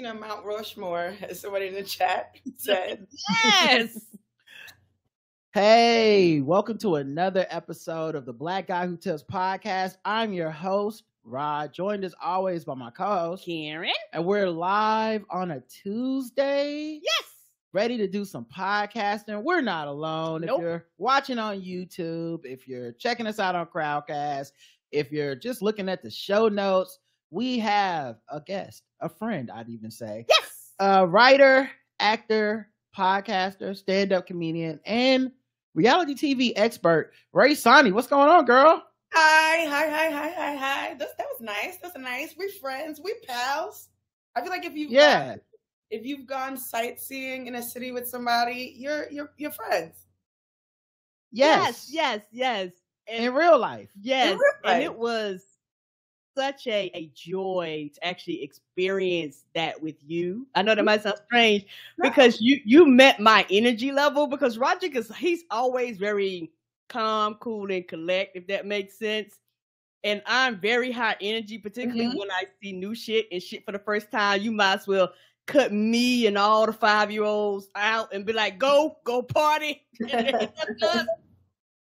Mount Rushmore, as somebody in the chat said. Yes. Hey, welcome to another episode of the Black Guy Who Tips podcast. I'm your host, Rod, joined as always by my co-host, Karen. And we're live on a Tuesday. Yes. Ready to do some podcasting. We're not alone. Nope. If you're watching on YouTube, if you're checking us out on Crowdcast, if you're just looking at the show notes, we have a guest, a friend, I'd even say. Yes. A writer, actor, podcaster, stand-up comedian, and reality TV expert, Ray Sani. What's going on, girl? Hi. That was nice. We're friends. We pals. I feel like if you've gone sightseeing in a city with somebody, you're friends. Yes. In real life. Yes. And it was such a joy to actually experience that with you. I know that might sound strange because you met my energy level, because Roger he's always very calm, cool, and collect, if that makes sense. And I'm very high energy, particularly when I see new shit and shit for the first time. You might as well cut me and all the 5-year-olds out and be like, go party.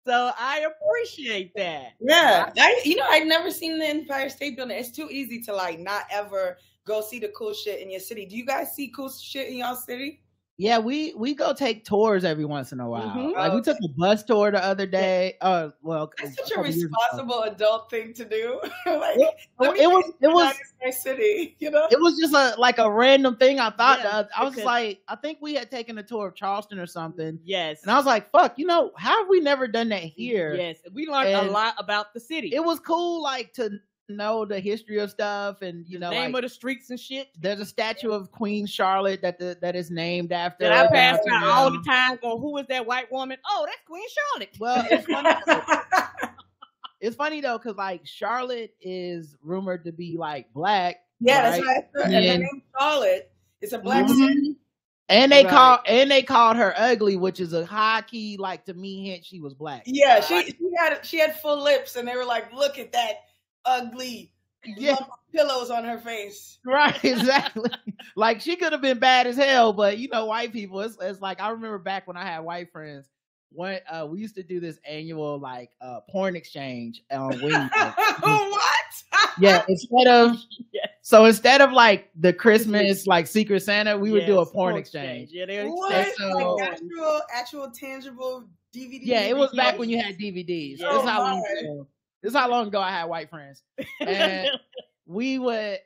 So I appreciate that. Yeah. I'd never seen the Empire State Building. It's too easy to not ever go see the cool shit in your city. Do you guys see cool shit in y'all city? Yeah, we go take tours every once in a while. Like we took a bus tour the other day. That's such a responsible adult thing to do. It was my city, you know. It was just a random thing I thought. I was like, I think we had taken a tour of Charleston or something. Yes, and I was like, fuck, how have we never done that here? Yes, we learned a lot about the city. It was cool, to know the history of stuff and the name of the streets and shit. There's a statue of Queen Charlotte that is named after. And I pass by all the time going, who is that white woman? Oh, that's Queen Charlotte. Well, it's funny. It's funny though, because Charlotte is rumored to be black. Yeah, right? That's right. And her name's Charlotte. It's a black city. And they called her ugly, which is a high key, to me, hint she was black. Yeah, she had full lips, and they were like, look at that ugly lump of pillows on her face. Right, exactly. She could have been bad as hell, but white people, it's I remember back when I had white friends, when we used to do this annual porn exchange on Wednesday. What? Yeah, instead of the Christmas Secret Santa, we would do a porn exchange. Yeah, what? So, actual tangible DVD. Yeah, it was back when you had DVDs. This is how long ago I had white friends, and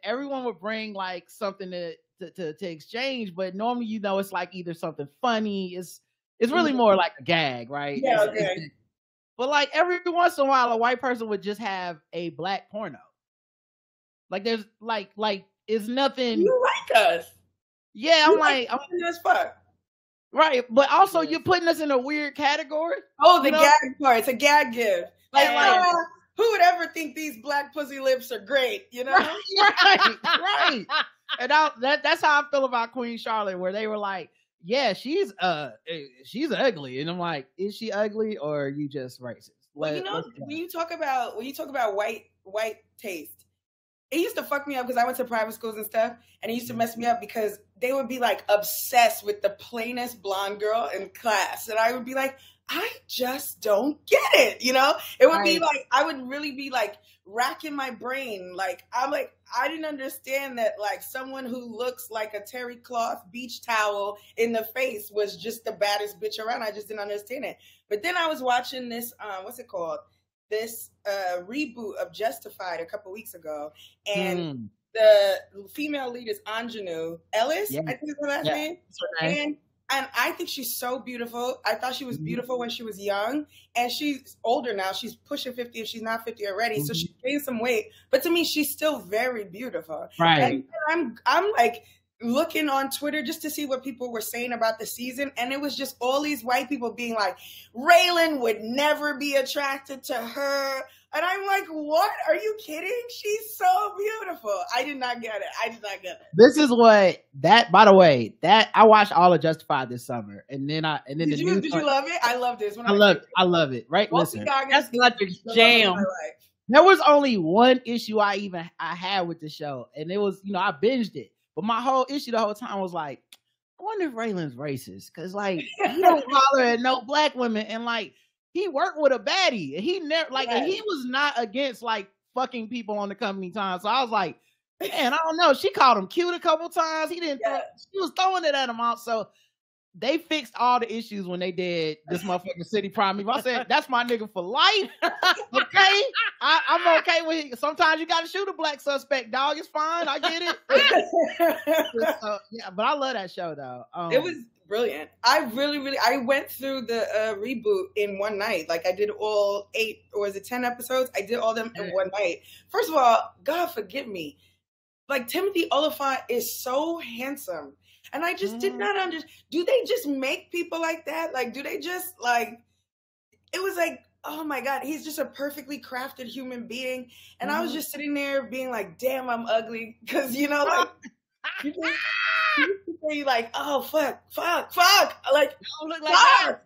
everyone would bring something to exchange, but normally it's either something funny. It's really more like a gag, right? Yeah, okay. But every once in a while, a white person would just have a black porno. There's it's nothing. You like us? Yeah, I'm as fuck. Right, but also you're putting us in a weird category. Oh, the gag part. It's a gag gift. Who would ever think these black pussy lips are great? Right. And that's how I feel about Queen Charlotte, where they were like, "Yeah, she's ugly," and I'm like, "Is she ugly, or are you just racist?" When you talk about white taste, it used to fuck me up because I went to private schools and stuff, and it used to mess me up because they would be obsessed with the plainest blonde girl in class, and I would be like, I just don't get it, It would be I would really be racking my brain. I didn't understand that someone who looks like a terry cloth beach towel in the face was just the baddest bitch around. I just didn't understand it. But then I was watching this, what's it called? This reboot of Justified a couple weeks ago. And the female lead is Anjanou Ellis, I think is her last name. And I think she's so beautiful. I thought she was beautiful when she was young, and she's older now. She's pushing 50 if she's not 50 already. So she gained some weight, but to me, she's still very beautiful. Right. And I'm looking on Twitter just to see what people were saying about the season, and it was just all these white people being like, Raylan would never be attracted to her. And I'm like, what? Are you kidding? She's so beautiful. I did not get it. This is by the way, I watched all of Justified this summer. And then did you love it? I loved it. I love it. Right? Listen. That's like a jam. There was only one issue I had with the show. And it was, I binged it. But my whole issue the whole time was like, I wonder if Raylan's racist because like he don't holler at no black women, and like he worked with a baddie, and he never like and he was not against like fucking people on the company time. So I was like, man, I don't know. She called him cute a couple times. He didn't. She was throwing it at him out. So they fixed all the issues when they did this motherfucking City Primeval. I said, that's my nigga for life. Okay? I'm okay with it. Sometimes you got to shoot a black suspect, dog. It's fine. I get it. Yeah, but I love that show, though. It was brilliant. I went through the reboot in one night. Like, I did all 8, or is it 10 episodes? I did all them in one night. First of all, God forgive me. Like, Timothy Oliphant is so handsome. And I just did not understand. Do they just make people like that? Like, do they just, like, it was like, oh my God, he's just a perfectly crafted human being. And I was just sitting there being like, damn, I'm ugly. Because, you know, like, you say like, oh, fuck. Like, don't look like that.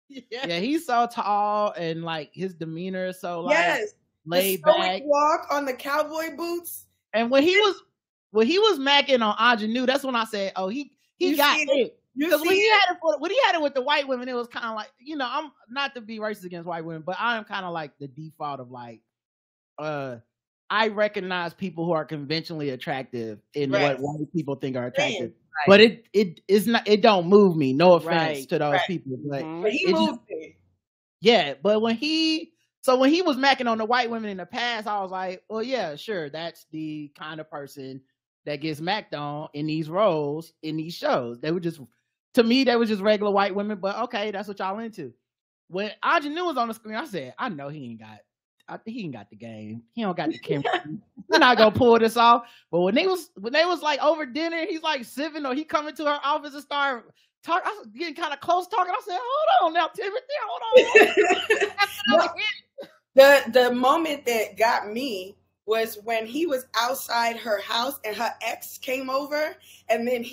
Yeah, he's so tall and, like, his demeanor is so, like, laid the back. Walk on the cowboy boots. And when he was macking on Ingenue, that's when I said, oh, he got it. Because when he had it with the white women, it was kind of like, you know, I'm not to be racist against white women, but I am kind of like the default of like, I recognize people who are conventionally attractive in what white people think are attractive. But it don't move me. No offense to those people, but he moved me. Yeah, but when he was macking on the white women in the past, I was like, well, yeah, sure, that's the kind of person that gets macked on in these roles, in these shows. They were just, to me, they were just regular white women, but okay, that's what y'all into. When Ingenue was on the screen, I said, I know he ain't got the game. He don't got the chemistry. We're not gonna pull this off. But when they was like over dinner, he's like sipping, or he come into her office and start talking. I was getting kind of close talking. I said, hold on now, Timothy, hold on. The moment that got me was when he was outside her house and her ex came over, and then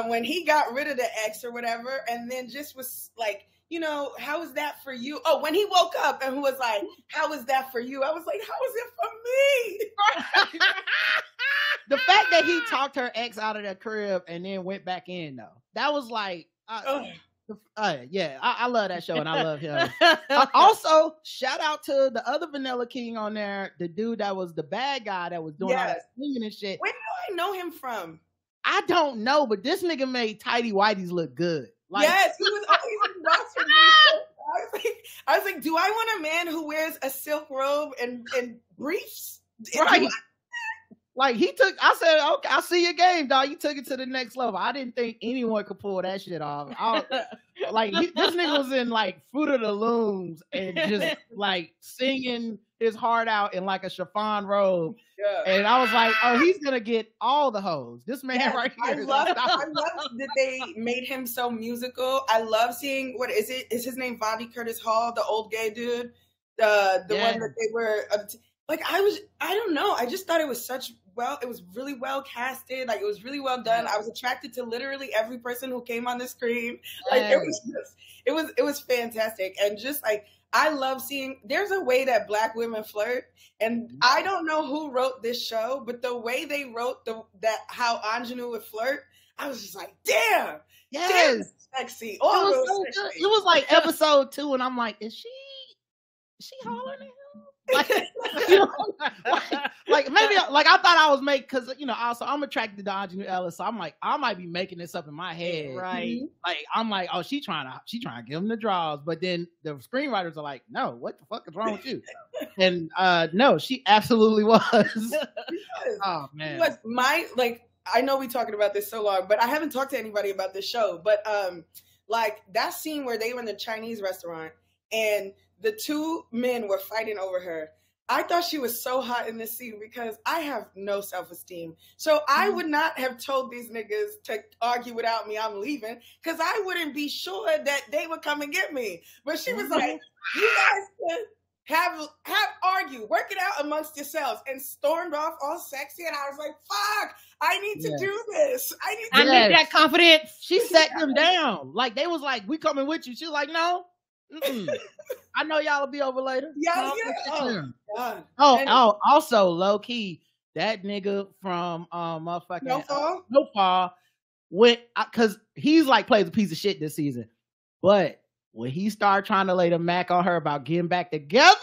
when he got rid of the ex or whatever, and then just was like, you know, how is that for you? Oh, when he woke up and was like, how is that for you? I was like, how is it for me? The fact that he talked her ex out of the crib and then went back in, though, that was like, yeah, I love that show and I love him. Also, shout out to the other Vanilla King on there, the dude that was the bad guy that was doing all that singing and shit. Where do I know him from? I don't know, but this nigga made Tidy Whities look good. Like, yes, he was always watching. I was like, do I want a man who wears a silk robe and briefs? Right. Like I said, okay, I see your game, dog. You took it to the next level. I didn't think anyone could pull that shit off. This nigga was in like Fruit of the Looms and just like singing his heart out in like a chiffon robe. Yeah. And I was like, oh, he's gonna get all the hoes. This man right here. I love that they made him so musical. I love seeing, what is it? Is his name Bobby Curtis Hall, the old gay dude? The one that they were like, I don't know. I just thought it was it was really well casted. Like, it was really well done. I was attracted to literally every person who came on the screen. Like, it was fantastic. And just like, I love seeing, there's a way that Black women flirt. And I don't know who wrote this show, but the way they wrote how Ingenue would flirt, I was just like, damn. Yes. Damn, sexy. Oh, it was like episode 2, and I'm like, is she hollering at him? Like, you know, like maybe like I thought I was making, because you know, also I'm attracted to Ingenue Ellis, so I'm like, I might be making this up in my head, right? Like I'm like, oh, she trying to give him the draws, but then the screenwriters are like, no, what the fuck is wrong with you? And no, she absolutely was. Oh man, was I know we talking about this so long, but I haven't talked to anybody about this show. But like that scene where they were in the Chinese restaurant and the 2 men were fighting over her. I thought she was so hot in this scene because I have no self-esteem. So I would not have told these niggas to argue without me, I'm leaving, because I wouldn't be sure that they would come and get me. But she was like, you guys can argue, work it out amongst yourselves, and stormed off all sexy. And I was like, fuck, I need to do this. I need that confidence. She sat them down. Like, they was like, we coming with you. She was like, no. I know y'all will be over later. Yeah. Also low key, that nigga from motherfucking No Fall went, because he's like plays a piece of shit this season, but when he started trying to lay the Mac on her about getting back together,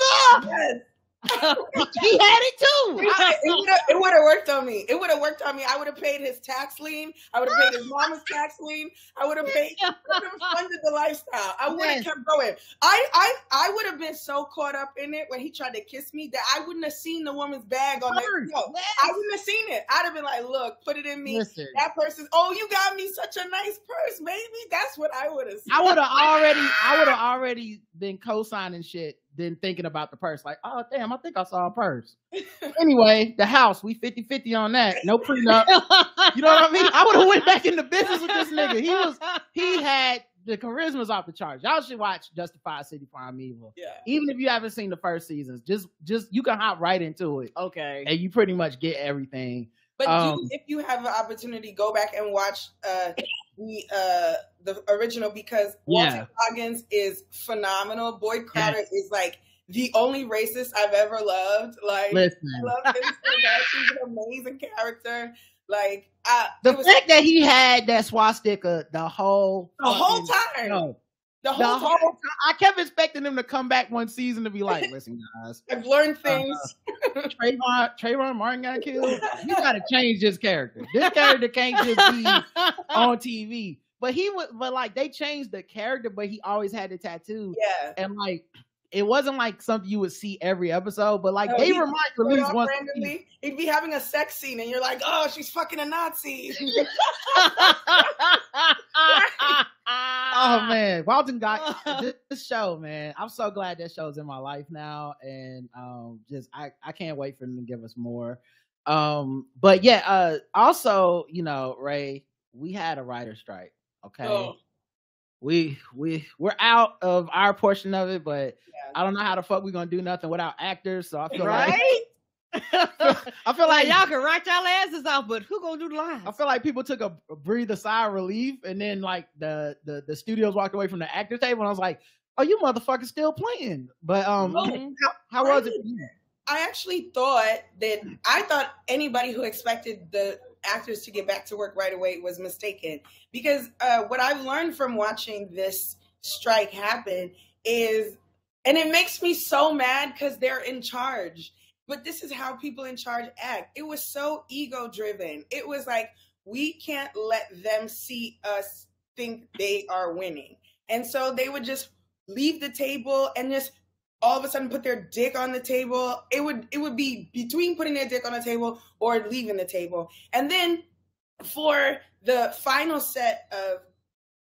yes. he had it too. It would have worked on me. It would have worked on me. I would have paid his tax lien. I would have paid his mama's tax lien. I would have funded the lifestyle. I would have kept going. I would have been so caught up in it when he tried to kiss me that I wouldn't have seen the woman's bag on that. No, I wouldn't have seen it. I'd have been like, look, put it in me. Listen. That person's, oh, you got me such a nice purse, baby. That's what I would have seen. I would have already been co-signing shit, then thinking about the purse. Like, oh damn, I think I saw a purse. Anyway, the house, we 50-50 on that. No prenup. You know what I mean? I would have went back into business with this nigga. He had the charisma's off the charts. Y'all should watch Justified City Primeval. Yeah. Even if you haven't seen the first seasons, just you can hop right into it. Okay. And you pretty much get everything. But if you have an opportunity, go back and watch the original, because Walton Goggins is phenomenal. Boyd Crowder is like the only racist I've ever loved. Like, listen. I love him so much. He's an amazing character. Like, the fact that he had that swastika the whole time. No. The whole time. I kept expecting him to come back one season to be like, listen, guys, I've learned things. Trayvon Martin got killed. You got to change this character. This character can't just be on TV. But like they changed the character, but he always had the tattoo. Yeah. And like, it wasn't like something you would see every episode, but like they remind you at least once. He'd be having a sex scene, and you're like, "Oh, she's fucking a Nazi." Oh man, Walton got this show, man. I'm so glad that show's in my life now, and I can't wait for them to give us more. But yeah, also, you know, Ray, we had a writer's strike. Okay. Oh. We're out of our portion of it, but I don't know how the fuck we're gonna do nothing without actors. So I feel like I feel like y'all can write y'all asses off, but who gonna do the lines? I feel like people took a breather sigh of relief, and then like the studios walked away from the actor table, and I was like, "Oh, you motherfuckers still playing?" But how was it for you? I actually thought anybody who expected the actors to get back to work right away was mistaken, because what I've learned from watching this strike happen is, and it makes me so mad because they're in charge, but this is how people in charge act. It was so ego driven. It was like, we can't let them see us think they are winning. And so they would just leave the table and just all of a sudden put their dick on the table. It would be between putting their dick on the table or leaving the table. And then for the final set of,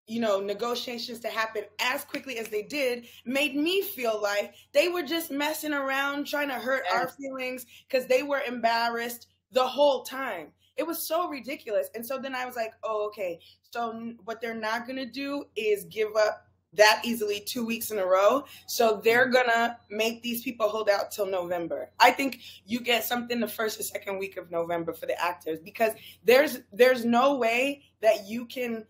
you know, negotiations to happen as quickly as they did, made me feel like they were just messing around, trying to hurt our feelings because they were embarrassed the whole time. It was so ridiculous. And so then I was like, oh, okay. So what they're not going to do is give up that easily 2 weeks in a row. So they're going to make these people hold out till November. I think you get something the first or second week of November for the actors, because there's no way that you can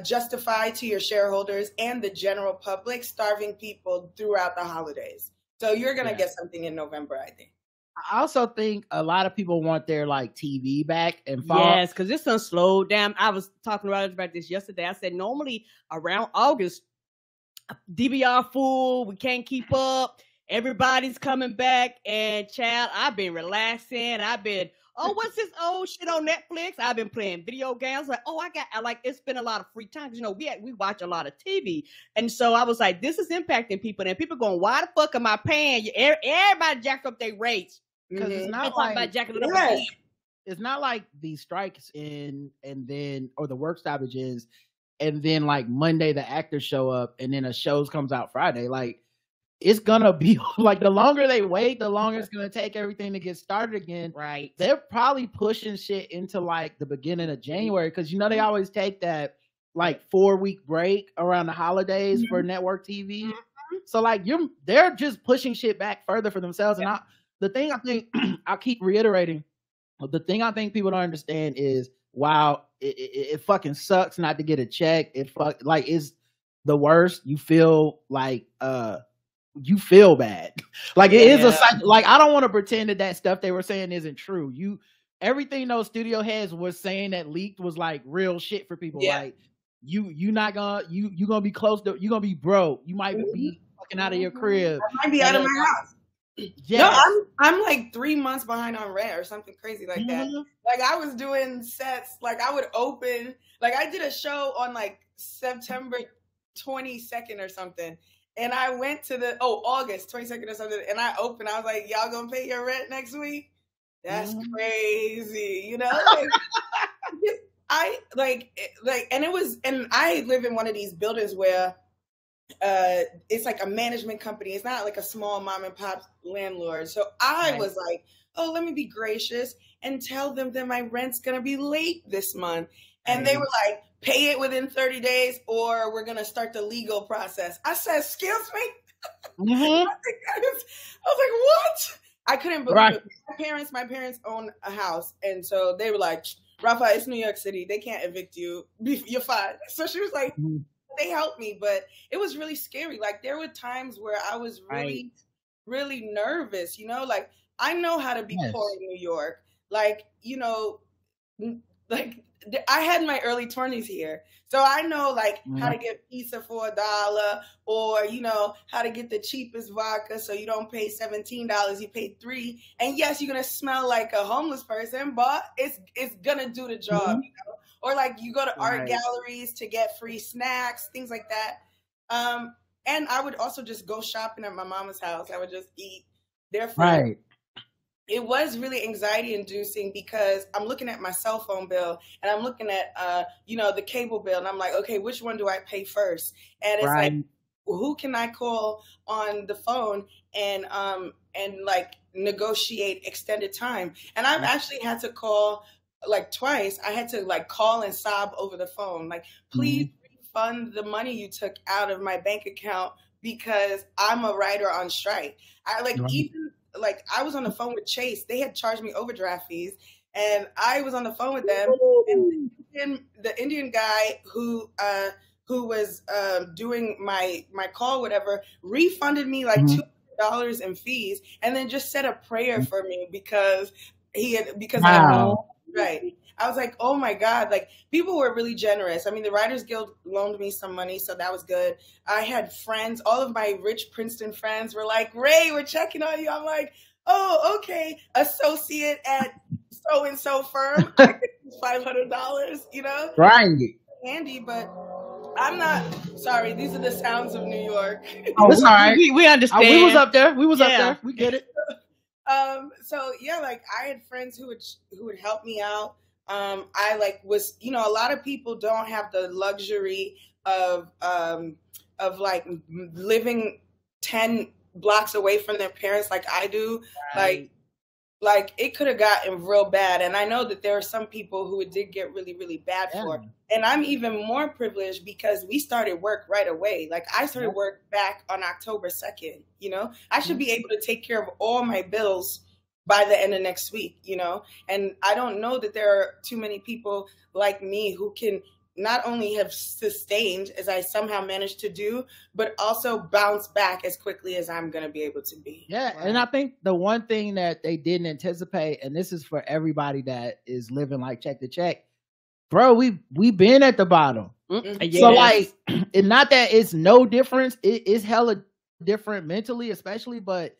justify to your shareholders and the general public starving people throughout the holidays. So you're going to get something in November, I think. I also think a lot of people want their like TV back and yes, because it's done slowed down. I was talking about this yesterday. I said normally around August, DVR full, we can't keep up. Everybody's coming back, and child, I've been relaxing. I've been, what's this old shit on Netflix? I've been playing video games. Like, it's been a lot of free time. 'Cause, you know, we watch a lot of TV. And so I was like, this is impacting people. And people going, why the fuck am I paying? Everybody jacked up their rates. Because it's not like, it's not like the strikes or the work stoppages, and then like Monday the actors show up and then a show comes out Friday. Like, it's gonna be like, the longer they wait, the longer it's gonna take everything to get started again. Right. They're probably pushing shit into like the beginning of January, because you know they always take that like 4-week break around the holidays for network TV. Mm-hmm. So like they're just pushing shit back further for themselves. And the thing I think I keep reiterating, the thing I think people don't understand is, wow, it fucking sucks not to get a check. It's the worst. You feel like you feel bad. Like, it is like, I don't want to pretend that stuff they were saying isn't true. everything those studio heads was saying that leaked was like real shit for people. Yeah. Like you gonna be close to, you gonna be broke. You might be fucking out of your crib. I might be out of my house. Yes. No, I'm like 3 months behind on rent or something crazy like that. Mhm. Like I was doing sets, like I would open, like I did a show on like September 22nd or something. And I went to August 22nd or something. And I opened, I was like, y'all gonna pay your rent next week? That's crazy, you know? Like, and I live in one of these buildings where it's like a management company. It's not like a small mom and pop landlord. So I was like, oh, let me be gracious and tell them that my rent's gonna be late this month. And they were like, pay it within 30 days or we're gonna start the legal process. I said, excuse me? I was like, what? I couldn't believe it. My parents own a house, and so they were like, Rafa, it's New York City. They can't evict you. You're fine. So she was like, they helped me, but it was really scary. Like there were times where I was really, really nervous, you know, like I know how to be poor in New York. Like, you know, like I had my early 20s here. So I know like how to get pizza for $1 or, you know, how to get the cheapest vodka. So you don't pay $17, you pay $3. And yes, you're going to smell like a homeless person, but it's going to do the job, you know? Or like you go to art galleries to get free snacks, things like that. And I would also just go shopping at my mama's house. I would just eat their food. It was really anxiety inducing because I'm looking at my cell phone bill and I'm looking at, you know, the cable bill. And I'm like, okay, which one do I pay first? And it's like, who can I call on the phone and like negotiate extended time? And I've actually had to call like twice. I had to like call and sob over the phone. Like, please refund the money you took out of my bank account because I'm a writer on strike. I like even like I was on the phone with Chase. They had charged me overdraft fees, and I was on the phone with them. And the Indian guy who was doing my call, whatever, refunded me like $200 in fees, and then just said a prayer for me because I was like, oh my God, like people were really generous. I mean, the Writers Guild loaned me some money, so that was good. I had friends, all of my rich Princeton friends were like, Ray, we're checking on you. I'm like, oh, okay, associate at so-and-so firm. I could use $500, you know? Handy, but I'm not, sorry, these are the sounds of New York. It's all right. We understand. We was up there. Up there. We get it. So yeah, like I had friends who would help me out. I like was, you know, a lot of people don't have the luxury of like living 10 blocks away from their parents like I do. Like it could have gotten real bad. And I know that there are some people who it did get really, really bad for. And I'm even more privileged because we started work right away. Like I started work back on October 2nd, you know, I should be able to take care of all my bills by the end of next week, you know, and I don't know that there are too many people like me who can not only have sustained as I somehow managed to do, but also bounce back as quickly as I'm going to be able to be. Yeah. And I think the one thing that they didn't anticipate, and this is for everybody that is living like check to check, bro, we been at the bottom. So like, and not that it's no difference. It's hella different mentally, especially, but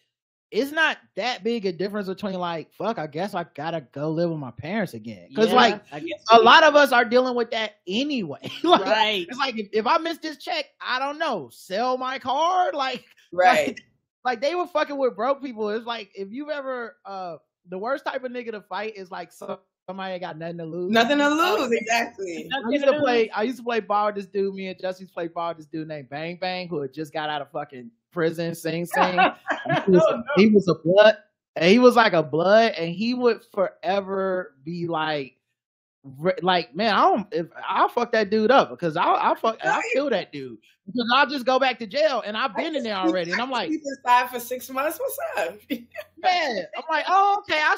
it's not that big a difference between like, fuck, I guess I gotta go live with my parents again. Because like a lot of us are dealing with that anyway. Like, it's like if I miss this check, I don't know, sell my car. Like like they were fucking with broke people. It's like if you've ever the worst type of nigga to fight is like somebody got nothing to lose. Nothing to lose, exactly. I used to play ball with this dude. Me and Justin played ball with this dude named Bang Bang, who had just got out of fucking prison, Sing. He was a blood, and he was like a blood, and he would forever be like, man, I'll fuck that dude up because I'll kill that dude because I'll just go back to jail, and I've been in there already, and I'm like, you just died for 6 months. What's up? Man, I'm like, oh, okay, I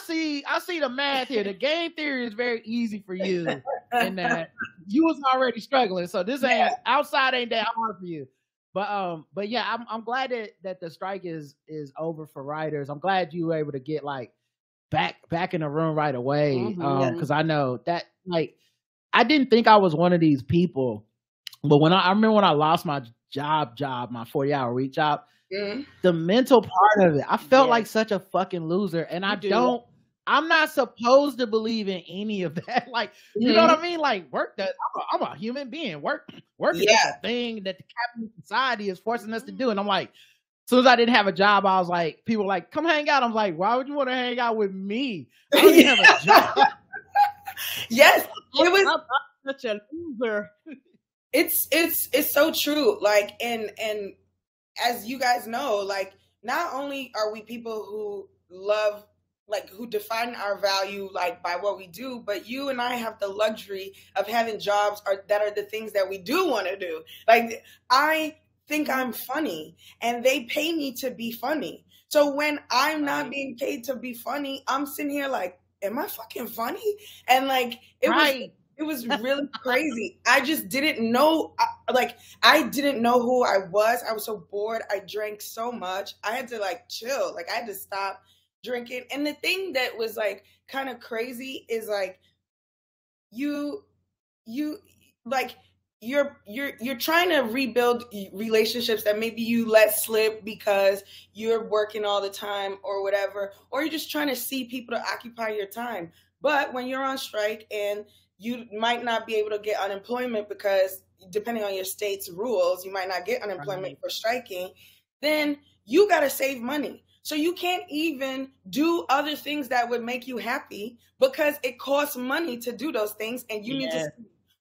see the math here. The game theory is very easy for you, and that you was already struggling, so this ain't outside ain't that hard for you. But yeah, I'm glad that the strike is over for writers. I'm glad you were able to get like back in the room right away. Mhm. Because I know that, like, I didn't think I was one of these people, but when I remember when I lost my job, my 40-hour week job, the mental part of it, I felt like such a fucking loser, and I'm not supposed to believe in any of that. Like, you know what I mean? Like, work that I'm a human being. Work is just a thing that the capitalist society is forcing us to do. And I'm like, as soon as I didn't have a job, I was like, people were like, come hang out. I'm like, why would you want to hang out with me? I don't even have a job. Yes, it was I'm such a loser. It's so true. Like, and as you guys know, like, not only are we people who love, like, who define our value, like, by what we do, but you and I have the luxury of having jobs that are the things that we do want to do. Like, I think I'm funny, and they pay me to be funny. So when I'm not being paid to be funny, I'm sitting here like, am I fucking funny? And like, it was really crazy. I just didn't know, I didn't know who I was. I was so bored. I drank so much. I had to, like, chill. Like, I had to stop drinking. And the thing that was, like, kind of crazy is, like, you're trying to rebuild relationships that maybe you let slip because you're working all the time or whatever, or you're just trying to see people to occupy your time. But when you're on strike and you might not be able to get unemployment because, depending on your state's rules, you might not get unemployment for striking, then you got to save money. So you can't even do other things that would make you happy because it costs money to do those things, and you need to,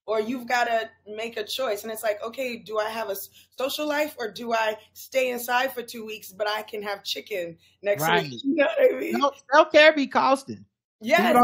or you've got to make a choice. And it's like, okay, do I have a social life, or do I stay inside for 2 weeks, but I can have chicken next week? You know what I mean? Self-care be costing. Yes.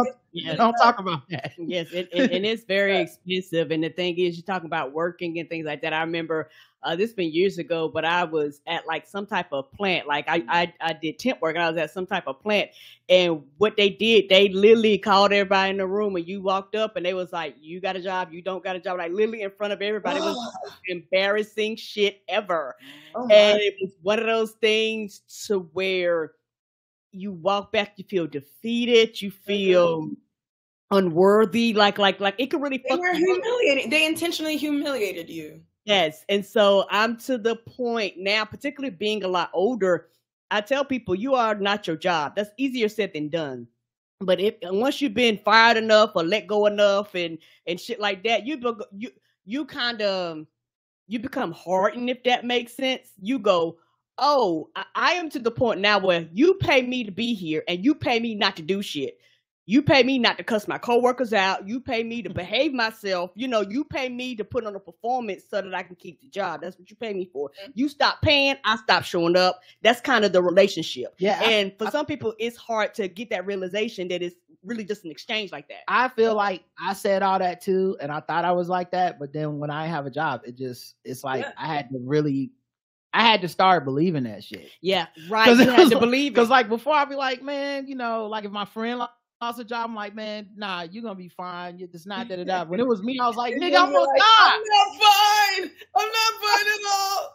Don't talk about that. Yes, and it's very expensive. And the thing is, you're talking about working and things like that. I remember this been years ago, but I was at, like, some type of plant. Like, I did temp work, and I was at some type of plant. And what they did, they literally called everybody in the room, and you walked up, and they was like, you got a job, you don't got a job, like, literally in front of everybody. It was the most embarrassing shit ever. And it was one of those things to where you walk back, you feel defeated, you feel unworthy, like it could really fuck you humiliated. They intentionally humiliated you. Yes. And so I'm to the point now, particularly being a lot older, I tell people, you are not your job. That's easier said than done. But once you've been fired enough or let go enough and shit like that, you kind of, you become hardened, if that makes sense. You go, oh, I am to the point now where you pay me to be here, and you pay me not to do shit. You pay me not to cuss my coworkers out. You pay me to behave myself. You know, you pay me to put on a performance so that I can keep the job. That's what you pay me for. You stop paying, I stop showing up. That's kind of the relationship. Yeah. And for some people, it's hard to get that realization that it's really just an exchange like that. I feel like I said all that too, and I thought I was like that. But then when I have a job, it's like I had to start believing that shit. Yeah, right. You had to believe it. Because, like, before I'd be like, man, you know, like, if my friend lost a job, I'm like, man, nah, you're gonna be fine. It's not da-da-da. When it was me, I was like, nigga, I'm gonna die. I'm not fine. I'm not fine at all.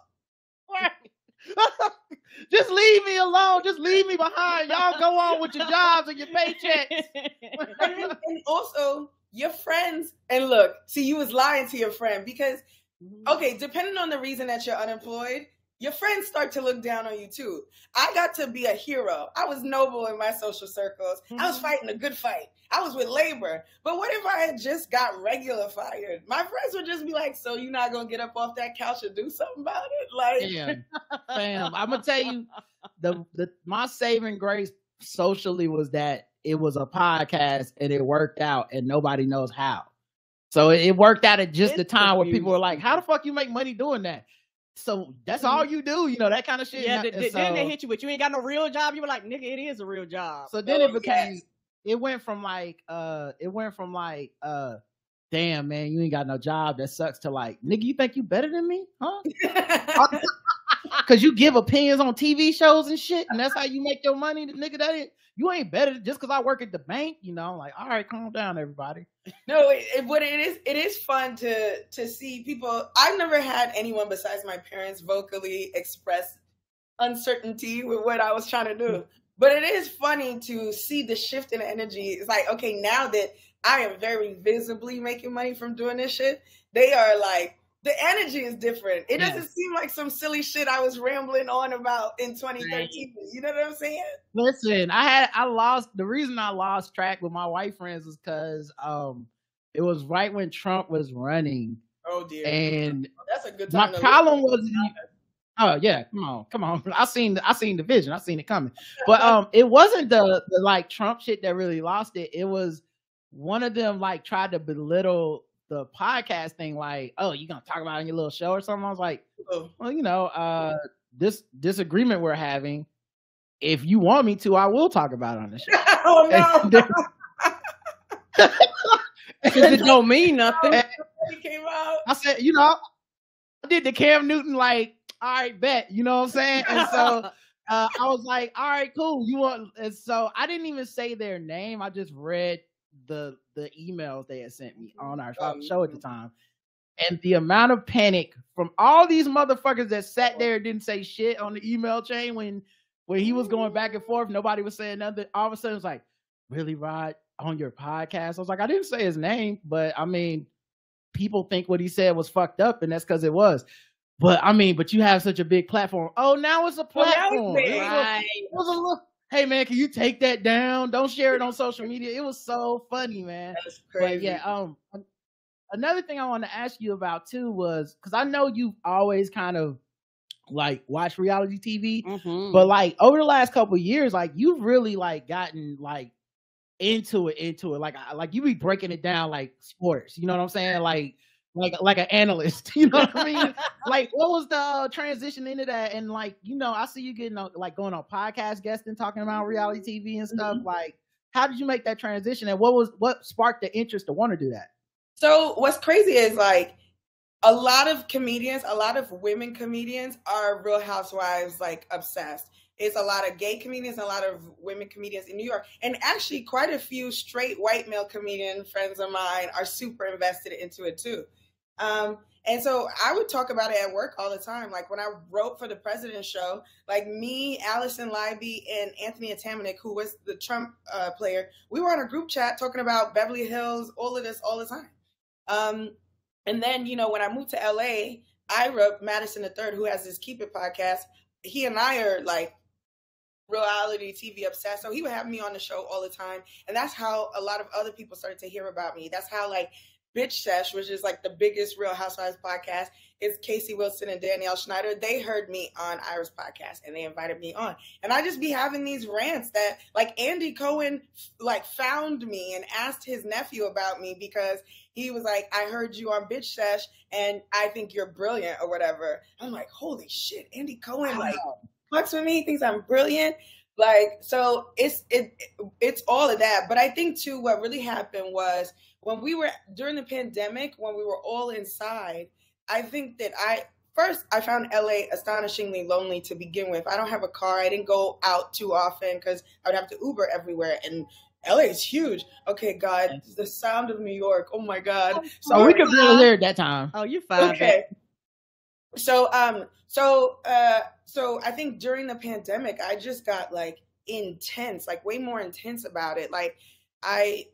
Just leave me alone. Just leave me behind. Y'all go on with your jobs and your paychecks. And also, your friends, and look, see, you was lying to your friend because, okay, depending on the reason that you're unemployed, your friends start to look down on you too. I got to be a hero. I was noble in my social circles. I was fighting a good fight. I was with labor. But what if I had just got regular fired? My friends would just be like, so you're not going to get up off that couch and do something about it? Like, Fam, I'm going to tell you, my saving grace socially was that it was a podcast and it worked out and nobody knows how. So it worked out at just the time where people were like, how the fuck you make money doing that? So that's all you do, you know, that kind of shit. Yeah, then they hit you with, you ain't got no real job. You were like, nigga, it is a real job. So then it became, it went from like, damn, man, you ain't got no job. That sucks, to like, nigga, you think you better than me? Huh? Because you give opinions on TV shows and shit, and that's how you make your money. Nigga, you ain't better just because I work at the bank. You know, like, all right, calm down, everybody. No, it is fun to see people. I've never had anyone besides my parents vocally express uncertainty with what I was trying to do. But it is funny to see the shift in energy. It's like, okay, now that I am very visibly making money from doing this shit, they are like, the energy is different. It doesn't seem like some silly shit I was rambling on about in 2013. Right. You know what I'm saying? Listen, the reason I lost track with my white friends is because it was right when Trump was running. Oh dear. And that's a good time. My problem was, oh yeah, come on. I seen the vision. I seen it coming. But it wasn't the like Trump shit that really lost it. It was one of them like tried to belittle the podcast thing, like, oh, you gonna talk about it in your little show or something? I was like, well, you know, this disagreement we're having, if you want me to, I will talk about it on the show. Oh no. Because it don't mean nothing. Came out. I said, you know, I did the Cam Newton, like, all right, bet, you know what I'm saying? And so I was like, all right, cool. You want? And so I didn't even say their name. I just read the emails they had sent me on our show at the time, and the amount of panic from all these motherfuckers that sat there and didn't say shit on the email chain when he was going back and forth, nobody was saying nothing. All of a sudden, it was like, really, Rod, on your podcast? I was like, I didn't say his name, but I mean, people think what he said was fucked up, and that's because it was. But I mean, but you have such a big platform. Oh, now it's a platform. It was a look. Hey man, can you take that down? Don't share it on social media. It was so funny, man. That's crazy. But yeah, another thing I want to ask you about too was, because I know you've always kind of like watched reality TV, but like over the last couple of years, like you've really like gotten like into it. Like you be breaking it down like sports. You know what I'm saying? Like an analyst, you know what I mean? Like, what was the transition into that? And like, you know, I see you getting like going on podcast guesting, talking about reality TV and stuff. Like, how did you make that transition? And what sparked the interest to want to do that? So what's crazy is like a lot of women comedians are Real Housewives like obsessed. It's a lot of gay comedians, a lot of women comedians in New York. And actually quite a few straight white male comedian friends of mine are super invested into it too. And so I would talk about it at work all the time. Like when I wrote for the President Show, like me, Allison Leiby, and Anthony Atamanik, who was the Trump player, we were on a group chat talking about Beverly Hills, all of this all the time. And then, you know, when I moved to LA, Ira Madison III, who has this Keep It podcast, he and I are like reality TV obsessed. So he would have me on the show all the time. And that's how a lot of other people started to hear about me. That's how like Bitch Sesh, which is like the biggest Real Housewives podcast, is Casey Wilson and Danielle Schneider. They heard me on Ira's podcast and they invited me on. And I just be having these rants that like Andy Cohen like found me and asked his nephew about me because he was like, I heard you on Bitch Sesh and I think you're brilliant or whatever. I'm like, holy shit, Andy Cohen like fucks with me, he thinks I'm brilliant. Like, so it's all of that. But I think too, what really happened was when we were during the pandemic, when we were all inside, I think that I found LA astonishingly lonely to begin with. I don't have a car. I didn't go out too often because I would have to Uber everywhere. And LA is huge. Okay, God, the sound of New York. Oh my God. So we could be there at that time. Oh, you're fine. Okay. So I think during the pandemic, I just got like intense, like way more intense about it. Like I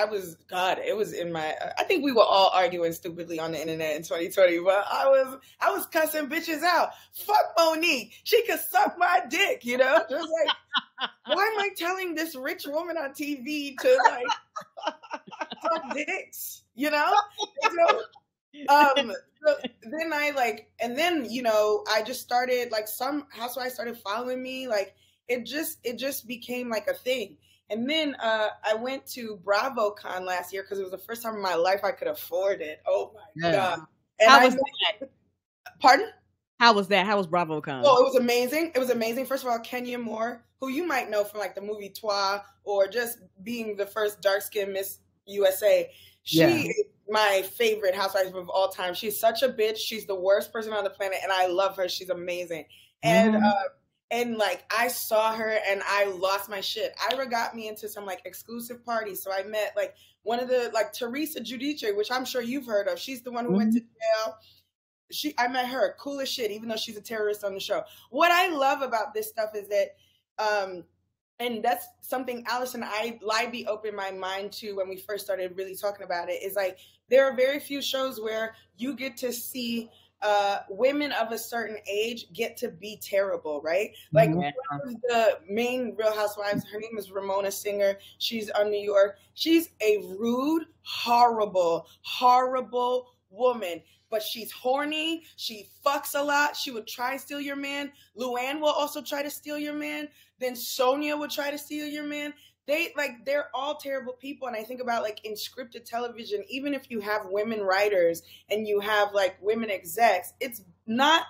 was, God, it was in my, I think we were all arguing stupidly on the internet in 2020, but I was cussing bitches out. Fuck Monique. She could suck my dick, you know? Just like, why am I telling this rich woman on TV to like suck dicks, you know? So then I like, and then, you know, I just started like some housewives started following me. Like it just became like a thing. And then I went to BravoCon last year because it was the first time in my life I could afford it. Oh my God. And how was that? Pardon? How was that? How was BravoCon? Oh, it was amazing. It was amazing. First of all, Kenya Moore, who you might know from like the movie Toi or just being the first dark-skinned Miss USA. She is my favorite housewife of all time. She's such a bitch. She's the worst person on the planet, and I love her. She's amazing. And like I saw her and I lost my shit. Ira got me into some like exclusive parties. So I met like one of the like Teresa Giudice, which I'm sure you've heard of. She's the one who went to jail. I met her, cool as shit, even though she's a terrorist on the show. What I love about this stuff is that and that's something Alice and Libby opened my mind to when we first started really talking about it, is like there are very few shows where you get to see women of a certain age get to be terrible, right? Like one of the main Real Housewives, her name is Ramona Singer. She's on New York. She's a rude, horrible woman. But she's horny. She fucks a lot. She would try and steal your man. Luann will also try to steal your man. Then Sonia would try to steal your man. They're all terrible people. And I think about like in scripted television, even if you have women writers and you have like women execs, it's not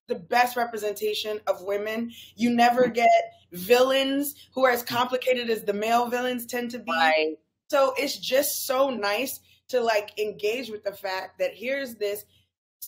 the best representation of women. You never get villains who are as complicated as the male villains tend to be. Right. So it's just so nice to like engage with the fact that here's this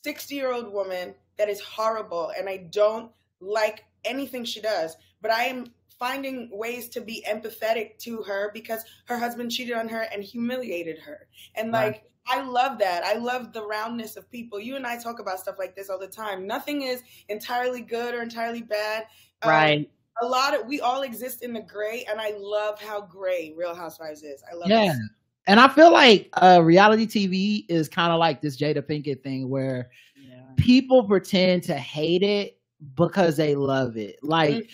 60-year-old woman that is horrible and I don't like anything she does, but I am finding ways to be empathetic to her because her husband cheated on her and humiliated her. And like, I love that. I love the roundness of people. You and I talk about stuff like this all the time. Nothing is entirely good or entirely bad. Right. We all exist in the gray, and I love how gray Real Housewives is. I love it. And I feel like reality TV is kind of like this Jada Pinkett thing where people pretend to hate it because they love it. Like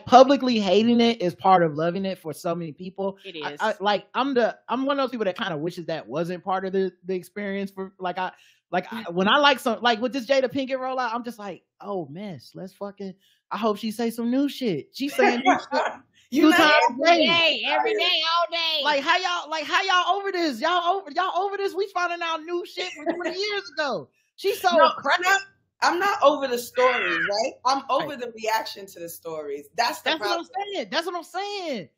publicly hating it is part of loving it for so many people. It is. I'm one of those people that kind of wishes that wasn't part of the experience for when I like some, like with this Jada Pinkett rollout, I'm just like, oh mess, let's fucking, I hope she say some new shit. She's saying new shit. Every day, all day. Like how y'all over this? Y'all over this? We finding out new shit from 20 years ago. She's so crazy. I'm not over the stories, right? I'm over the reaction to the stories. That's what I'm saying. That's what I'm saying.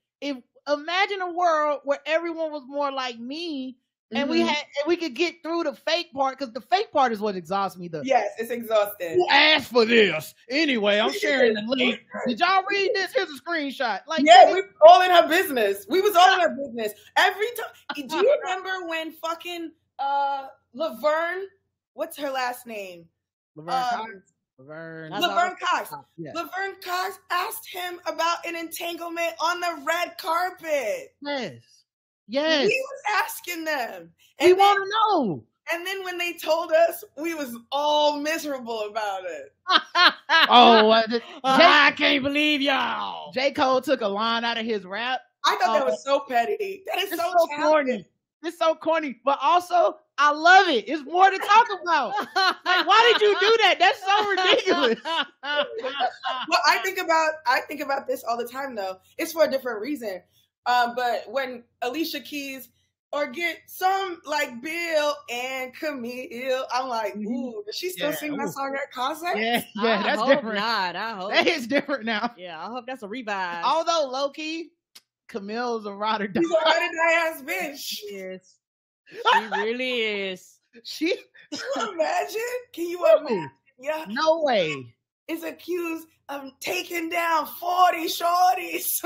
Imagine a world where everyone was more like me, and we could get through the fake part, because the fake part is what exhausts me. Yes, it's exhausting. Who asked for this? Anyway, I'm sharing the link. Did y'all read this? Here's a screenshot. Like, yeah, we were all in her business. We was all in her business every time. Do you remember when fucking Laverne? What's her last name? Laverne Cox. Yeah. Laverne Cox asked him about an entanglement on the red carpet. Yes. We was asking them. And we want to know. And then when they told us, we was all miserable about it. I can't believe y'all. J. Cole took a line out of his rap. I thought that was so petty. That is so corny. It's so corny, but also I love it. It's more to talk about. Like, why did you do that? That's so ridiculous. Well, I think about this all the time, though. It's for a different reason. But when Alicia Keys or get some like Bill and Camille, I'm like, ooh, does she still sing that song at concert? Yeah, that's different. I hope that is different now. Yeah, I hope that's a revive. Although low key, Camille's a ride or die. She's a ride or die ass bitch. Yes, she really is. Can you imagine? Can you imagine? Yeah. No way. Is accused of taking down 40 shorties.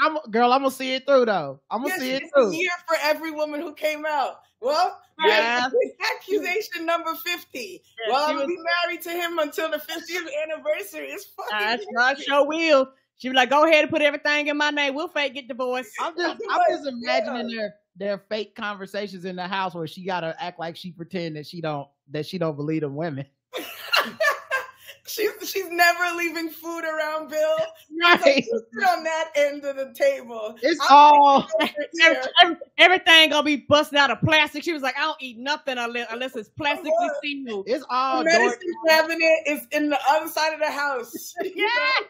I'm gonna see it through though. I'm gonna see it through. A year for every woman who came out. Well, accusation number 50. Well, I'm gonna be married to him until the 50th anniversary. It's fucking. That's right, sure will. She be like, go ahead and put everything in my name. We'll fake get divorced. I'm just imagining their fake conversations in the house where she gotta act like she pretend that she don't believe them women. She's never leaving food around Bill. Right. Like, sit on that end of the table. It's all everything gonna be busting out of plastic. She was like, I don't eat nothing unless it's plastically sealed. It's all the medicine cabinet is in the other side of the house. Yes.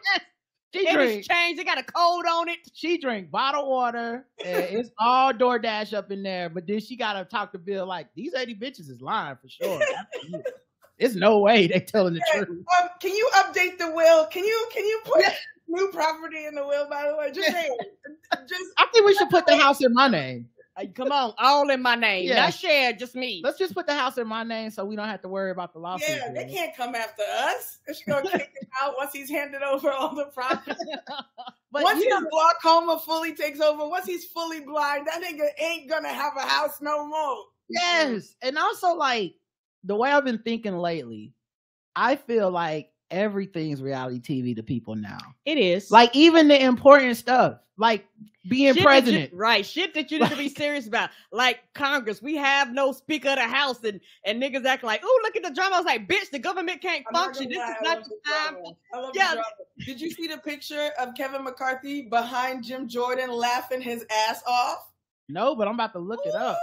It's changed. They got a code on it. She drank bottled water, and it's all DoorDash up in there. But then she gotta talk to Bill like, these 80 bitches is lying for sure. There's no way they telling the truth. Can you update the will? Can you put new property in the will? By the way, just saying. I think we should put the house in my name. Come on, all in my name. Not shared, just me. Let's just put the house in my name so we don't have to worry about the lawsuit. Yeah, they can't come after us. She's gonna kick him out once he's handed over all the property. But once his glaucoma fully takes over, once he's fully blind, that nigga ain't gonna have a house no more. Yes, and also like the way I've been thinking lately, I feel like everything's reality TV to people now. It is. Like even the important stuff, like being shit president. Shit that you need to be serious about. Like Congress, we have no Speaker of the House, and niggas acting like, oh, look at the drama. I was like, bitch, the government can't function. This is not the time. I love the drama. Did you see the picture of Kevin McCarthy behind Jim Jordan laughing his ass off? No, but I'm about to look it up.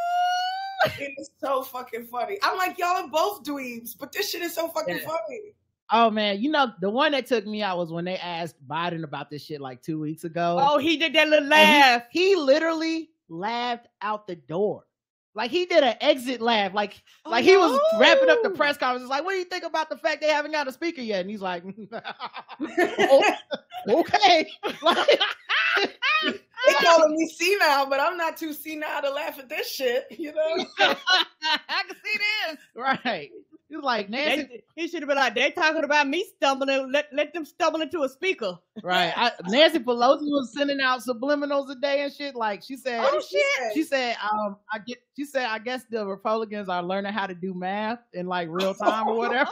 It is so fucking funny. I'm like, y'all are both dweebs, but this shit is so fucking funny. Oh man, you know the one that took me out was when they asked Biden about this shit like 2 weeks ago. Oh, he did that little laugh. He literally laughed out the door. Like he did an exit laugh. Like he was wrapping up the press conference. It's like, what do you think about the fact they haven't got a speaker yet? And he's like, okay. Like, they calling me senile, but I'm not too senile to laugh at this shit, you know? I can see this. Right. He's like, Nancy. He should have been like, they're talking about me stumbling. Let them stumble into a speaker. Right. Nancy Pelosi was sending out subliminals a day and shit. Like she said, she said, I guess the Republicans are learning how to do math in like real time or whatever.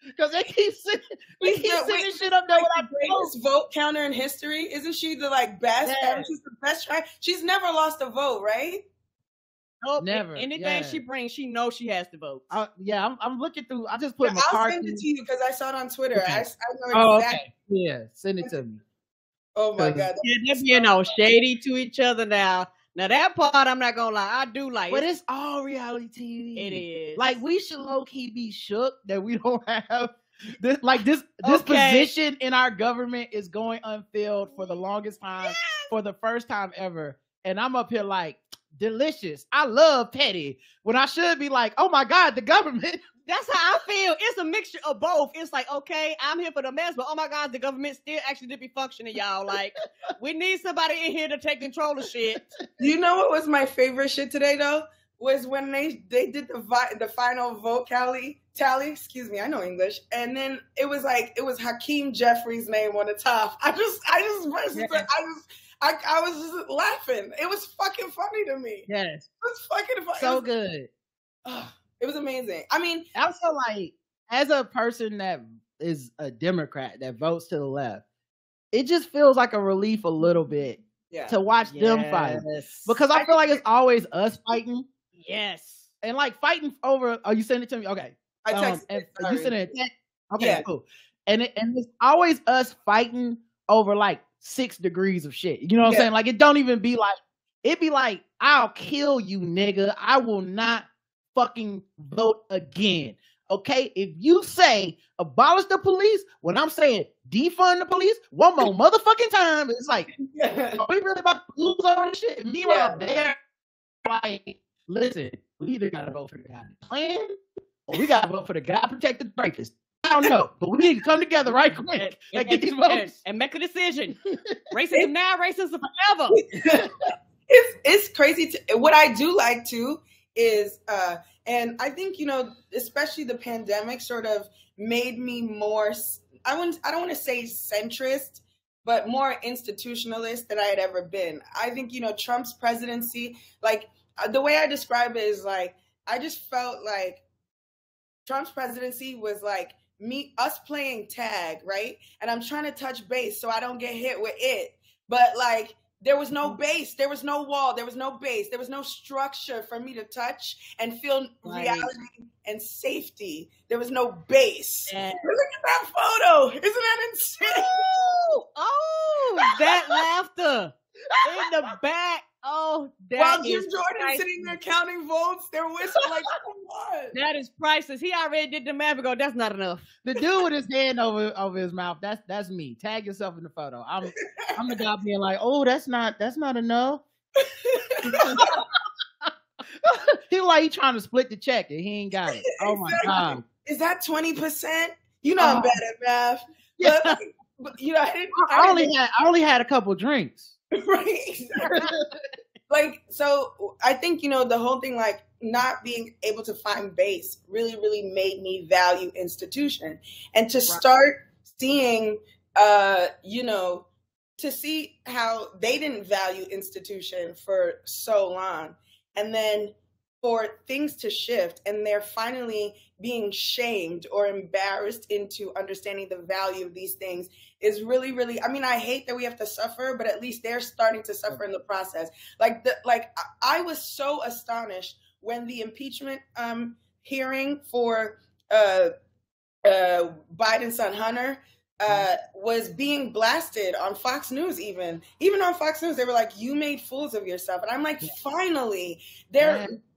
Because they keep sending shit up there without the greatest vote counter in history. Isn't she the like best? Yes. She's the best. She's never lost a vote, right? Nope. Never. Anything she brings, she knows she has to vote. I'm looking through. I just put McCarthy. I'll send it to you because I saw it on Twitter. Okay. I know exactly. Okay. Yeah, send it to me. Oh my god. Yeah, they're being all shady to each other now. Now that part, I'm not gonna lie, I do like. But it's all reality TV. It is. Like we should low key be shook that we don't have this. Like this position in our government is going unfilled for the longest time, for the first time ever. And I'm up here like, delicious. I love petty. When I should be like, oh my god, the government. That's how I feel. It's a mixture of both. It's like, okay, I'm here for the mess, but oh my god, the government still actually did be functioning, y'all. Like, we need somebody in here to take control of shit. You know what was my favorite shit today though? Was when they did the final vote tally. Excuse me, I know English. And then it was Hakeem Jeffries' name on the top. I was just laughing. It was fucking funny to me. Yes, it was fucking funny. So good. It was amazing. I mean, also like as a person that is a Democrat that votes to the left, it just feels like a relief a little bit to watch them fight, because I feel like it's always us fighting. Yes, and like fighting over. Oh, you sent it to me. Okay, I texted it. You sent it. Okay, cool. And it's always us fighting over like 6 degrees of shit. You know what I'm saying? Like it don't even be like. It be like, I'll kill you, nigga. I will not fucking vote again. Okay? If you say abolish the police, when I'm saying defund the police one more motherfucking time, it's like, are we really about to lose all this shit? Meanwhile, they're like, listen, we either gotta vote for the guy plan or we gotta vote for the guy protected rapist. I don't know, but we need to come together right quick and get these votes and make a decision. Racism now, racism forever. It's crazy. What I do like too is, and I think, especially the pandemic sort of made me more, I don't want to say centrist, but more institutionalist than I had ever been. I think, Trump's presidency, like the way I describe it is like, I just felt like Trump's presidency was like us playing tag, right? And I'm trying to touch base so I don't get hit with it. But like, there was no base, there was no wall, there was no base, there was no structure for me to touch and feel reality and safety. There was no base. Yeah. Look at that photo. Isn't that insane? Oh, that laughter in the back. Oh, while Jim Jordan sitting there counting votes, they're whistling like, come on. That is priceless. He already did the math and go, that's not enough. The dude with his hand over his mouth, that's me. Tag yourself in the photo. I'm the guy being like, oh, that's not enough. He like he trying to split the check and he ain't got it. Oh my god. Is that 20%? You know I'm bad at math. Yeah. But I only had a couple drinks. Right. Like, so I think, the whole thing, like not being able to find base really, really made me value institution, and to start seeing, to see how they didn't value institution for so long, and then for things to shift, and they're finally being shamed or embarrassed into understanding the value of these things is really, really, I mean, I hate that we have to suffer, but at least they're starting to suffer in the process. I was so astonished when the impeachment hearing for Biden's son Hunter was being blasted on Fox News. Even on Fox News, they were like, "You made fools of yourself," and I'm like, finally,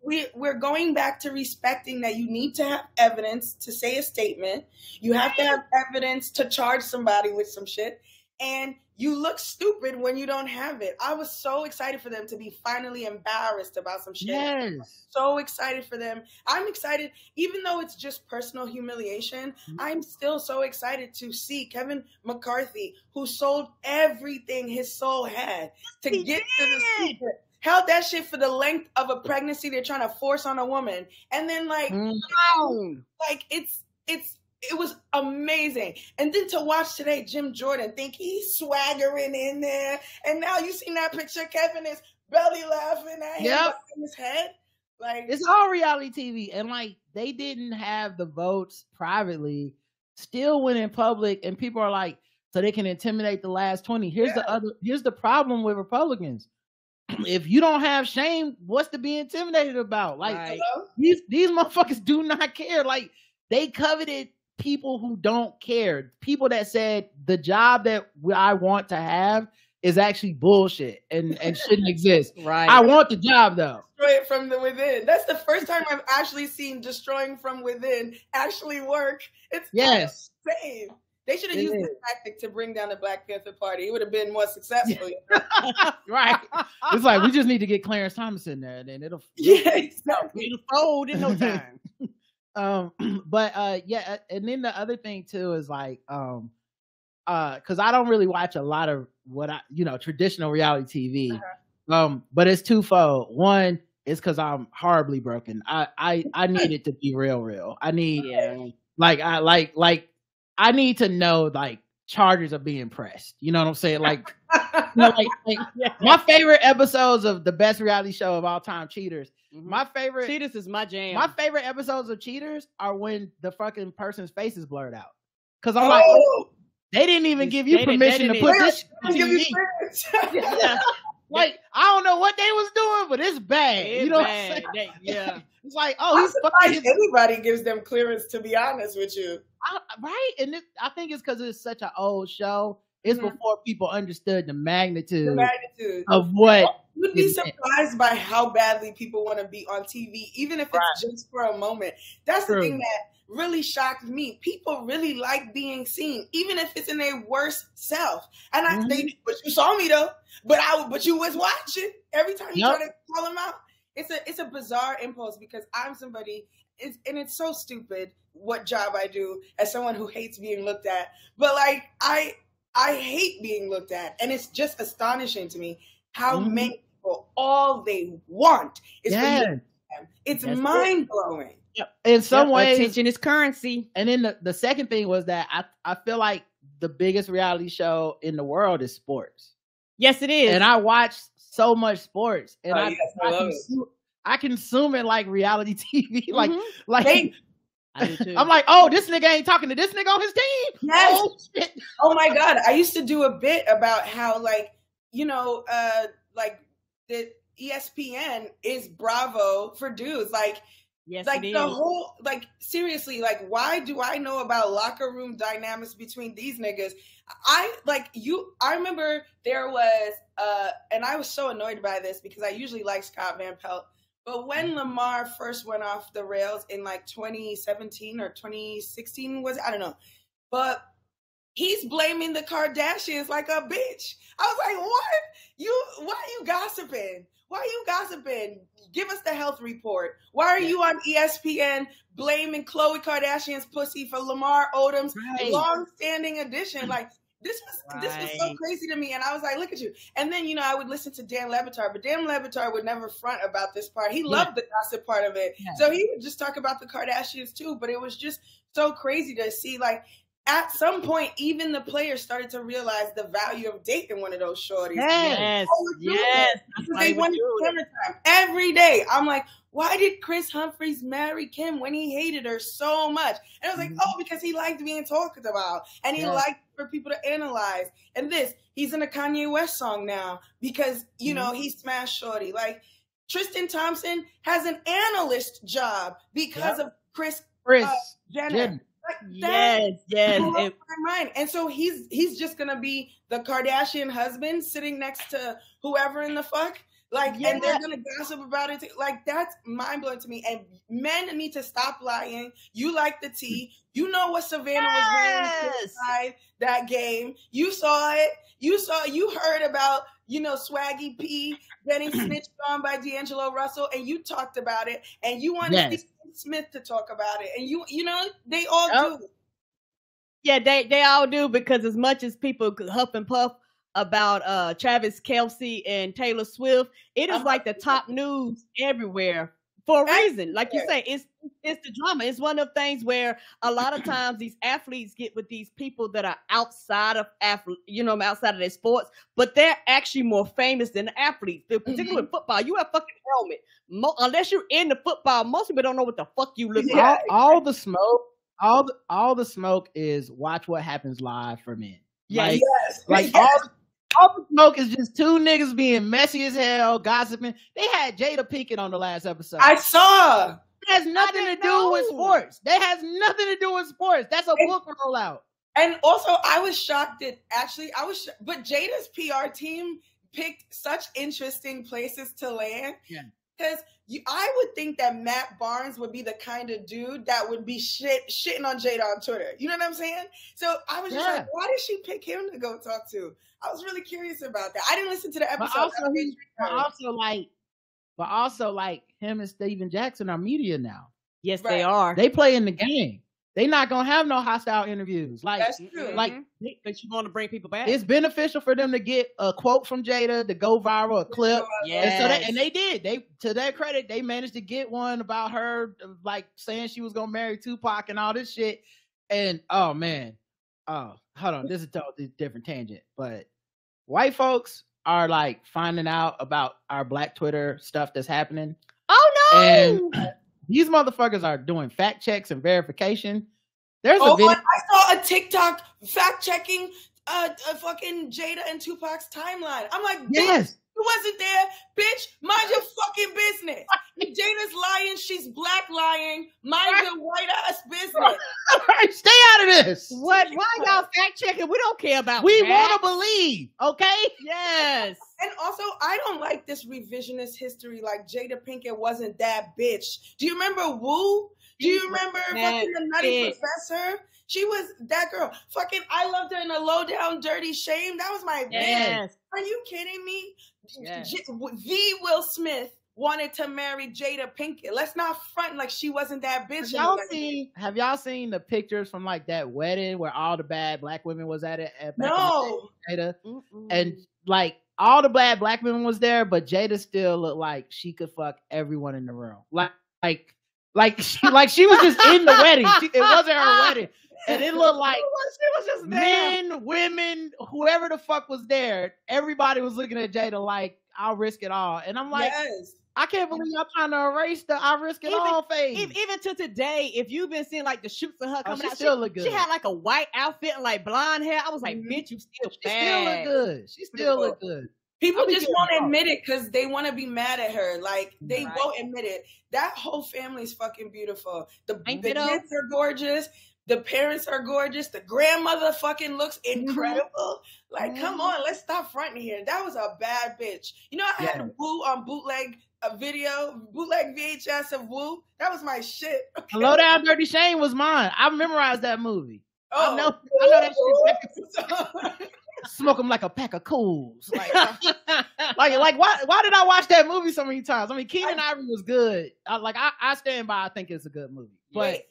we're going back to respecting that you need to have evidence to say a statement. You have to have evidence to charge somebody with some shit, and you look stupid when you don't have it. I was so excited for them to be finally embarrassed about some shit. Yes. So excited for them. I'm excited, even though it's just personal humiliation, I'm still so excited to see Kevin McCarthy, who sold everything his soul had to get to the secret, held that shit for the length of a pregnancy they're trying to force on a woman. And then it was amazing. And then to watch today, Jim Jordan think he's swaggering in there. And now you seen that picture, Kevin is belly laughing at him behind his head. Like, it's all reality TV. And like, they didn't have the votes privately, still went in public, and people are like, so they can intimidate the last 20. Here's the problem with Republicans. If you don't have shame, what's to be intimidated about? Like, these motherfuckers do not care. Like, they coveted people who don't care, people that said the job that I want to have is actually bullshit and shouldn't exist. Right. I want the job though. Destroy it from the within. That's the first time I've actually seen destroying from within actually work. It's insane. They should have used this tactic to bring down the Black Panther Party. It would have been more successful. Right. It's like, we just need to get Clarence Thomas in there, and then it'll fold in no time. And then the other thing too is like, because I don't really watch a lot of traditional reality TV. But it's twofold. One is because I'm horribly broken. I need it to be real. I need I need to know like charges are being pressed. You know what I'm saying? Like, my favorite episodes of the best reality show of all time, Cheaters. My favorite Cheaters is my jam. My favorite episodes of Cheaters are when the fucking person's face is blurred out. Cause I'm like, they didn't even give you permission to put this on TV. Like, I don't know what they was doing, but it's bad. It's you know bad. What I'm saying? It's like, he's fucking. Anybody gives them clearance, to be honest with you. Right? And I think it's because it's such an old show. It's before people understood the magnitude of what. You'd be surprised by how badly people want to be on TV, even if it's just for a moment. That's the thing that really shocked me. People really like being seen, even if it's in their worst self. And but you saw me though. But you was watching every time you try to call them out. It's a bizarre impulse because I'm somebody, and it's so stupid what job I do as someone who hates being looked at. But like I hate being looked at, and it's just astonishing to me how many people all they want is for you to them. It's mind blowing. In some ways, attention is currency. And then the second thing was that I feel like the biggest reality show in the world is sports. Yes, it is. And I watch so much sports, and I consume it like reality TV. I do too. I'm like, this nigga ain't talking to this nigga on his team. Yes. Oh shit. Oh my God. I used to do a bit about how the ESPN is Bravo for dudes. Yes, like the whole, seriously, why do I know about locker room dynamics between these niggas? I remember there was, and I was so annoyed by this because I usually like Scott Van Pelt, but when Lamar first went off the rails in 2017 or 2016 I don't know, but he's blaming the Kardashians like a bitch. I was like, what? Why are you gossiping? Why are you gossiping? Give us the health report. Why are you on ESPN blaming Khloe Kardashian's pussy for Lamar Odom's long-standing addition? This was so crazy to me. And I was like, look at you. And then, I would listen to Dan Le Batard, but Dan Le Batard would never front about this part. He loved the gossip part of it. Yeah. So he would just talk about the Kardashians too. But it was just so crazy to see, at some point, even the players started to realize the value of dating one of those shorties. Yes. They wanted camera time every day. I'm like, why did Chris Humphries marry Kim when he hated her so much? And I was like, oh, because he liked being talked about and he liked for people to analyze. And he's in a Kanye West song now because, you know, he smashed shorty. Like, Tristan Thompson has an analyst job because of Kris Jenner. Like, yes. My mind. And so he's just gonna be the Kardashian husband sitting next to whoever in the fuck. Like, and they're gonna gossip about it. Like, that's mind blowing to me. And men need to stop lying. You like the tea. You know what Savannah was wearing inside that game. You saw it. You heard about, you know, Swaggy P getting snitched on by D'Angelo Russell, and you talked about it, and you wanted Steve Smith to talk about it, and you know, they all do. Yeah, they all do, because as much as people huff and puff about Travis Kelce and Taylor Swift, it is like the top news everywhere for a reason. Like you say, it's the drama. It's one of the things where a lot of times these athletes get with these people that are outside of outside of their sports, but they're actually more famous than the athletes. Particularly in football, you have fucking helmet. Unless you're into football, most people don't know what the fuck you look like. All the smoke, all the smoke is watch what happens live for men. All the smoke is just two niggas being messy as hell, gossiping. They had Jada Pinkett on the last episode. I saw. It has nothing to do with sports. That has nothing to do with sports. That's a book rollout. And also, I was shocked that but Jada's PR team picked such interesting places to land. Yeah. Because I would think that Matt Barnes would be the kind of dude that would be shitting on Jada on Twitter. You know what I'm saying? So I was just like, why did she pick him to go talk to? I was really curious about that. I didn't listen to the episode. But also, him and Steven Jackson are media now. Yes, they are. They play in the game. They not gonna have no hostile interviews. Like, that's true. Like, but you want to bring people back. It's beneficial for them to get a quote from Jada to go viral, a clip. Yeah. And they did. They, to their credit, they managed to get one about her, like saying she was gonna marry Tupac and all this shit. And hold on, this is a totally different tangent. But white folks are like finding out about our Black Twitter stuff that's happening. Oh no! And these motherfuckers are doing fact checks and verification. There's a video. I saw a TikTok fact checking fucking Jada and Tupac's timeline. I'm like, yes, you wasn't there, bitch. Mind your fucking business. If Jada's lying, she's black lying. Mind your white ass business. Stay out of this. What? Why y'all fact checking? We don't care about. We want to believe, okay? Yes. And also, I don't like this revisionist history. Like Jada Pinkett wasn't that bitch. Do you remember Wu? Do you remember fucking the Nutty Professor? She was that girl. Fucking, I loved her in A Low Down Dirty Shame. That was my bitch. Are you kidding me? Yes. The Will Smith wanted to marry Jada Pinkett. Let's not front like she wasn't that bitch. Have y'all seen the pictures from like that wedding where all the bad black women was at it? No. Jada? And like all the bad black women was there, but Jada still looked like she could fuck everyone in the room. Like she was just in the wedding. It wasn't her wedding. And it looked like she was just men, women, whoever the fuck was there. Everybody was looking at Jada like, I'll risk it all. And I'm like, I can't believe y'all trying to erase the I risk it all phase. Even to today, if you've been seeing like the shoots of her coming out, still look good. She had like a white outfit and like blonde hair. I was like, bitch, you still bad. Still look good. She still look good. People just won't admit it because they want to be mad at her. Like, they won't admit it. That whole family is fucking beautiful. The kids are gorgeous. The parents are gorgeous. The grandmother fucking looks incredible. Like, come on, let's stop fronting here. That was a bad bitch. You know, I had Wu on bootleg VHS of Wu. That was my shit. Low Down Dirty Shame was mine. I memorized that movie. Oh. I know that shit. Smoke them like a pack of cools. Like why did I watch that movie so many times? I mean, Keenen Ivory was good. I stand by. I think it's a good movie. But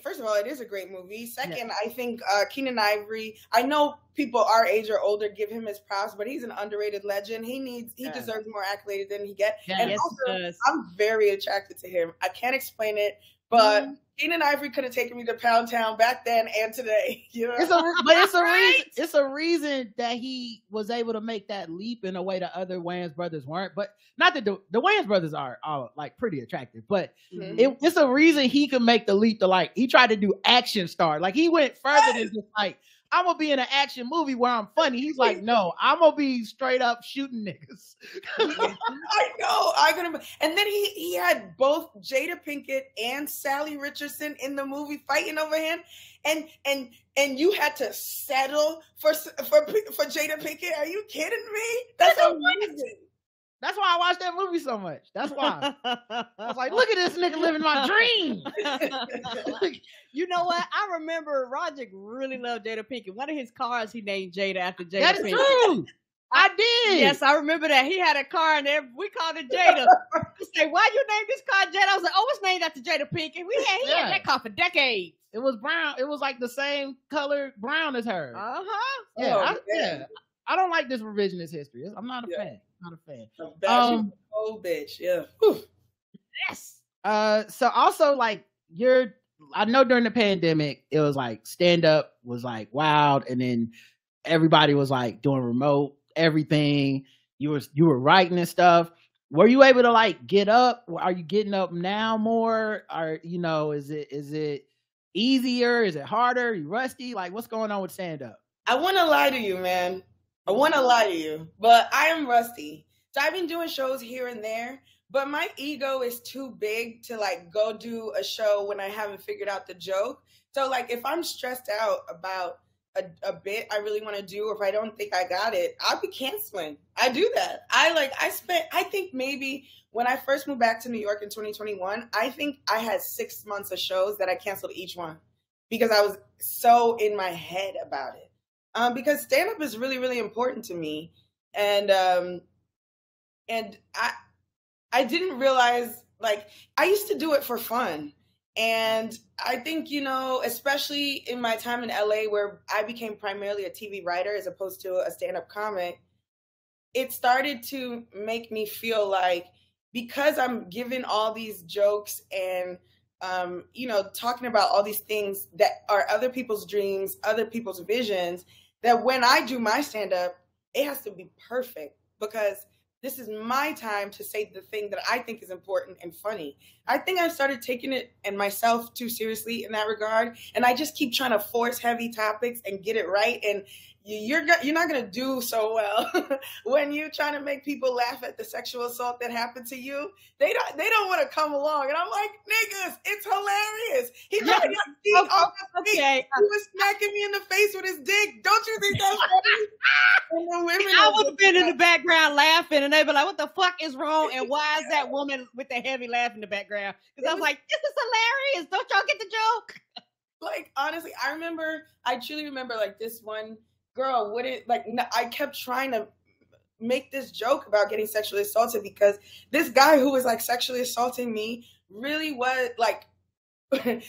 first of all, it is a great movie. Second, I think Keenen Ivory, I know people our age or older give him his props, but he's an underrated legend. He deserves more accolades than he gets. And also, I'm very attracted to him. I can't explain it. But Keenan Ivory could have taken me to Pound Town back then and today. You know? It's a reason that he was able to make that leap in a way that other Wayans brothers weren't. But not that the Wayans brothers are like pretty attractive, but it's a reason he could make the leap to like he tried to do action star. Like he went further than just like I'm gonna be in an action movie where I'm funny. He's like, no, I'm gonna be straight up shooting niggas. I know. And then he had both Jada Pinkett and Sally Richardson in the movie fighting over him, and you had to settle for Jada Pinkett. Are you kidding me? That's amazing. That's why I watched that movie so much. That's why. I was like, look at this nigga living my dream. You know what? I remember Roger really loved Jada Pinkett. One of his cars he named Jada after Jada Pinkett. That is true. I did. Yes, I remember that. He had a car and we called it Jada. He said, why you named this car Jada? I was like, oh, it's named after Jada Pinkett. He had that car for decades. It was brown. It was like the same color brown as her. Yeah. I don't like this revisionist history. I'm not a fan. Not a fan. Old bitch. Yeah. Whew. Yes. So also like I know during the pandemic it was like stand up was like wild, and then everybody was like doing remote everything. You were writing and stuff. Were you able to like get up? Are you getting up now more? Or is it easier? Is it harder? Are you rusty? Like what's going on with stand up? I want to lie to you, man. I want to lie to you, but I am rusty. So I've been doing shows here and there, but my ego is too big to like go do a show when I haven't figured out the joke. So like if I'm stressed out about a bit I really want to do, or if I don't think I got it, I'll be canceling. I do that. I think maybe when I first moved back to New York in 2021, I think I had 6 months of shows that I canceled each one because I was so in my head about it. Because stand-up is really, really important to me. And I didn't realize, like, I used to do it for fun. And I think, especially in my time in LA where I became primarily a TV writer as opposed to a stand-up comic, it started to make me feel like because I'm giving all these jokes and talking about all these things that are other people's dreams, other people's visions, that when I do my stand-up, it has to be perfect because this is my time to say the thing that I think is important and funny. I think I started taking it and myself too seriously in that regard. And I just keep trying to force heavy topics and get it right. And you're not going to do so well when you're trying to make people laugh at the sexual assault that happened to you. They don't want to come along. And I'm like, niggas, it's hilarious. He tried to see off my feet. He was smacking me in the face with his dick. Don't you think that's funny? I would have been in the background laughing, and they'd be like, what the fuck is wrong? And why is that woman with the heavy laugh in the background? Because I was like, this is hilarious. Don't y'all get the joke? Like, honestly, I truly remember like this one girl I kept trying to make this joke about getting sexually assaulted because this guy who was like sexually assaulting me really was like, I'm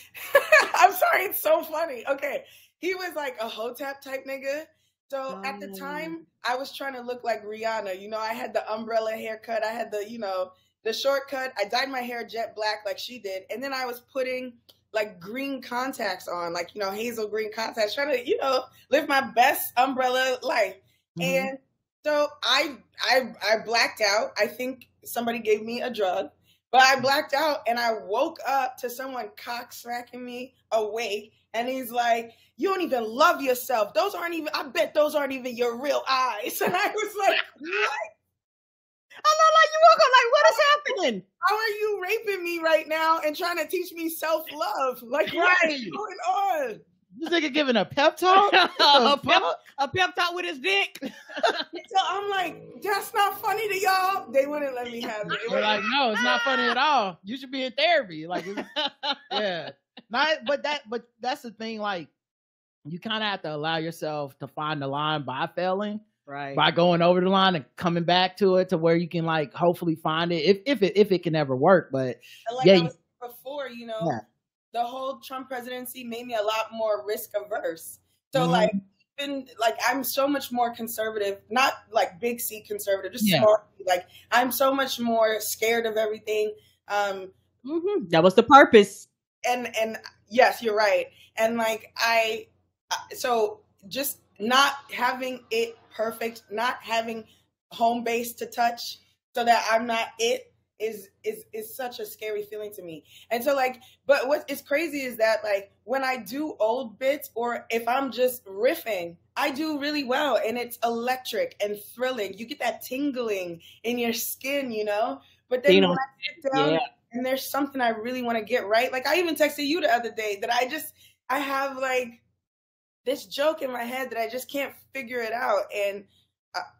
sorry, it's so funny. Okay. He was like a hotep type nigga. So at the time I was trying to look like Rihanna. I had the umbrella haircut. I had the shortcut. I dyed my hair jet black like she did. And then I was putting like green contacts on, like, hazel green contacts, trying to, live my best umbrella life. Mm-hmm. And so I blacked out. I think somebody gave me a drug, but I blacked out and I woke up to someone cock smacking me awake. And he's like, you don't even love yourself. I bet those aren't even your real eyes. And I was like, what? I'm not like, you woke up like, what is happening? How are you raping me right now and trying to teach me self-love? Like, what is going on? This nigga giving a pep talk? a pep talk with his dick? So I'm like, that's not funny to y'all? They wouldn't let me have it. They're like, no, it's not funny at all. You should be in therapy. Like, yeah. But that's the thing, like, you kind of have to allow yourself to find the line by failing. Right. By going over the line and coming back to it to where you can like hopefully find it if it can ever work. But like I was before, the whole Trump presidency made me a lot more risk averse. So like even like I'm so much more conservative, not like big C conservative, just smart. Like I'm so much more scared of everything. That was the purpose. and yes, you're right. And like so just not having it perfect, not having home base to touch so that I'm not it is such a scary feeling to me. And so like, but what is crazy is that like when I do old bits or if I'm just riffing, I do really well and it's electric and thrilling. You get that tingling in your skin, you know? But then when I sit down and there's something I really want to get right, like I even texted you the other day that I have like this joke in my head that I just can't figure it out. And,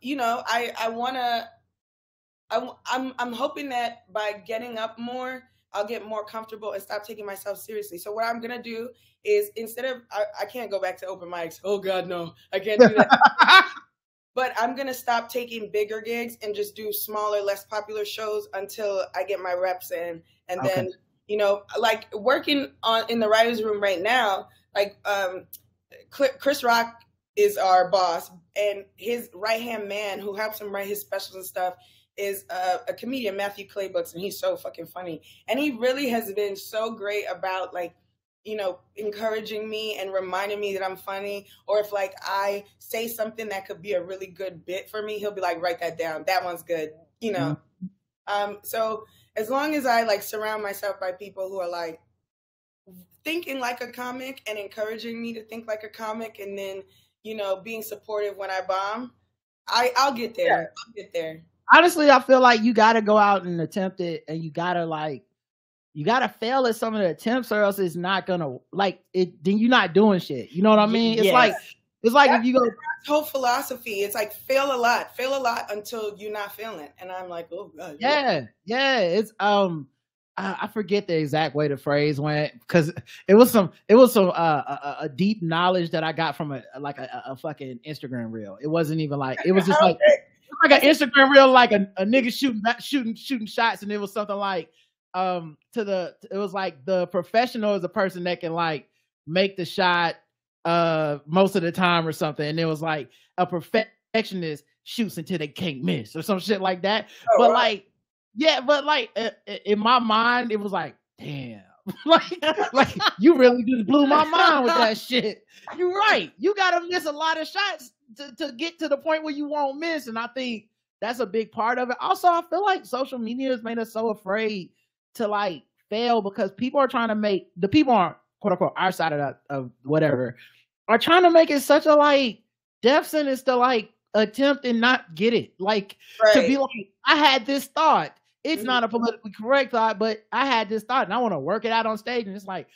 you know, I'm hoping that by getting up more, I'll get more comfortable and stop taking myself seriously. So what I'm going to do is instead of, I can't go back to open mics. Oh God, no, I can't do that. But I'm going to stop taking bigger gigs and just do smaller, less popular shows until I get my reps in. And then, you know, like working in the writer's room right now, like Chris Rock is our boss and his right-hand man who helps him write his specials and stuff is a comedian, Matthew Claybooks, and he's so fucking funny. And he really has been so great about like, you know, encouraging me and reminding me that I'm funny. Or if like I say something that could be a really good bit for me, he'll be like, write that down. That one's good, you know? So as long as I like surround myself by people who are like thinking like a comic and encouraging me to think like a comic and then, you know, being supportive when I bomb, I'll get there. Yeah. I'll get there. Honestly, I feel like you got to go out and attempt it and you got to fail at some of the attempts or else it's not gonna like it. Then you're not doing shit. You know what I mean? It's like that's if you go. Whole philosophy. It's like fail a lot until you're not feeling. And I'm like, oh God. Yeah. It's I forget the exact way the phrase went because it was a deep knowledge that I got from a fucking Instagram reel. It wasn't even like it was just like an Instagram reel, like a nigga shooting shots, and it was something like. It was like the professional is a person that can like make the shot most of the time or something, and it was like a perfectionist shoots until they can't miss or some shit like that. But like in my mind it was like, damn, like you really just blew my mind with that shit. You're right, you gotta miss a lot of shots to get to the point where you won't miss, and I think that's a big part of it. Also, I feel like social media has made us so afraid to like fail because people are trying to make the people on quote unquote our side of whatever are trying to make it such a like death sentence to like attempt and not get it. Like to be like, I had this thought. It's not a politically correct thought, but I had this thought and I want to work it out on stage. And it's like,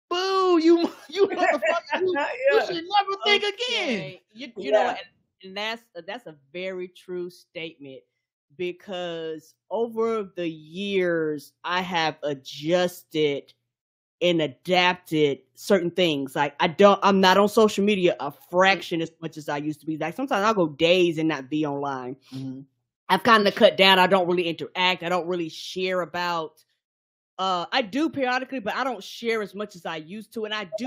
boo, you motherfucker, you should never think again. You know, and that's a very true statement. Because over the years, I have adjusted and adapted certain things. Like I'm not on social media a fraction as much as I used to be. Like sometimes I'll go days and not be online. Mm-hmm. I've kind of cut down. I don't really interact. I don't really share about. I do periodically, but I don't share as much as I used to. And I do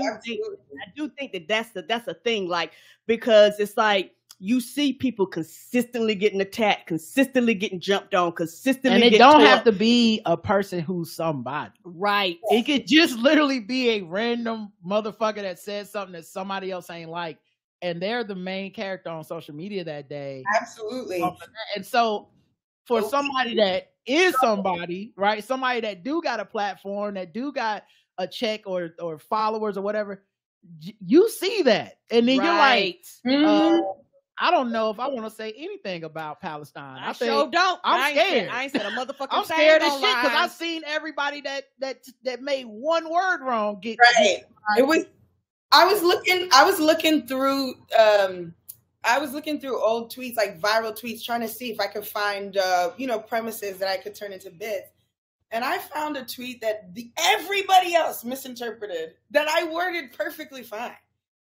think that that's a thing. Like because it's like. You see people consistently getting attacked, consistently getting jumped on, consistently. And it don't have to be a person who's somebody. Right. It could just literally be a random motherfucker that said something that somebody else ain't like. And they're the main character on social media that day. Absolutely. And so for somebody that is somebody, right? Somebody that do got a platform, that do got a check or followers or whatever, you see that. And then you're like, I don't know if I want to say anything about Palestine. I sure don't. I'm scared. I ain't said a motherfucking I'm scared as shit because I've seen everybody that made one word wrong get right. I was looking through old tweets, like viral tweets, trying to see if I could find premises that I could turn into bits. And I found a tweet that everybody else misinterpreted that I worded perfectly fine.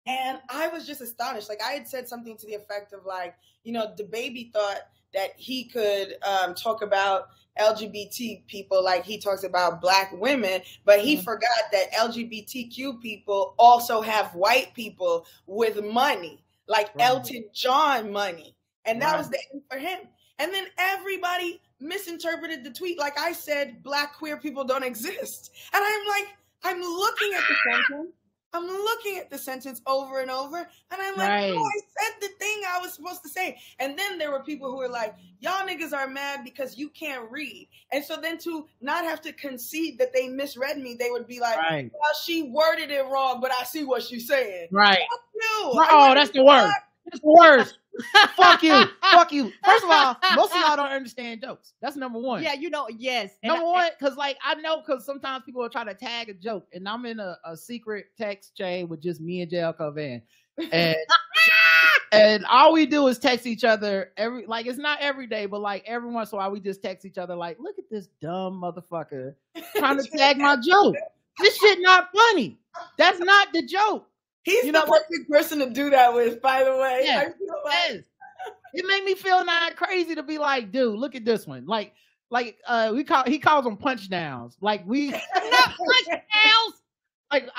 And I was just astonished. Like I had said something to the effect of like, the baby thought that he could talk about LGBT people like he talks about Black women, but he forgot that LGBTQ people also have white people with money, like Elton John money. And that was the end for him. And then everybody misinterpreted the tweet like I said Black queer people don't exist. And I'm like, I'm looking at the sentence. I'm looking at the sentence over and over, and I'm like, Right. oh, I said the thing I was supposed to say. And then there were people who were like, y'all niggas are mad because you can't read. And so then to not have to concede that they misread me, they would be like, Right. well, she worded it wrong, but I see what she's saying. Right. Fuck you. Oh, that's the worst. That's the worst. Fuck you. Fuck you. First of all, most of y'all don't understand jokes. That's number one. Yeah, yes. Number one, because like I know, because sometimes people will try to tag a joke, and I'm in a secret text chain with just me and JL Covan, and and all we do is text each other it's not every day, but like every once in a while we just text each other like, look at this dumb motherfucker trying to tag my joke. This shit not funny. That's not the joke. He's the perfect person to do that with, by the way. Yeah, I feel like... It made me feel not crazy to be like, dude, look at this one. He calls them punch downs. Like we not punch downs. Like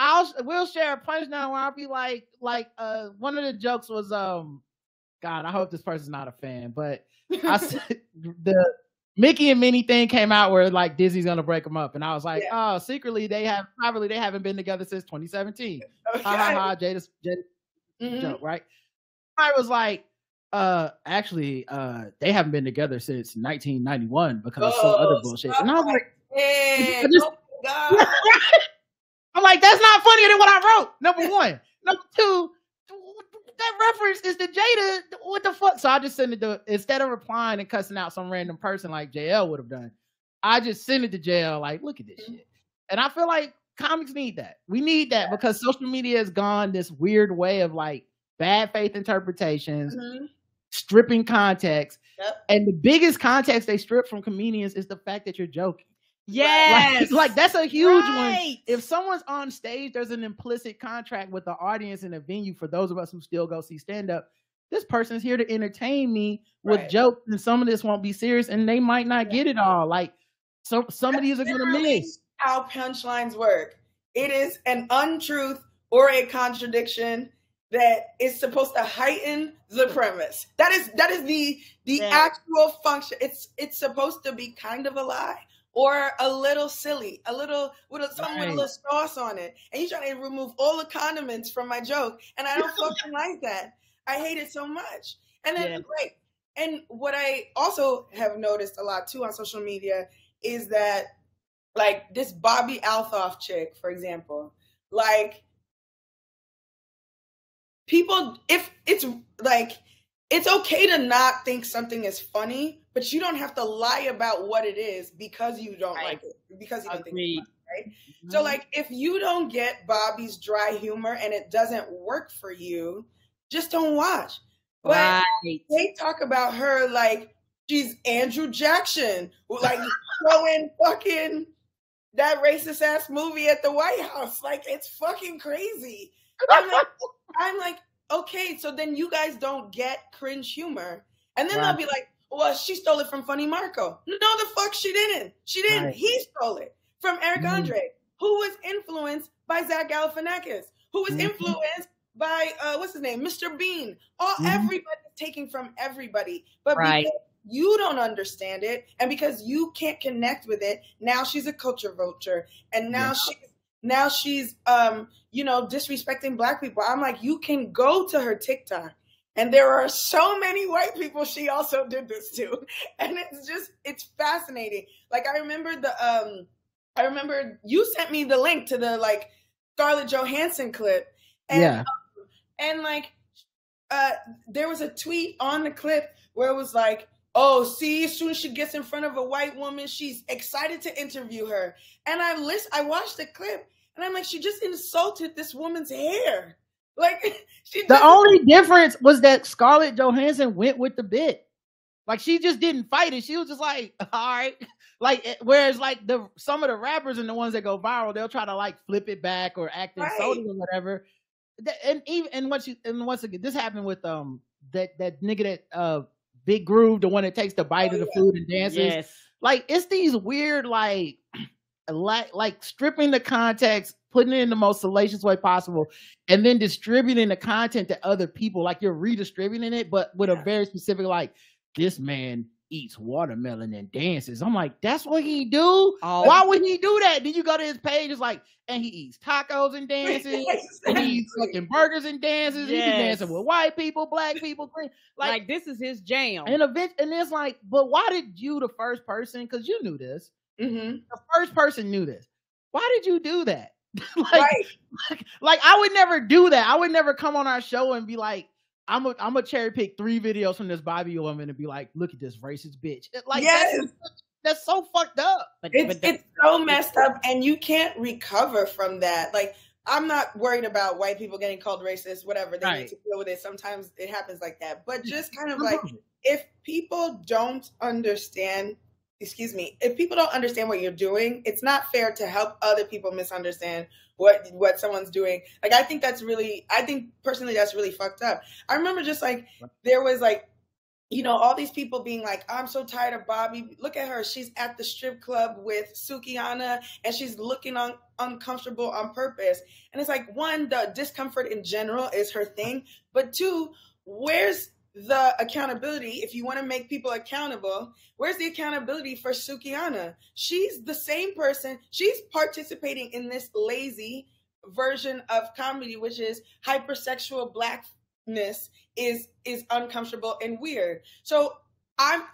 we'll share a punch down where I'll be like one of the jokes was God, I hope this person's not a fan, but I said the Mickey and Minnie thing came out where like Disney's gonna break them up, and I was like, oh, secretly they haven't been together since 2017. Okay. Jada's joke, right? I was like, actually, they haven't been together since 1991 because of some other bullshit. And I was like, God. I'm like, that's not funnier than what I wrote. Number one. Number two, that reference is to Jada. What the fuck? So I just sent it to, instead of replying and cussing out some random person like JL would have done, I just sent it to JL like, look at this shit. And I feel like comics need that. We need that because social media has gone this weird way of like bad faith interpretations, stripping context. And the biggest context they strip from comedians is the fact that you're joking. Yes. Like that's a huge one. If someone's on stage, there's an implicit contract with the audience in a venue for those of us who still go see stand-up. This person's here to entertain me with jokes, and some of this won't be serious, and they might not get it all. Like some of these are gonna miss. How punchlines work. It is an untruth or a contradiction that is supposed to heighten the premise. That is the actual function. It's supposed to be kind of a lie. Or a little silly, a little with something with a little sauce on it. And you're trying to remove all the condiments from my joke. And I don't fucking like that. I hate it so much. And then great. And what I also have noticed a lot too on social media is that like this Bobby Althoff chick, for example, like people, if it's like, it's okay to not think something is funny, but you don't have to lie about what it is because you don't like it, because you don't think it's funny, right? Mm-hmm. So like, if you don't get Bobby's dry humor and it doesn't work for you, just don't watch. But they talk about her like she's Andrew Jackson, like throwing fucking that racist ass movie at the White House. Like, it's fucking crazy. I'm like, okay, so then you guys don't get cringe humor. And then they'll be like, well, she stole it from Funny Marco. No, the fuck she didn't. She didn't. Right. He stole it from Eric Andre, who was influenced by Zach Galifianakis, who was influenced by, what's his name? Mr. Bean. Everybody's taking from everybody. But because you don't understand it, and because you can't connect with it, now she's a culture vulture. And now she's disrespecting Black people. I'm like, you can go to her TikTok. And there are so many white people she also did this to. And it's fascinating. Like, I remember you sent me the link to the, like, Scarlett Johansson clip. And, there was a tweet on the clip where it was like, oh, see, as soon as she gets in front of a white woman, she's excited to interview her. And I watched the clip, and I'm like, she just insulted this woman's hair. Like, the only difference was that Scarlett Johansson went with the bit. Like, she just didn't fight it. She was just like, all right. Like, whereas like some of the rappers and the ones that go viral, they'll try to like flip it back or act insulting or whatever. And once again, this happened with that nigga that Big Groove, the one that takes the bite of the food and dances. Yes. Like, it's these weird like stripping the context, putting it in the most salacious way possible, and then distributing the content to other people. Like, you're redistributing it, but with a very specific, like, this man eats watermelon and dances. I'm like, that's what he do? Why would he do that? Then you go to his page, it's like, and he eats tacos and dances, and he eats fucking burgers and dances. He be dancing with white people, black people, green. Like this is his jam. And it's like, but why did you, the first person, because you knew this, the first person knew this. Why did you do that? like I would never do that. I would never come on our show and be like, I'm a cherry pick 3 videos from this Bobby woman and be like, look at this racist bitch. Like that's so fucked up. It's so messed up, and you can't recover from that. Like, I'm not worried about white people getting called racist, whatever. They need to deal with it. Sometimes it happens like that. But just kind of like, if people don't understand, if people don't understand what you're doing, it's not fair to help other people misunderstand what someone's doing. Like, I think personally that's really fucked up. I remember just like, there was like, you know, all these people being like, I'm so tired of Bobby. Look at her. She's at the strip club with Sukihana and she's looking uncomfortable on purpose. And it's like, one, the discomfort in general is her thing. But 2, where's the accountability? If you want to make people accountable, where's the accountability for Sukihana? She's the same person. She's participating in this lazy version of comedy, which is hypersexual blackness is uncomfortable and weird. So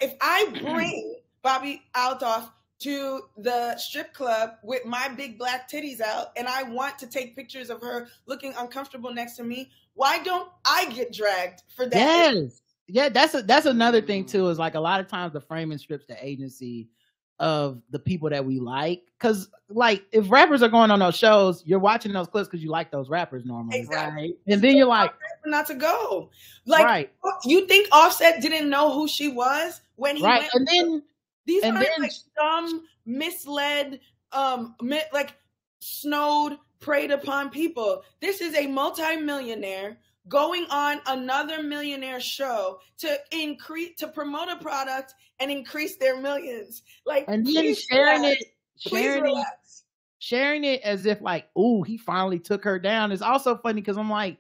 if I bring Bobby Altoff to the strip club with my big black titties out and I want to take pictures of her looking uncomfortable next to me, why don't I get dragged for that? Yes. Yeah, that's another thing too, is like a lot of times the framing strips the agency of the people that we like. Cause like if rappers are going on those shows, you're watching those clips because you like those rappers normally. Exactly. Right? And then you're like, not to go. Like, you think Offset didn't know who she was when he went? And then these are like dumb, misled, like snowed, preyed upon people. This is a multi-millionaire going on another millionaire show to promote a product and increase their millions. Like, and then sharing it as if like, ooh, he finally took her down. It's also funny because I'm like,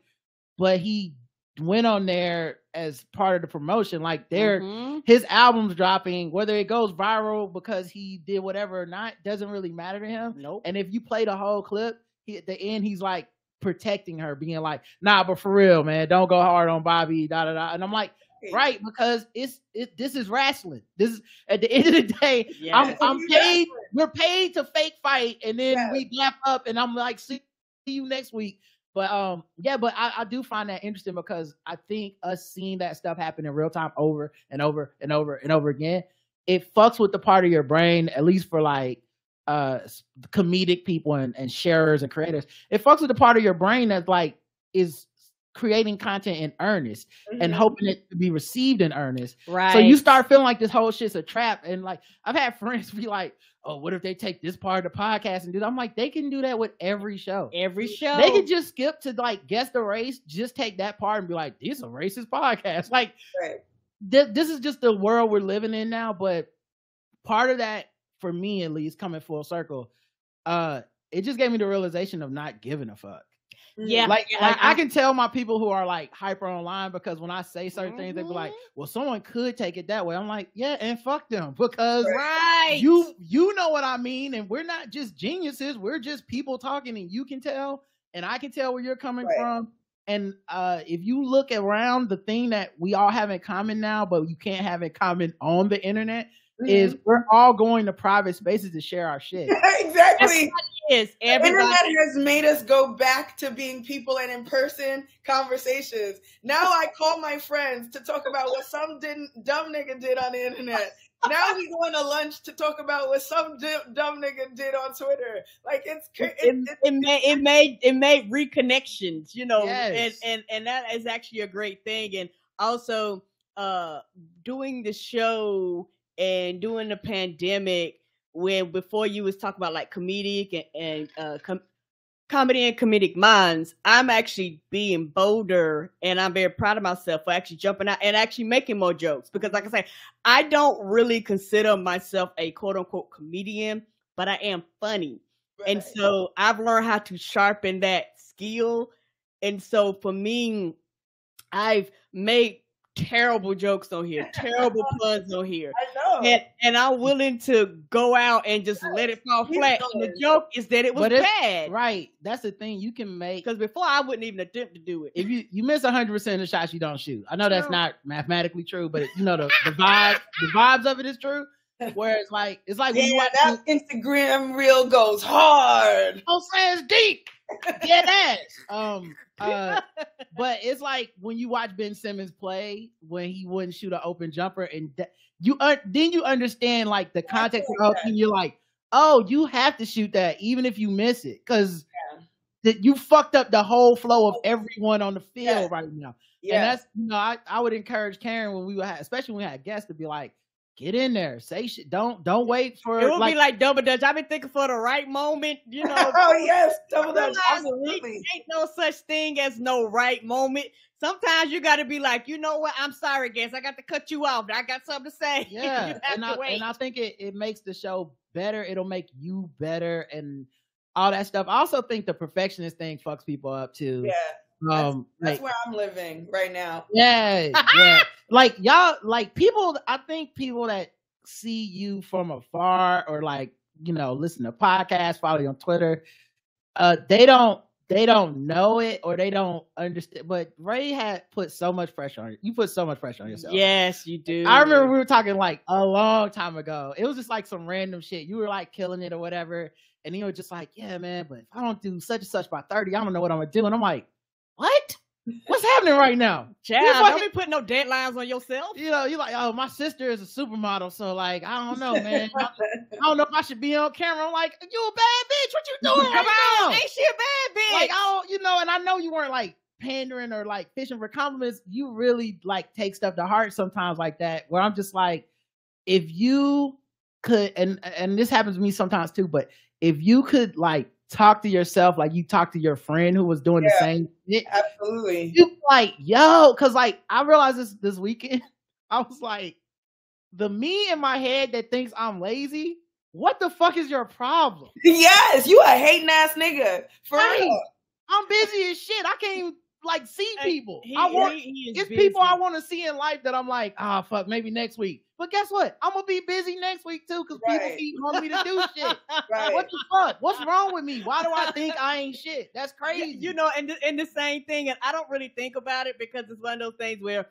but he went on there as part of the promotion. Like his album's dropping, whether it goes viral because he did whatever or not, doesn't really matter to him. Nope. And if you play the whole clip, at the end, he's like protecting her, being like, nah, but for real, man, don't go hard on Bobby, da da da. And I'm like, right, because this is wrestling. This is at the end of the day, I'm paid. We're paid to fake fight, and then we gap up, and I'm like, see you next week. But but I do find that interesting because I think us seeing that stuff happen in real time over and over and over and over again, it fucks with the part of your brain, at least for like comedic people and sharers and creators. It fucks with the part of your brain that like is creating content in earnest and hoping it to be received in earnest. Right. So you start feeling like this whole shit's a trap. And like I've had friends be like, oh, what if they take this part of the podcast and do that? I'm like, they can do that with every show. Every show. They can just skip to like guess the race, just take that part and be like, this is a racist podcast. Like this is just the world we're living in now. But part of that, for me at least, coming full circle, it just gave me the realization of not giving a fuck. Yeah, like I can tell my people who are like hyper online, because when I say certain things, they be like, well, someone could take it that way. I'm like, yeah, and fuck them, because you know what I mean, and we're not just geniuses, we're just people talking, and you can tell and I can tell where you're coming from. And if you look around, the thing that we all have in common now, but you can't have in common on the internet, is we're all going to private spaces to share our shit. Exactly. The internet has made us go back to being people and in-person conversations. Now I call my friends to talk about what some dumb nigga did on the internet. Now we going to lunch to talk about what some dumb nigga did on Twitter. Like it made reconnections, you know, and that is actually a great thing. And also doing the show and during the pandemic, when before you was talking about like comedic and comedy and comedic minds, I'm actually being bolder, and I'm very proud of myself for actually jumping out and actually making more jokes. Because like I say, I don't really consider myself a quote unquote comedian, but I am funny. And so I've learned how to sharpen that skill. And so for me, I've made terrible jokes on here, terrible puns on here. I know. And I'm willing to go out and just let it fall flat. And the joke is that it was bad. Right. That's the thing you can make. Because before I wouldn't even attempt to do it. If you miss 100% of the shots you don't shoot. I know that's not mathematically true, but the vibes of it is true. Where it's like when you watch that Instagram reel goes hard. Oh, it's deep. Dead ass. But it's like when you watch Ben Simmons play when he wouldn't shoot an open jumper, and then you understand like the context of the team. You're like, oh, you have to shoot that even if you miss it because you fucked up the whole flow of everyone on the field right now. Yeah. And that's I would encourage Karen when we had, especially when we had guests, to be like, get in there, say shit. Don't wait for it. It would be like double dutch. I've been thinking for the right moment, Oh yes, double dutch. Absolutely. Ain't no such thing as no right moment. Sometimes you got to be like, you know what? I'm sorry, guys. I got to cut you off. I got something to say. Yeah, and I think it makes the show better. It'll make you better and all that stuff. I also think the perfectionist thing fucks people up too. Yeah. That's where I'm living right now. Yeah. Like y'all, like people, I think people that see you from afar or like, listen to podcasts, follow you on Twitter, they don't know it or they don't understand. But Ray had put so much pressure on you. You put so much pressure on yourself. Yes, you do. I remember we were talking like a long time ago. It was just like some random shit. You were like killing it or whatever. And you were just like, yeah, man, but if I don't do such and such by 30, I don't know what I'm going to do. And I'm like, what? What's happening right now? Child, don't be putting no deadlines on yourself. You're like, oh, my sister is a supermodel, so like, I don't know, man. I don't know if I should be on camera. I'm like, you a bad bitch. What you doing right now? Ain't she a bad bitch? Like, and I know you weren't like pandering or like fishing for compliments. You really like take stuff to heart sometimes like that, where I'm just like, if you could, and this happens to me sometimes too, but if you could like talk to yourself like you talked to your friend who was doing the same shit. Absolutely. You like, yo, because like I realized this weekend, I was like, the me in my head that thinks I'm lazy, what the fuck is your problem? Yes, you a hating ass nigga. For real. I'm busy as shit. I can't even like see people. It's busy. People I want to see in life that I'm like, fuck, maybe next week. But guess what? I'm gonna be busy next week too because people keep wanting me to do shit. Right. What the fuck? What's wrong with me? Why do I think I ain't shit? That's crazy. And the same thing, and I don't really think about it because it's one of those things where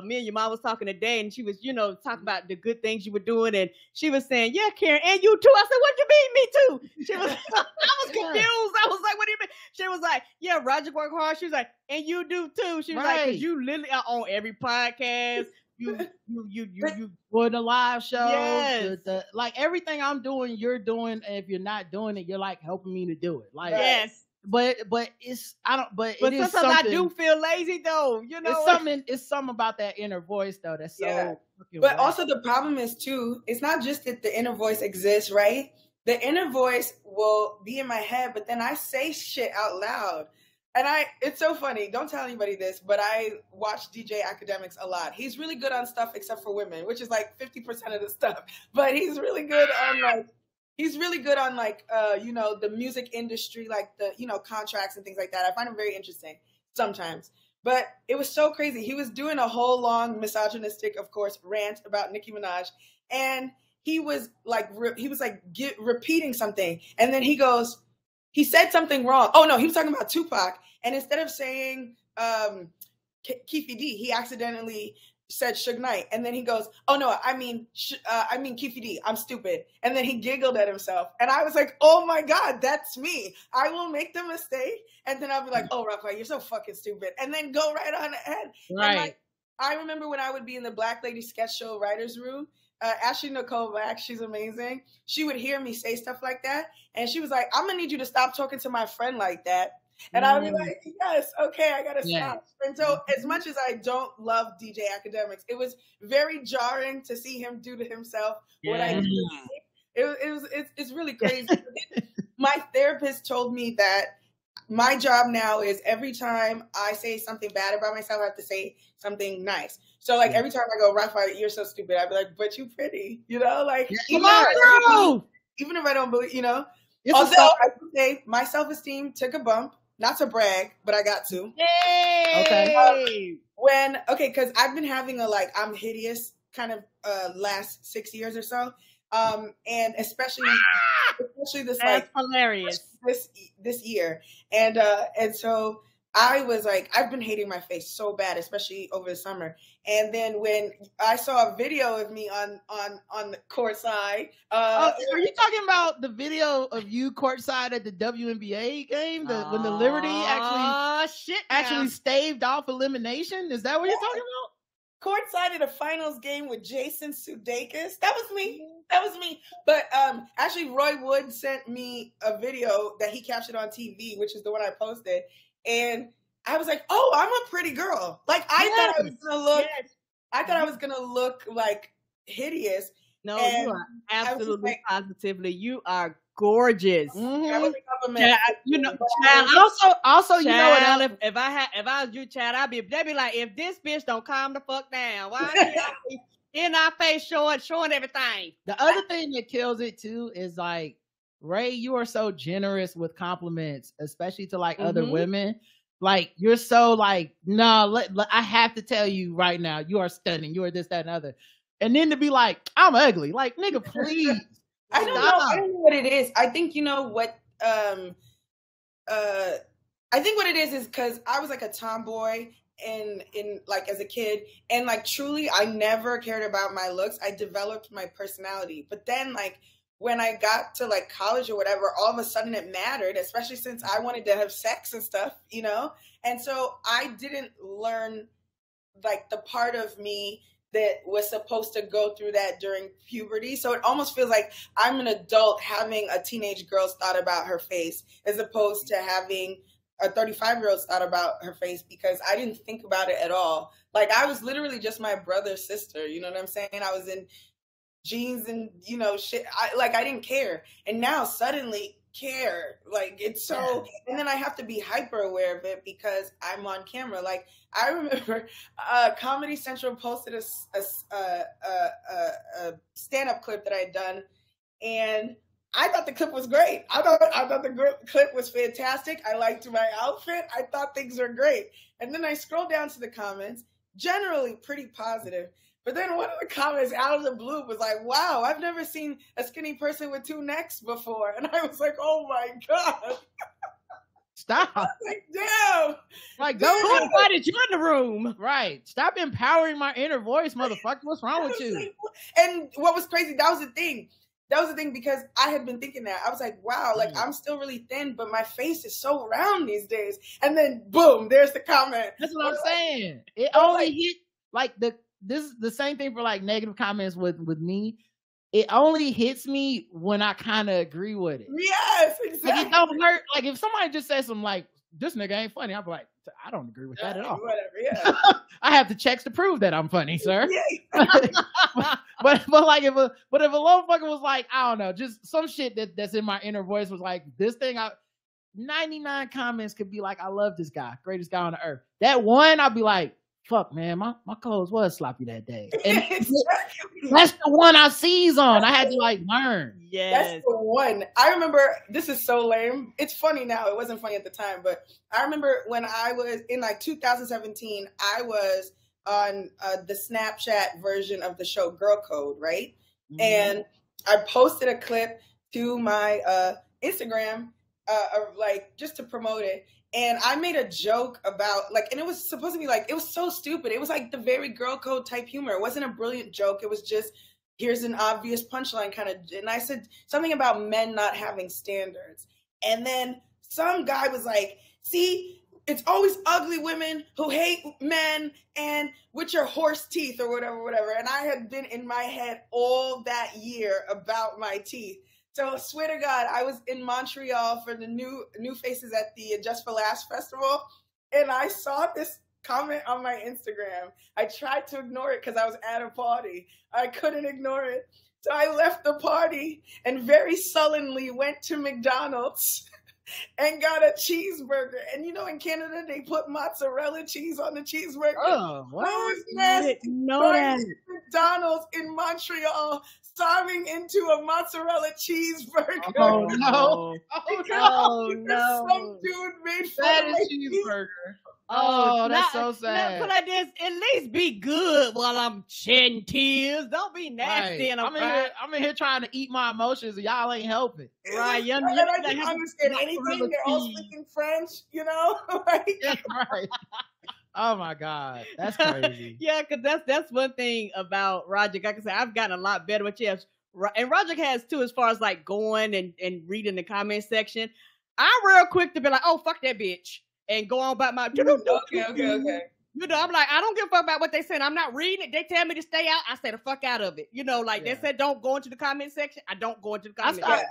me and your mom was talking today, and she was, talking about the good things you were doing, and she was saying, "Yeah, Karen, and you too." I said, "What do you mean, me too?" She was, I was confused. I was like, "What do you mean?" She was like, "Yeah, Roger worked hard." She was like, "And you do too." She was like, "Cause you literally are on every podcast." You for the live show, yes. like everything I'm doing, you're doing, and if you're not doing it, you're like helping me to do it. Like, yes, but it's but sometimes I do feel lazy though. It's something about that inner voice though that's so. But also the problem is too, it's not just that the inner voice exists, right? The inner voice will be in my head, but then I say shit out loud. And it's so funny. Don't tell anybody this, but I watch DJ Academics a lot. He's really good on stuff except for women, which is like 50% of the stuff. But he's really good on the music industry, like the, contracts and things like that. I find him very interesting sometimes. But it was so crazy. He was doing a whole misogynistic, of course, rant about Nicki Minaj. And he was repeating something. And then he said something wrong. Oh no, he was talking about Tupac. And instead of saying Keefe D, he accidentally said Suge Knight. And then he goes, "Oh no, I mean Keefe D, I'm stupid." And then he giggled at himself. And I was like, oh my God, that's me. I will make the mistake. And then I'll be like, "Oh, Rafa, you're so fucking stupid." And then go right on ahead. Right. I remember when I would be in the Black Lady Sketch Show writer's room, Ashley Nicole Black, she's amazing. She would hear me say stuff like that. And she was like, "I'm going to need you to stop talking to my friend like that." And I would be like, yes, okay, I got to stop. And so as much as I don't love DJ Academics, it was very jarring to see him do to himself what I did. It's really crazy. My therapist told me that my job now is every time I say something bad about myself, I have to say something nice. So like every time I go, "Rafa, you're so stupid," I'd be like, "But you pretty," like even if I don't believe, Although I would say my self-esteem took a bump, not to brag, but I got to. Yay! Okay. because I've been having a like I'm hideous kind of last 6 years or so, and especially this That's hilarious this year, and so I was like, I've been hating my face so bad, especially over the summer. And then when I saw a video of me on the courtside, are you talking about the video of you courtside at the WNBA game, when the Liberty actually staved off elimination? Is that what you're talking about? Courtside at a finals game with Jason Sudeikis. That was me. But actually, Roy Wood sent me a video that he captured on TV, which is the one I posted. And I was like, "Oh, I'm a pretty girl." Like I thought I was gonna look. Yes. I thought I was gonna look like hideous. No, you are absolutely like, positively. You are gorgeous. Mm-hmm. That was a compliment. Chad, you know, Chad, also, you know what? If I was you, Chad, they'd be like, if this bitch don't calm the fuck down, why is in our face showing everything? The other thing that kills it too is like, Ray, you are so generous with compliments, especially to like other women. Like you're so like, no, I have to tell you right now, you are stunning. You are this, that, and other. And then to be like, I'm ugly. Like, nigga, please. I don't know what it is. I think you know what. I think what it is because I was like a tomboy in like as a kid, and like truly, I never cared about my looks. I developed my personality, but then like. When I got to like college or whatever, all of a sudden it mattered, especially since I wanted to have sex and stuff, you know? And so I didn't learn like the part of me that was supposed to go through that during puberty. So it almost feels like I'm an adult having a teenage girl's thought about her face as opposed to having a 35-year-old's thought about her face because I didn't think about it at all. Like I was literally just my brother's sister, you know what I'm saying? I was in jeans and you know shit. I didn't care, and now suddenly care. Like it's so, and then I have to be hyper aware of it because I'm on camera. Like I remember, Comedy Central posted a stand-up clip that I had done, and I thought the clip was great. I thought the clip was fantastic. I liked my outfit. I thought things were great, and then I scrolled down to the comments, generally pretty positive. But then one of the comments out of the blue was like, wow, I've never seen a skinny person with two necks before. And I was like, oh my God. Stop. Like, damn. Like, who invited you in the room? Right. Stop empowering my inner voice, motherfucker. What's wrong with you? Like, and what was crazy, that was the thing. That was the thing because I had been thinking that. I was like, wow, like I'm still really thin, but my face is so round these days. And then boom, there's the comment. That's what I'm saying. It only hit like this is the same thing for like negative comments with me. It only hits me when I kind of agree with it. Yes, exactly. Like it don't hurt. Like if somebody just says something like, this nigga ain't funny, I'll be like, I don't agree with that at all. Whatever, yeah. I have the checks to prove that I'm funny, sir. Yeah. but like if a little fucker was like, I don't know, just some shit that's in my inner voice was like, this thing 99 comments could be like, I love this guy, greatest guy on the earth. That one, I'll be like, fuck, man, my clothes was sloppy that day. And that's the one I seize on. I had to like learn. Yes. That's the one. I remember, this is so lame. It's funny now. It wasn't funny at the time, but I remember when I was in like 2017, I was on the Snapchat version of the show Girl Code, right? Mm-hmm. And I posted a clip to my Instagram of like just to promote it. And I made a joke about like, and it was supposed to be like, it was so stupid. It was like the very Girl Code type humor. It wasn't a brilliant joke. It was just, here's an obvious punchline kind of. And I said something about men not having standards. And then some guy was like, see, it's always ugly women who hate men and with your horse teeth or whatever. And I had been in my head all that year about my teeth. So I swear to God, I was in Montreal for the new faces at the Just for Laughs festival, and I saw this comment on my Instagram. I tried to ignore it because I was at a party. I couldn't ignore it. So I left the party and very sullenly went to McDonald's and got a cheeseburger. And you know, in Canada, they put mozzarella cheese on the cheeseburger. Oh, what? McDonald's in Montreal, starving into a mozzarella cheeseburger. Oh, no. Some dude made fun that of is my cheeseburger. Oh, that's so sad. But like this, at least be good while I'm shedding tears. Don't be nasty. Right. And I'm in here trying to eat my emotions, and y'all ain't helping. Right? I didn't understand anything. They're all speaking French, you know? Yeah, right. Oh my God, that's crazy. Yeah, because that's one thing about Roger. Like I said, I've gotten a lot better with you. And Roger has too, as far as like going and reading the comment section. I'm real quick to be like, oh, fuck that bitch, and go on about my. Okay. You know, I'm like, I don't give a fuck about what they said. I'm not reading it. They tell me to stay out. I say the fuck out of it. You know, like they said, don't go into the comment section. I don't go into the comment section.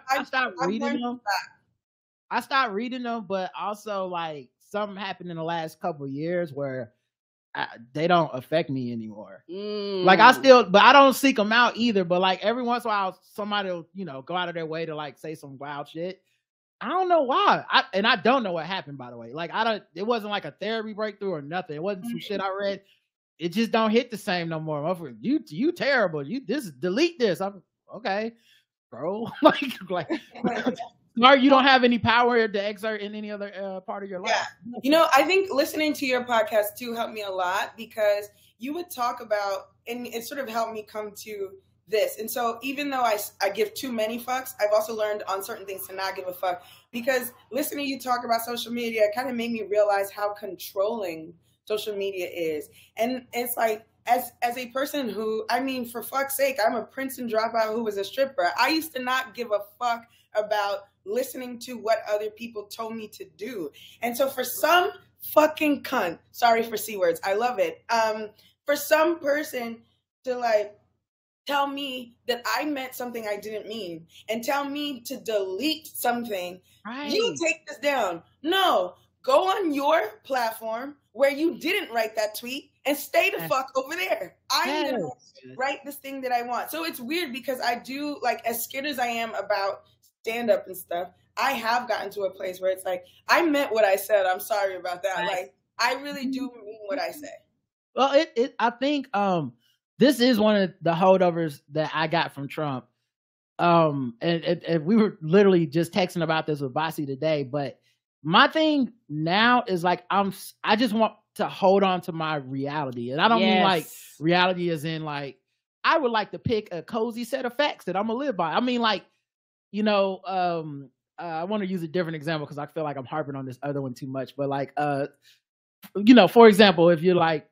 I stopped reading them. I stopped reading them, but also like something happened in the last couple of years where they don't affect me anymore. Like but I don't seek them out either. But like every once in a while, somebody will, you know, go out of their way to like say some wild shit. I don't know why. I don't know what happened, by the way. Like it wasn't like a therapy breakthrough or nothing. It wasn't some shit I read. It just don't hit the same no more. You terrible. Delete this. I'm okay, bro. like smart. You don't have any power to exert in any other part of your life. Yeah. You know, I think listening to your podcast too helped me a lot because you would talk about, and it sort of helped me come to this. And so even though I give too many fucks, I've also learned on certain things to not give a fuck, because listening to you talk about social media kind of made me realize how controlling social media is. And it's like, as a person who, I mean, for fuck's sake, I'm a Princeton dropout who was a stripper. I used to not give a fuck about listening to what other people told me to do. And so for some fucking cunt, sorry for C words, I love it. For some person to like tell me that I meant something I didn't mean and tell me to delete something, you take this down. No, go on your platform where you didn't write that tweet and stay the fuck over there. I'm going to write this thing that I want. So it's weird because I do, like, as scared as I am about stand-up and stuff, I have gotten to a place where it's like, I meant what I said. I'm sorry about that. Like, I really do mean what I say. Well, I think this is one of the holdovers that I got from Trump. And we were literally just texting about this with Basi today, but my thing now is like, I just want to hold on to my reality. And I don't mean like reality as in like, I would like to pick a cozy set of facts that I'm gonna live by. I mean, like, you know, I want to use a different example because I feel like I'm harping on this other one too much, but like, you know, for example, if you're like,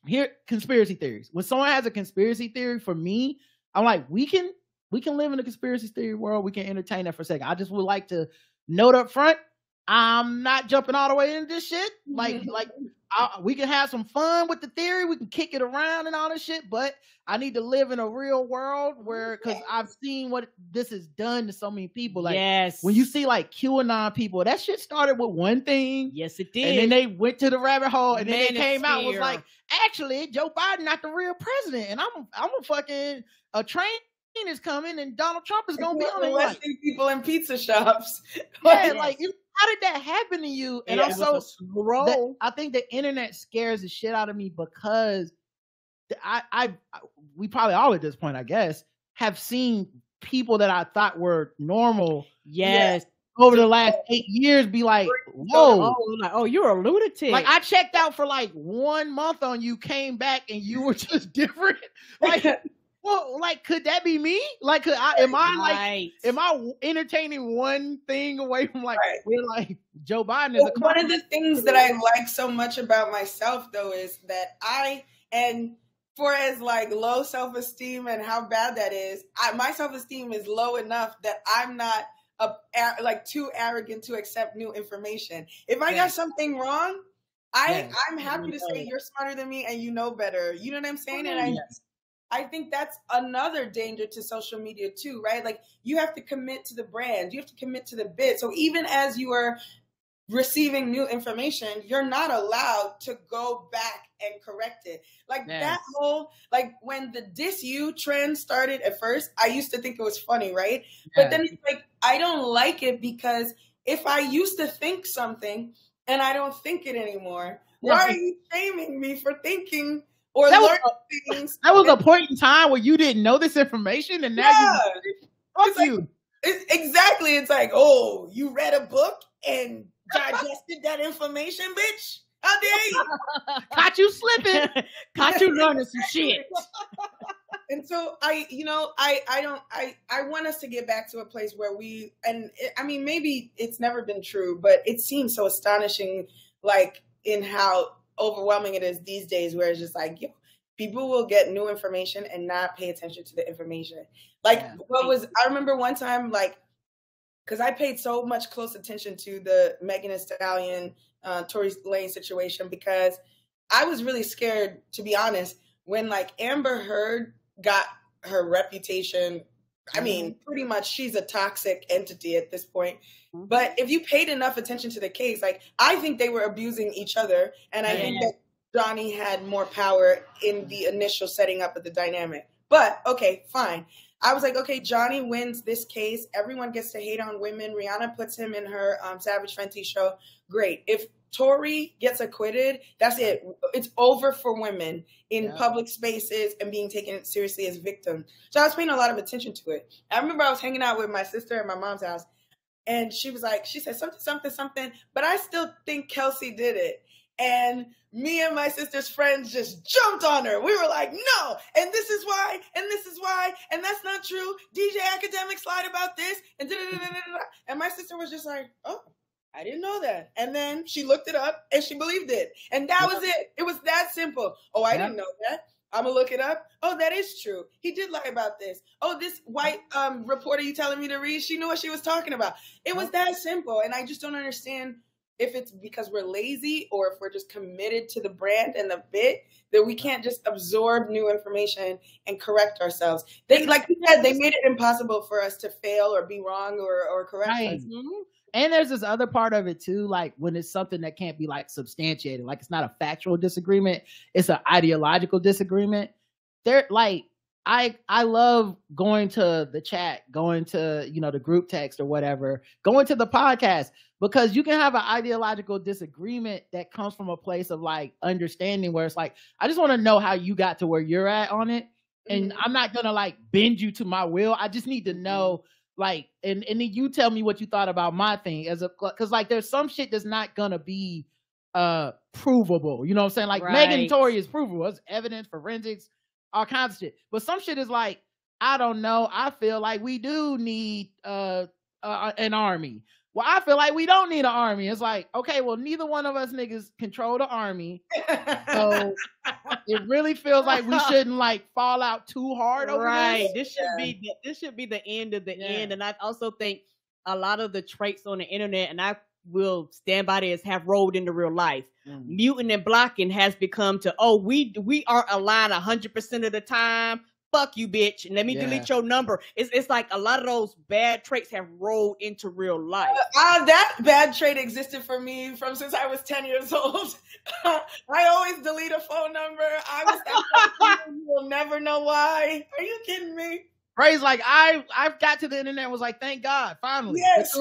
here, conspiracy theories. When someone has a conspiracy theory, for me, I'm like, we can live in a conspiracy theory world. We can entertain that for a second. I just would like to note up front, I'm not jumping all the way into this shit. Like we can have some fun with the theory. We can kick it around and all this shit, but I need to live in a real world where, because I've seen what this has done to so many people. Like, when you see like QAnon people, that shit started with one thing. Yes, it did. And then they went to the rabbit hole, and then they came out and was like, actually, Joe Biden not the real president, and I'm a fucking a train is coming, and Donald Trump is gonna be on it. Like, people in pizza shops. Yeah, like how did that happen to you? And also, I think the internet scares the shit out of me because we probably all at this point, I guess, have seen people that I thought were normal. Over the last 8 years, be like, whoa, oh, you're a lunatic. Like I checked out for like 1 month on you, came back, and you were just different. Like, well, like, could that be me? Like, am I entertaining one thing away from like, we're like Joe Biden is one of the things that I like so much about myself, though, is that for as like low self-esteem and how bad that is, my self-esteem is low enough that I'm not like too arrogant to accept new information. If I got something wrong, I'm happy to say you're smarter than me and you know better. You know what I'm saying? And I think that's another danger to social media too, right? Like you have to commit to the brand, you have to commit to the bit. So even as you are receiving new information, you're not allowed to go back and correct it. Like that whole, like when the diss you trend started at first, I used to think it was funny, right? But then it's like, I don't like it because if I used to think something and I don't think it anymore, why are you shaming me for thinking or learning things? That was a point in time where you didn't know this information and now you. Exactly. It's like, oh, you read a book and digested that information, bitch? How dare you? Caught you slipping. Caught you learning some shit. And so I want us to get back to a place where I mean, maybe it's never been true, but it seems so astonishing, like in how overwhelming it is these days, where it's just like, people will get new information and not pay attention to the information. Like I remember one time, like, because I paid so much close attention to the Megan Thee Stallion, Tory Lanez situation, because I was really scared, to be honest, when like Amber Heard got her reputation. I mean, pretty much she's a toxic entity at this point. But if you paid enough attention to the case, like, I think they were abusing each other. And I think that Johnny had more power in the initial setting up of the dynamic. But okay, fine. I was like, okay, Johnny wins this case. Everyone gets to hate on women. Rihanna puts him in her Savage Fenty show. Great. If Tory gets acquitted, that's it. It's over for women in public spaces and being taken seriously as victims. So I was paying a lot of attention to it. I remember I was hanging out with my sister at my mom's house, and she said something, but I still think Kelsey did it. And me and my sister's friends just jumped on her. We were like, no, and this is why, and that's not true. DJ Academics lied about this, and da-da-da-da-da-da. And my sister was just like, oh, I didn't know that. And then she looked it up and she believed it. And that was it. It was that simple. Oh, I didn't know that. I'm going to look it up. Oh, that is true. He did lie about this. Oh, this white reporter you telling me to read, she knew what she was talking about. It was that simple. And I just don't understand if it's because we're lazy or if we're just committed to the brand and the bit that we can't just absorb new information and correct ourselves. They, like you said, they made it impossible for us to fail or be wrong or correct us. And there's this other part of it too, like when it's something that can't be like substantiated, like it's not a factual disagreement, it's an ideological disagreement. They're like, I love going to the chat, going to, the group text or whatever, going to the podcast, because you can have an ideological disagreement that comes from a place of like understanding, where it's like, I just want to know how you got to where you're at on it. And I'm not going to like bend you to my will. I just need to know, like, and then you tell me what you thought about my thing because like there's some shit that's not gonna be provable. You know what I'm saying? Like Megan and Tory is provable. It's evidence, forensics, all kinds of shit. But some shit is like, I don't know. I feel like we do need an army. Well, I feel like we don't need an army. It's like, okay, well, neither one of us niggas control the army. So it really feels like we shouldn't like fall out too hard over this. This should be the end of the end. And I also think a lot of the traits on the internet, and I will stand by this, have rolled into real life. Muting and blocking has become to, we aren't aligned 100% of the time. Fuck you, bitch. And let me delete your number. It's like a lot of those bad traits have rolled into real life. That bad trait existed for me from since I was 10 years old. I always delete a phone number. I was that person, you will never know why. Are you kidding me? Praise, like I got to the internet and was like, thank God, finally. Yes.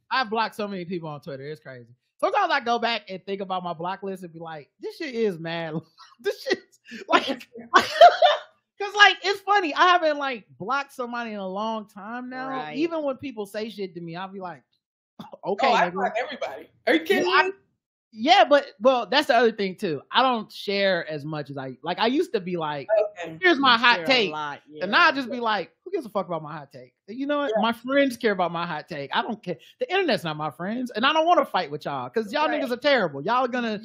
I've blocked so many people on Twitter. It's crazy. Sometimes I go back and think about my block list and be like, this shit is mad. This shit like, because like it's funny. I haven't like blocked somebody in a long time now. Right. Even when people say shit to me, I'll be like, okay. I block everybody. Are you kidding me? Yeah, but well, that's the other thing too. I don't share as much as I used to be like, here's my hot take. And now I just be like, who gives a fuck about my hot take? You know what? Yeah. My friends care about my hot take. I don't care. The internet's not my friends, and I don't want to fight with y'all because y'all niggas are terrible. Y'all are gonna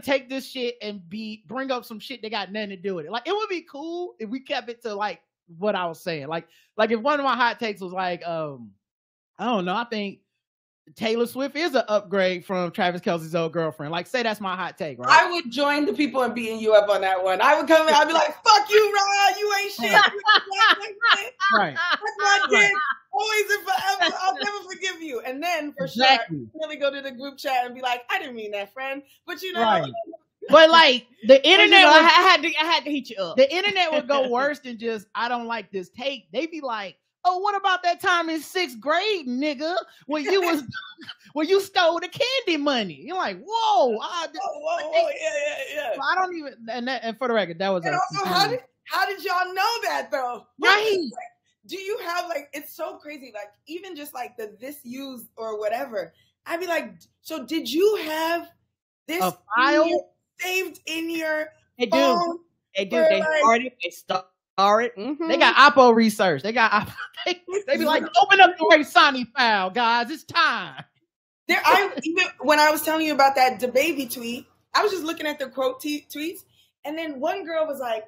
take this shit and bring up some shit that got nothing to do with it. Like, it would be cool if we kept it to like what I was saying. Like if one of my hot takes was like, I don't know, I think Taylor Swift is an upgrade from Travis Kelce's old girlfriend. Like, say that's my hot take, right? I would join the people in beating you up on that one. I would come in, I'd be like, fuck you, Ryan, you ain't shit. Right. That's my kid. Always and forever. I'll never forgive you. And then for sure, really go to the group chat and be like, I didn't mean that, friend. But you know. Right. But like the internet, I had to heat you up. The internet would go worse than just, I don't like this take. They'd be like, oh, what about that time in 6th grade, nigga, when you stole the candy money? You're like, whoa, yeah. So I don't even, and for the record, that was. And also, how did y'all know that though? Right. Like, do you have like? It's so crazy. Like even just like the this used or whatever. I'd be like, so did you have this a file saved in your They phone? do. They do. They start it. They star it. They got Oppo research. They got they be like, open up the Raysani file, guys. It's time. Even when I was telling you about that DaBaby tweet, I was just looking at the quote tweets, and then one girl was like,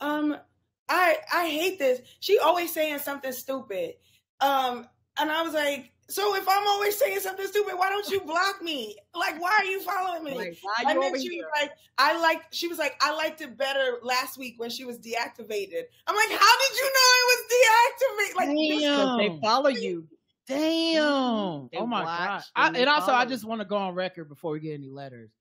I hate this. She always saying something stupid. And I was like, so if I'm always saying something stupid, why don't you block me? Like, why are you following me? Like, why you over here? She was like, I liked it better last week when she was deactivated. I'm like, how did you know it was deactivated? Like, because they follow you. Damn. They oh my watch God. and Also, follow. I just want to go on record before we get any letters.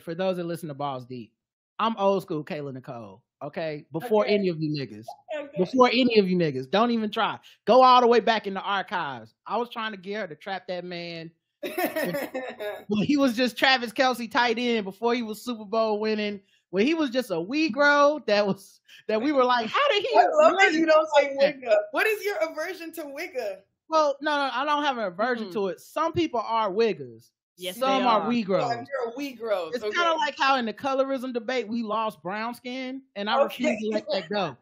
For those that listen to Balls Deep, I'm old school Kayla Nicole. Okay. Before any of you niggas. okay. Before any of you niggas. Don't even try. Go all the way back in the archives. I was trying to get her to trap that man. When he was just Travis Kelce tight end before he was Super Bowl winning. When he was just a Negro that we were like, how did he? I love that you don't say wigga. What is your aversion to wigga? Well, no, I don't have an aversion to it. Some people are wiggers. Yes, some they are are. Negros. You're a Negro. It's kind of like how in the colorism debate we lost brown skin, and I refuse to let that go.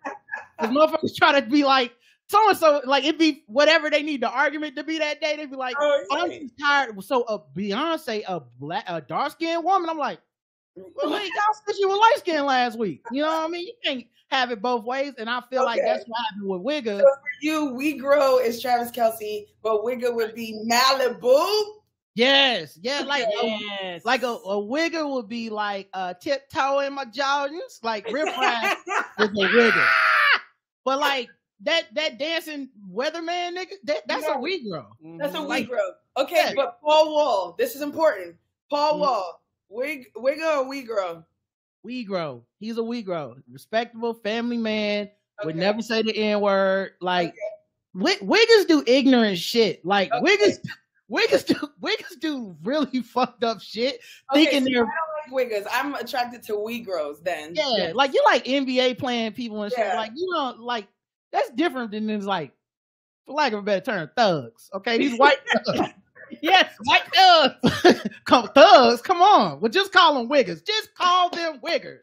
Because motherfuckers try to be like so and so, like it be whatever they need the argument to be that day. They be like, I'm just tired. So a Beyonce, a dark skinned woman. I'm like, well, y'all said you were light skinned last week. You know what I mean? You can't have it both ways, and I feel like that's what happened with Wigga. So for you, Negro is Travis Kelce, but Wigga would be Malibu. Yes, yeah, like yes. like a wigger would be like tiptoe in my Jordans, like Rip Raff is a wigger. But like that dancing weatherman nigga, that's a Negro. That's a Negro. Okay, but Paul Wall, this is important. Paul Wall, wigger or Negro? Negro. He's a Negro. Respectable family man. Would never say the N-word. Like wiggers do ignorant shit. Like Wiggers do really fucked up shit. Thinking they're I don't like Wiggers. I'm attracted to Negros then. Yeah, like you like NBA playing people and shit. Like you don't like that's different than this, like, for lack of a better term, thugs. Okay, these white thugs. Yes, white thugs. Thugs, come on. Well, just call them Wiggers. Just call them Wiggers.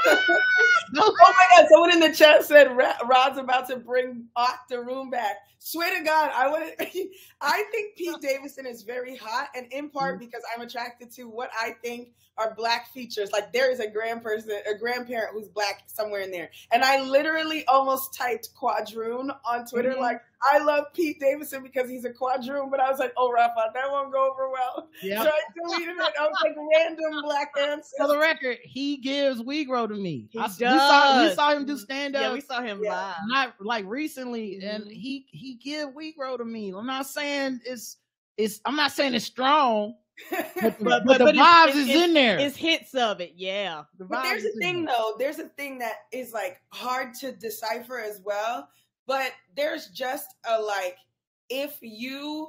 Oh my God! Someone in the chat said Rod's about to bring the room back. Swear to God, I think Pete Davidson is very hot, and in part because I'm attracted to what I think are Black features. Like there is a grandparent who's Black somewhere in there, and I literally almost typed quadroon on Twitter, like I love Pete Davidson because he's a quadroon, but I was like, oh Rafa, that won't go over well. Yep. So I deleted it. I was like, random Black answers. For the record, he gives Negro to me. He does. We saw him do stand up. Yeah, we saw him live. Not like recently, and he give Negro to me. I'm not saying I'm not saying it's strong, but the vibes is in there. It's hints of it, yeah. But there's a thing though. There's a thing that is like hard to decipher as well. But there's just if you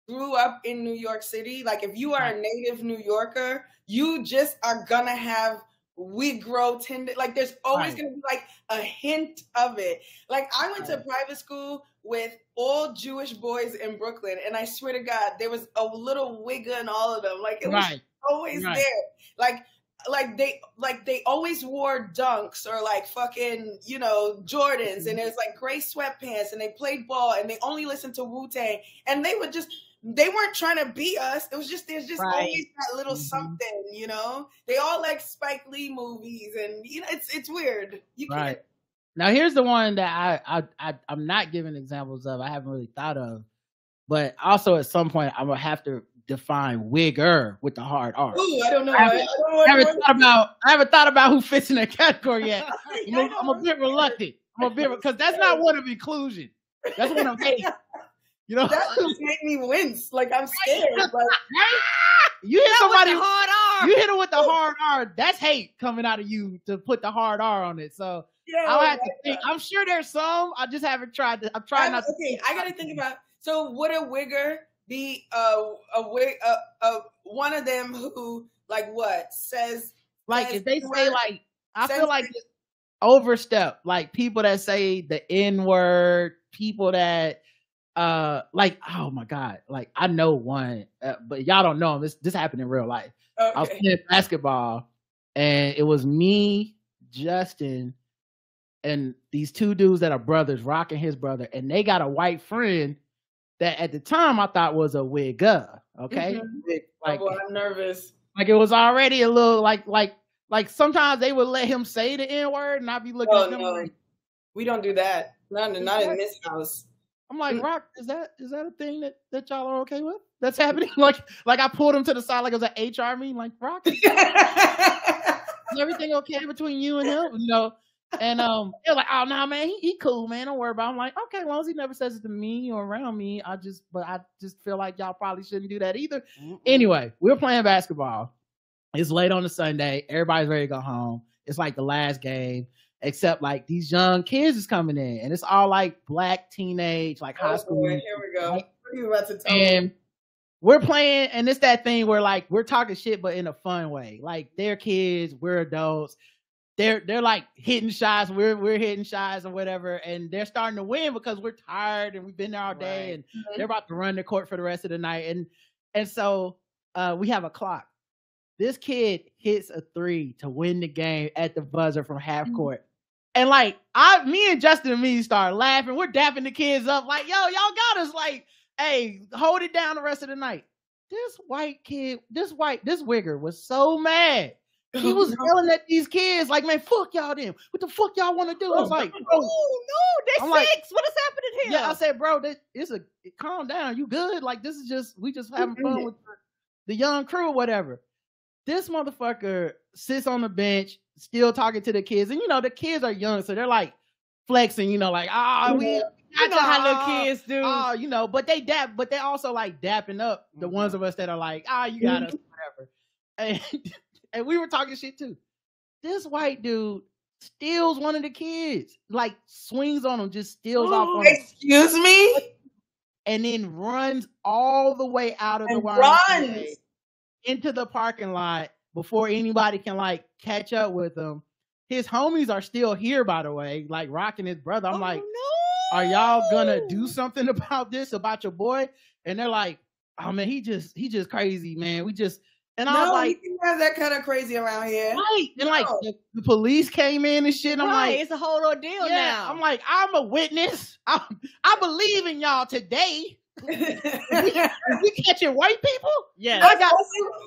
grew up in New York City, like if you are a native New Yorker, you just are gonna have Negro tended. Like there's always gonna be like a hint of it. Like I went to private school with all Jewish boys in Brooklyn, and I swear to God, there was a little wigger in all of them. Like it was always there. Like they always wore dunks or like fucking, Jordans, and it was like gray sweatpants, and they played ball, and they only listened to Wu-Tang, and they weren't trying to be us. It was just there's just always that little something, They all like Spike Lee movies, and it's weird. You can't. Now here's the one that I'm not giving examples of. I haven't really thought of, but also at some point I'm gonna have to define wigger with the hard R. Ooh, I don't know. I haven't thought about who fits in that category yet. I'm a bit reluctant. Because that's not one of inclusion. That's one of hate. That just made me wince. Like I'm scared. Like, you hit somebody with the hard R. You hit it with the hard R. That's hate coming out of you to put the hard R on it. So I'll have to think. I'm sure there's some. I just haven't tried to. I'm trying not to. Okay, I got to think about. So would a wigger be one of them who says if they say I feel like it's overstep, like people that say the N-word, people that like, oh my God, like I know one, but y'all don't know him. This happened in real life. Okay. I was playing basketball, and it was me, Justin, and these two dudes that are brothers, Rock and his brother, and they got a white friend that at the time I thought was a wigger. Okay, like, oh, I'm nervous. Like it was already a little like sometimes they would let him say the N-word, and I'd be looking at them. No. We don't do that. Not in this house. I'm like, Rock, is that a thing that y'all are okay with? That's happening? Like I pulled him to the side like it was an HR meeting, like, Rock, is everything okay between you and him? You know? And they're like, oh no, man, he cool, man. Don't worry about it. I'm like, okay, as long as he never says it to me or around me, I just feel like y'all probably shouldn't do that either. Anyway, we're playing basketball. It's late on a Sunday. Everybody's ready to go home. It's like the last game. Except like these young kids is coming in, and it's all like black teenage, like high school. Boy, here we go. What are you about to tell me? We're playing, and it's that thing where like we're talking shit, but in a fun way. Like they're kids, we're adults. They're like hitting shots, we're hitting shots or whatever, and they're starting to win because we're tired and we've been there all day, and they're about to run the court for the rest of the night. And so we have a clock. This kid hits a 3 to win the game at the buzzer from half court. And like me and Justin and me start laughing. We're dapping the kids up like, yo, y'all got us. Like, hey, hold it down the rest of the night. This white kid, this wigger was so mad. He was yelling at these kids like, man, fuck y'all them. What the fuck y'all want to do? I was like, bro, they're 6. Like, what is happening here? Yeah, I said, bro, calm down. You good? Like, this is we just having fun with the young crew or whatever. This motherfucker sits on the bench, still talking to the kids. And, you know, the kids are young, so they're like flexing, you know, like, I know how little kids do. You know, but they also like dapping up the ones of us that are like, you got us, whatever. And we were talking shit too. This white dude steals one of the kids, like swings on him, just steals off on him. Excuse me? And then runs all the way out of the YMCA into the parking lot before anybody can like catch up with him. His homies are still here, by the way, like Rock and his brother. I'm like, no! Are y'all gonna do something about this, about your boy? And they're like, oh man, he just crazy, man. I was like, you can have that kind of crazy around here. Right. And like the police came in and shit. And I'm like, it's a whole ordeal now. I'm like, I'm a witness. I believe in y'all today. we catching white people? Yeah.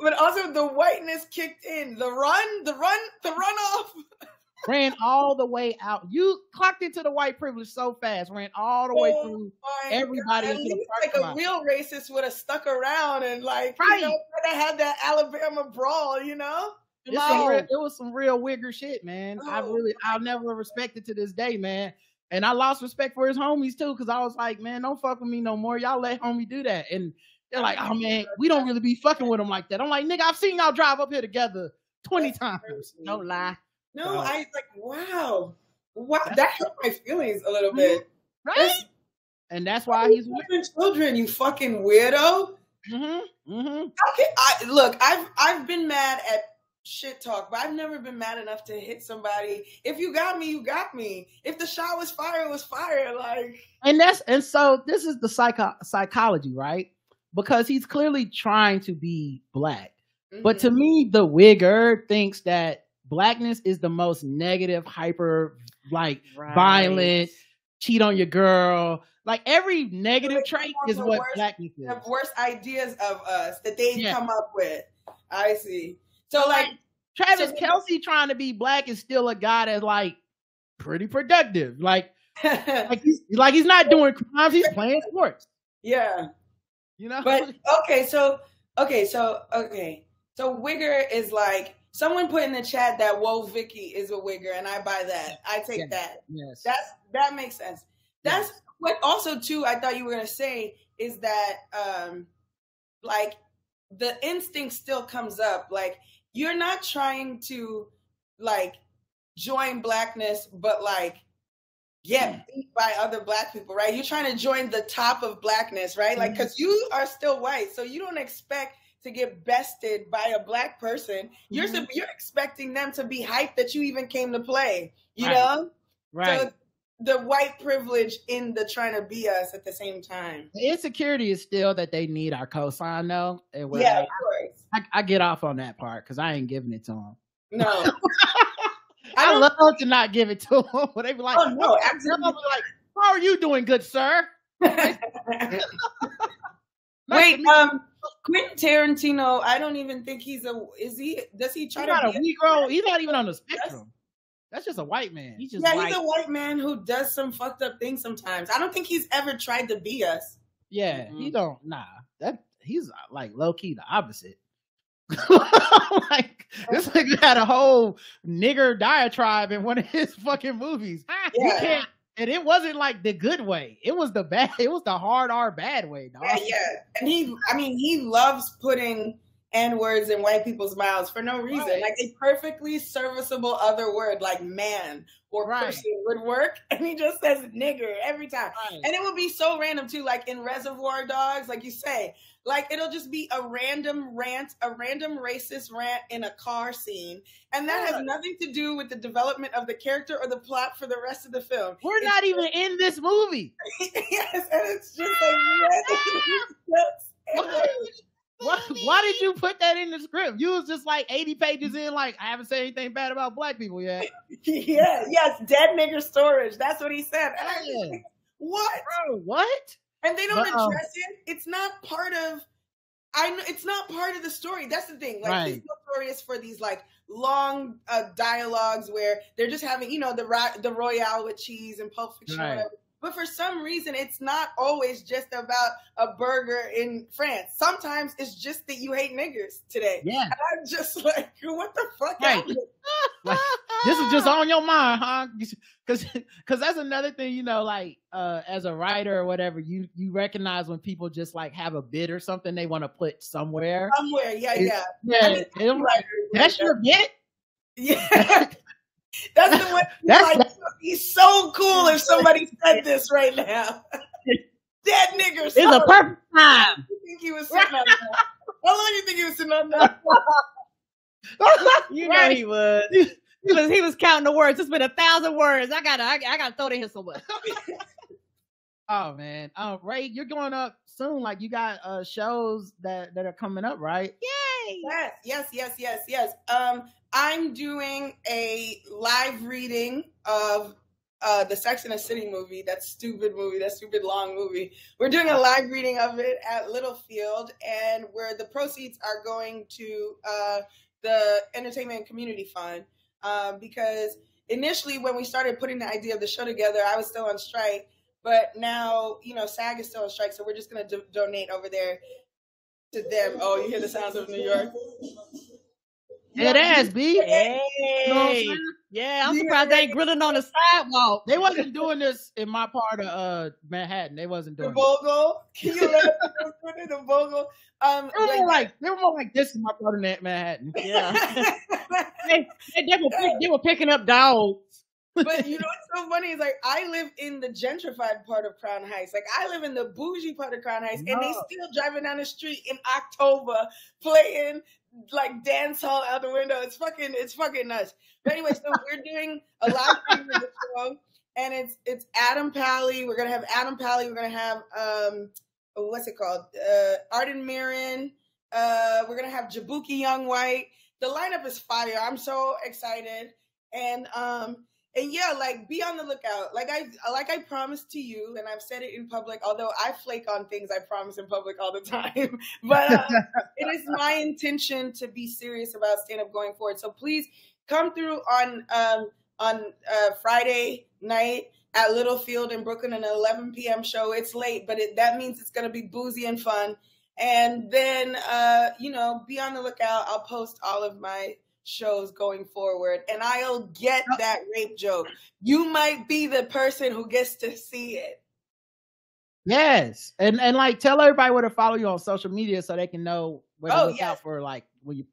But also the whiteness kicked in. The runoff. Ran all the way out. You clocked into the white privilege so fast. Ran all the way through everybody into the parking lot. Like a real racist would have stuck around and like, you know, they had that Alabama brawl, you know? It was some real wigger shit, man. I'll never respected to this day, man. And I lost respect for his homies too, because I was like, man, don't fuck with me no more. Y'all let homie do that. And they're like, oh man, we don't really be fucking with him like that. I'm like, nigga, I've seen y'all drive up here together 20 times. Don't lie. No, I was like, wow, that hurt my feelings a little bit, right? And that's why he's with children. You fucking weirdo. Okay, look, I've been mad at shit talk, but I've never been mad enough to hit somebody. If you got me, you got me. If the shot was fire, it was fire. Like, and so this is the psychology, right? Because he's clearly trying to be black, but to me, the wigger thinks that blackness is the most negative, hyper, like violent, cheat on your girl. Like every negative trait is what blackness is. The worst ideas of us that they come up with. I see. So like Travis Kelce trying to be black is still a guy that's like pretty productive. Like he's not doing crimes, he's playing sports. Yeah. You know? But so wigger is like, someone put in the chat that Whoa Vicky is a wigger, and I buy that. I take that. Yes. That makes sense. That's what also too I thought you were gonna say is that like the instinct still comes up. Like you're not trying to like join blackness, but like get beat by other black people, right? You're trying to join the top of blackness, right? Like because you are still white, so you don't expect to get bested by a black person. You're expecting them to be hyped that you even came to play, you know? Right. the white privilege in the trying to be us at the same time. The insecurity is still that they need our cosign, though. And Yeah, of course. I get off on that part because I ain't giving it to them. No. I love to not give it to them. But they be like, oh, no, absolutely. Like, how are you doing, good sir? Wait, Quentin Tarantino, I don't even think does he try to be a Negro? He's not even on the spectrum. That's just a white man. He's just he's a white man who does some fucked up things sometimes. I don't think he's ever tried to be us. Yeah, he don't. Nah, he's like low key the opposite. Like this nigga had a whole nigger diatribe in one of his fucking movies. Yeah. And it wasn't like the good way. It was the bad. It was the hard R bad way, dog. Yeah. And he loves putting N-words in white people's mouths for no reason. Right. Like a perfectly serviceable other word like man or person would work. And he just says nigger every time. Right. And it would be so random too. Like in Reservoir Dogs, like you say, like it'll just be a random rant, a random racist rant in a car scene. And that has nothing to do with the development of the character or the plot for the rest of the film. We're not even in this movie. Yes, and it's just like Why did you put that in the script? You was just like 80 pages in, like, I haven't said anything bad about black people yet. Yes, dead nigger storage. That's what he said. And I was like, what? Bro, what? And they don't address it. It's not part of. It's not part of the story. That's the thing. Like it's notorious for these like long dialogues where they're just having, the Royale with cheese and Pulp Fiction or whatever. But for some reason, it's not always just about a burger in France. Sometimes it's just that you hate niggers today. Yeah. And I'm just like, what the fuck? Right. Like, this is just on your mind, huh? Because that's another thing, as a writer or whatever, you recognize when people just like have a bit or something they want to put somewhere. Yeah. That's your bit? Yeah. That's the one. He's so cool if somebody said this right now. Dead niggers. It's a perfect time. You think he was sitting on that? How long do you think he was sitting on that? He was. He was counting the words. It's been 1,000 words. I gotta throw that here somewhere. Oh man. Ray, you're going up soon. Like you got shows that are coming up, right? Yay! Yes. I'm doing a live reading of the Sex and the City movie, that stupid long movie. We're doing a live reading of it at Littlefield, and where the proceeds are going to the Entertainment and Community Fund. Because initially when we started putting the idea of the show together, I was still on strike, but now, SAG is still on strike, so we're just going to donate over there to them. Oh, you hear the sounds of New York? It is, B. Hey. Yeah, I'm surprised they ain't grilling on the sidewalk. They wasn't doing this in my part of Manhattan. They wasn't doing the Bogle. Can you let us put the Bogle? They were more like this in my part of Manhattan. Yeah. they were picking up dogs. But what's so funny is like I live in the gentrified part of Crown Heights. Like I live in the bougie part of Crown Heights, and they still driving down the street in October playing like dance hall out the window. It's fucking nuts. But anyway, so we're doing a live stream of the show, and it's Adam Pally. We're gonna have Adam Pally. We're gonna have what's it called? Arden Mirren. We're gonna have Jabuki Young White. The lineup is fire. I'm so excited. And yeah, like be on the lookout. Like I promised to you, and I've said it in public, although I flake on things I promise in public all the time. But it is my intention to be serious about stand-up going forward. So please come through on Friday night at Littlefield in Brooklyn, an 11 p.m. show. It's late, but that means it's going to be boozy and fun. And then, be on the lookout. I'll post all of my shows going forward, and I'll get that rape joke. You might be the person who gets to see it. Yes, and like tell everybody where to follow you on social media so they can know where to look out for. Like when you,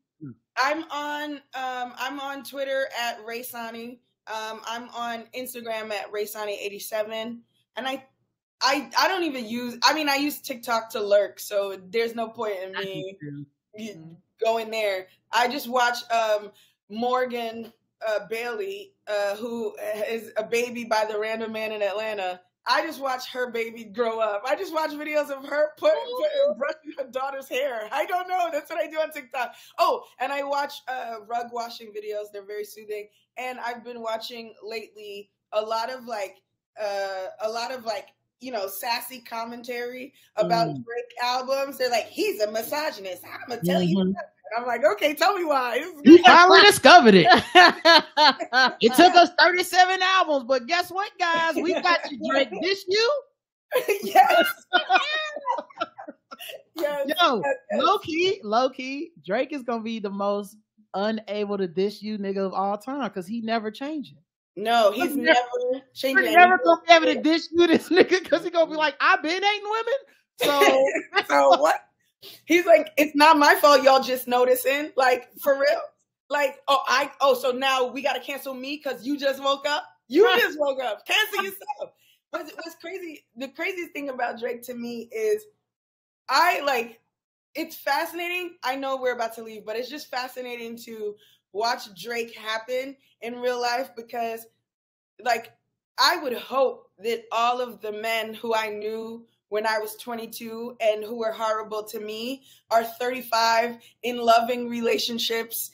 I'm on Twitter at Raysani. I'm on Instagram at Raysani87, and I don't even use. I mean, I use TikTok to lurk, so there's no point in me going there. I just watch Morgan Bailey, who is a baby by the random man in Atlanta. I just watch her baby grow up. I just watch videos of her brushing her daughter's hair. I don't know. That's what I do on TikTok. Oh, and I watch rug washing videos. They're very soothing. And I've been watching lately a lot of sassy commentary about Drake albums. They're like, he's a misogynist. I'm gonna tell you. And I'm like, okay, tell me why. You finally discovered it. It took us 37 albums, but guess what, guys? We got you, Drake. Dish you? Yes. Yes. Yo, low key, Drake is gonna be the most unable to dish you nigga of all time because he never changing. No, he's never changing. He's never gonna be able to dish you this nigga because he's gonna be like, I've been hating women. So, so what? He's like, it's not my fault. Y'all just noticing, like, for real. Like, so now we gotta cancel me because you just woke up. You just woke up. Cancel yourself. What's crazy? The craziest thing about Drake to me is, it's fascinating. I know we're about to leave, but it's just fascinating to watch Drake happen in real life because, like, I would hope that all of the men who I knew when I was 22 and who were horrible to me are 35 in loving relationships,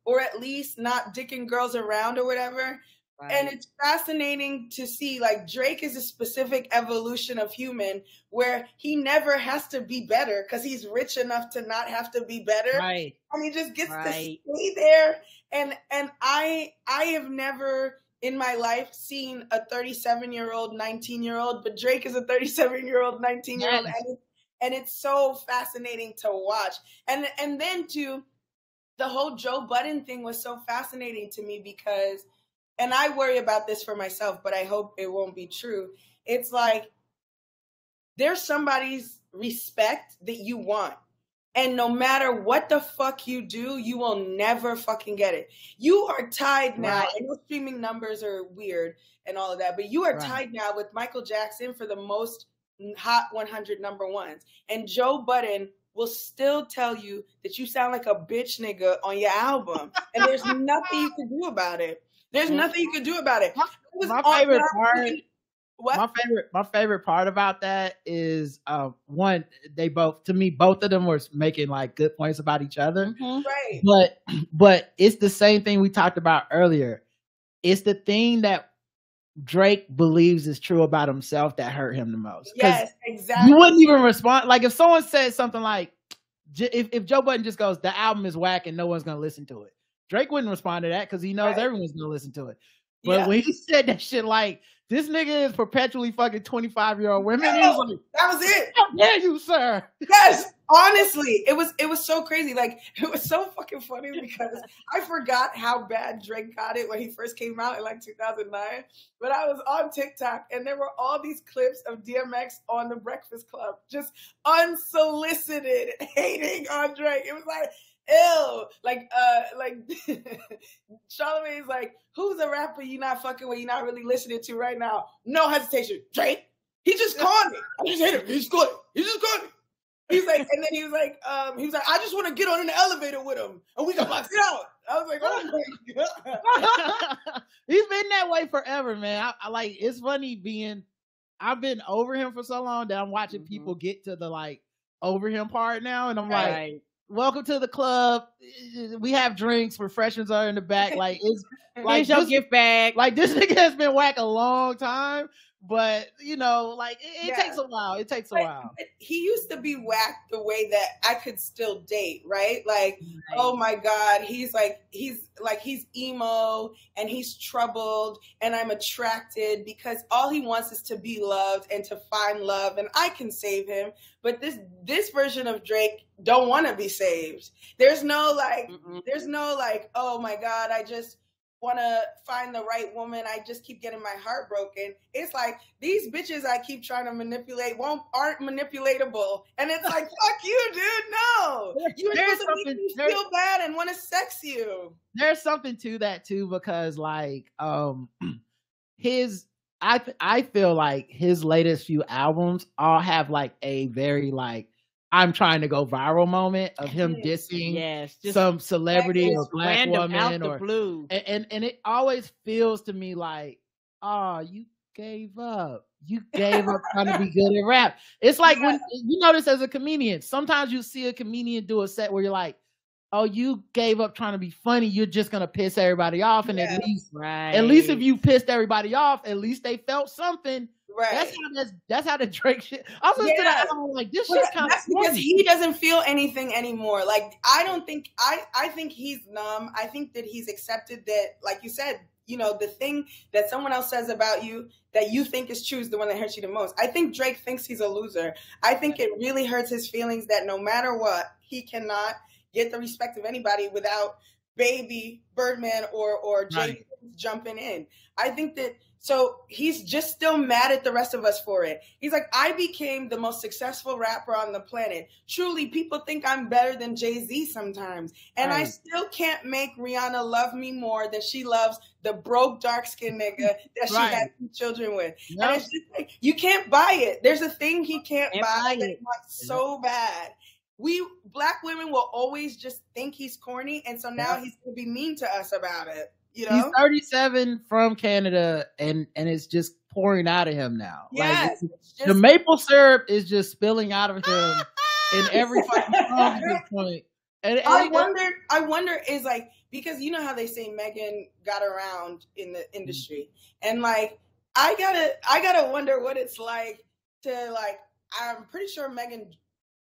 or at least not dicking girls around or whatever. Right. And it's fascinating to see, like, Drake is a specific evolution of human where he never has to be better because he's rich enough to not have to be better. Right. And he just gets to stay there. And I have never in my life seen a 37-year-old, 19-year-old, but Drake is a 37-year-old, 19-year-old. Yes. And it's so fascinating to watch. And then too, the whole Joe Budden thing was so fascinating to me because, and I worry about this for myself, but I hope it won't be true. It's like, there's somebody's respect that you want. And no matter what the fuck you do, you will never fucking get it. You are tied now. Right. I know streaming numbers are weird and all of that, but you are tied now with Michael Jackson for the most Hot 100 number ones. And Joe Budden will still tell you that you sound like a bitch nigga on your album. And there's nothing you can do about it. There's nothing you can do about it. My favorite part. What? My favorite part about that is one, both of them were making like good points about each other. Mm-hmm. Right. But it's the same thing we talked about earlier. It's the thing that Drake believes is true about himself that hurt him the most. Yes, exactly. You wouldn't even respond. Like if someone said something like, if Joe Budden just goes, the album is whack and no one's going to listen to it. Drake wouldn't respond to that because he knows everyone's going to listen to it. But when he said that shit like, this nigga is perpetually fucking 25-year-old women. He was like, that was it. How dare you, sir? Yes, honestly, it was so crazy. Like, it was so fucking funny because I forgot how bad Drake got it when he first came out in like 2009. But I was on TikTok and there were all these clips of DMX on The Breakfast Club, just unsolicited hating on Drake. It was like, ew, like Charlamagne's like, who's a rapper you not fucking with, you not really listening to right now? No hesitation, Drake. He just called me. I just hit him. He's good. He just called me. He's like, and then he was like, I just want to get on in the elevator with him and we can box it out. I was like, oh my god. He's been that way forever, man. I like, it's funny I've been over him for so long that I'm watching people get to the like over him part now, and I'm like, welcome to the club. We have drinks. Refreshments are in the back. Like it's like your gift bag. Like this nigga has been whack a long time, but you know, like it takes a while. It takes a while. He used to be whack the way that I could still date, right? Like, oh my god, he's emo and he's troubled, and I'm attracted because all he wants is to be loved and to find love, and I can save him. But this version of Drake don't want to be saved. There's no like, oh my god, I just want to find the right woman. I just keep getting my heart broken. It's like, these bitches I keep trying to manipulate aren't manipulatable. And it's like, fuck you, dude. No. You're supposed to make me feel bad and want to sex you. There's something to that too, because like I feel like his latest few albums all have like a very like I'm trying to go viral moment of him dissing some celebrity or black woman out the blue. And it always feels to me like, oh, you gave up. You gave up trying to be good at rap. It's like when you notice as a comedian, sometimes you see a comedian do a set where you're like, oh, you gave up trying to be funny. You're just gonna piss everybody off. And at least if you pissed everybody off, at least they felt something. Right. That's how the Drake shit. I was listening to that album like this shit's kind of because he doesn't feel anything anymore. Like I think he's numb. I think that he's accepted that, like you said, you know, the thing that someone else says about you that you think is true is the one that hurts you the most. I think Drake thinks he's a loser. I think it really hurts his feelings that no matter what, he cannot get the respect of anybody without Baby, Birdman, or Jay jumping in. I think that, so he's just still mad at the rest of us for it. He's like, I became the most successful rapper on the planet. Truly, people think I'm better than Jay-Z sometimes. And I still can't make Rihanna love me more than she loves the broke, dark-skinned nigga that she had 2 children with. Yep. And it's just like, you can't buy it. There's a thing he can't buy that he wants so bad. We black women will always just think he's corny, and so now he's gonna be mean to us about it. You know, he's 37 from Canada, and it's just pouring out of him now. Yes, like, the maple syrup is just spilling out of him in every fucking song at this point. And I wonder is like, because you know how they say Megan got around in the industry, and like I gotta wonder what it's like to like. I'm pretty sure Megan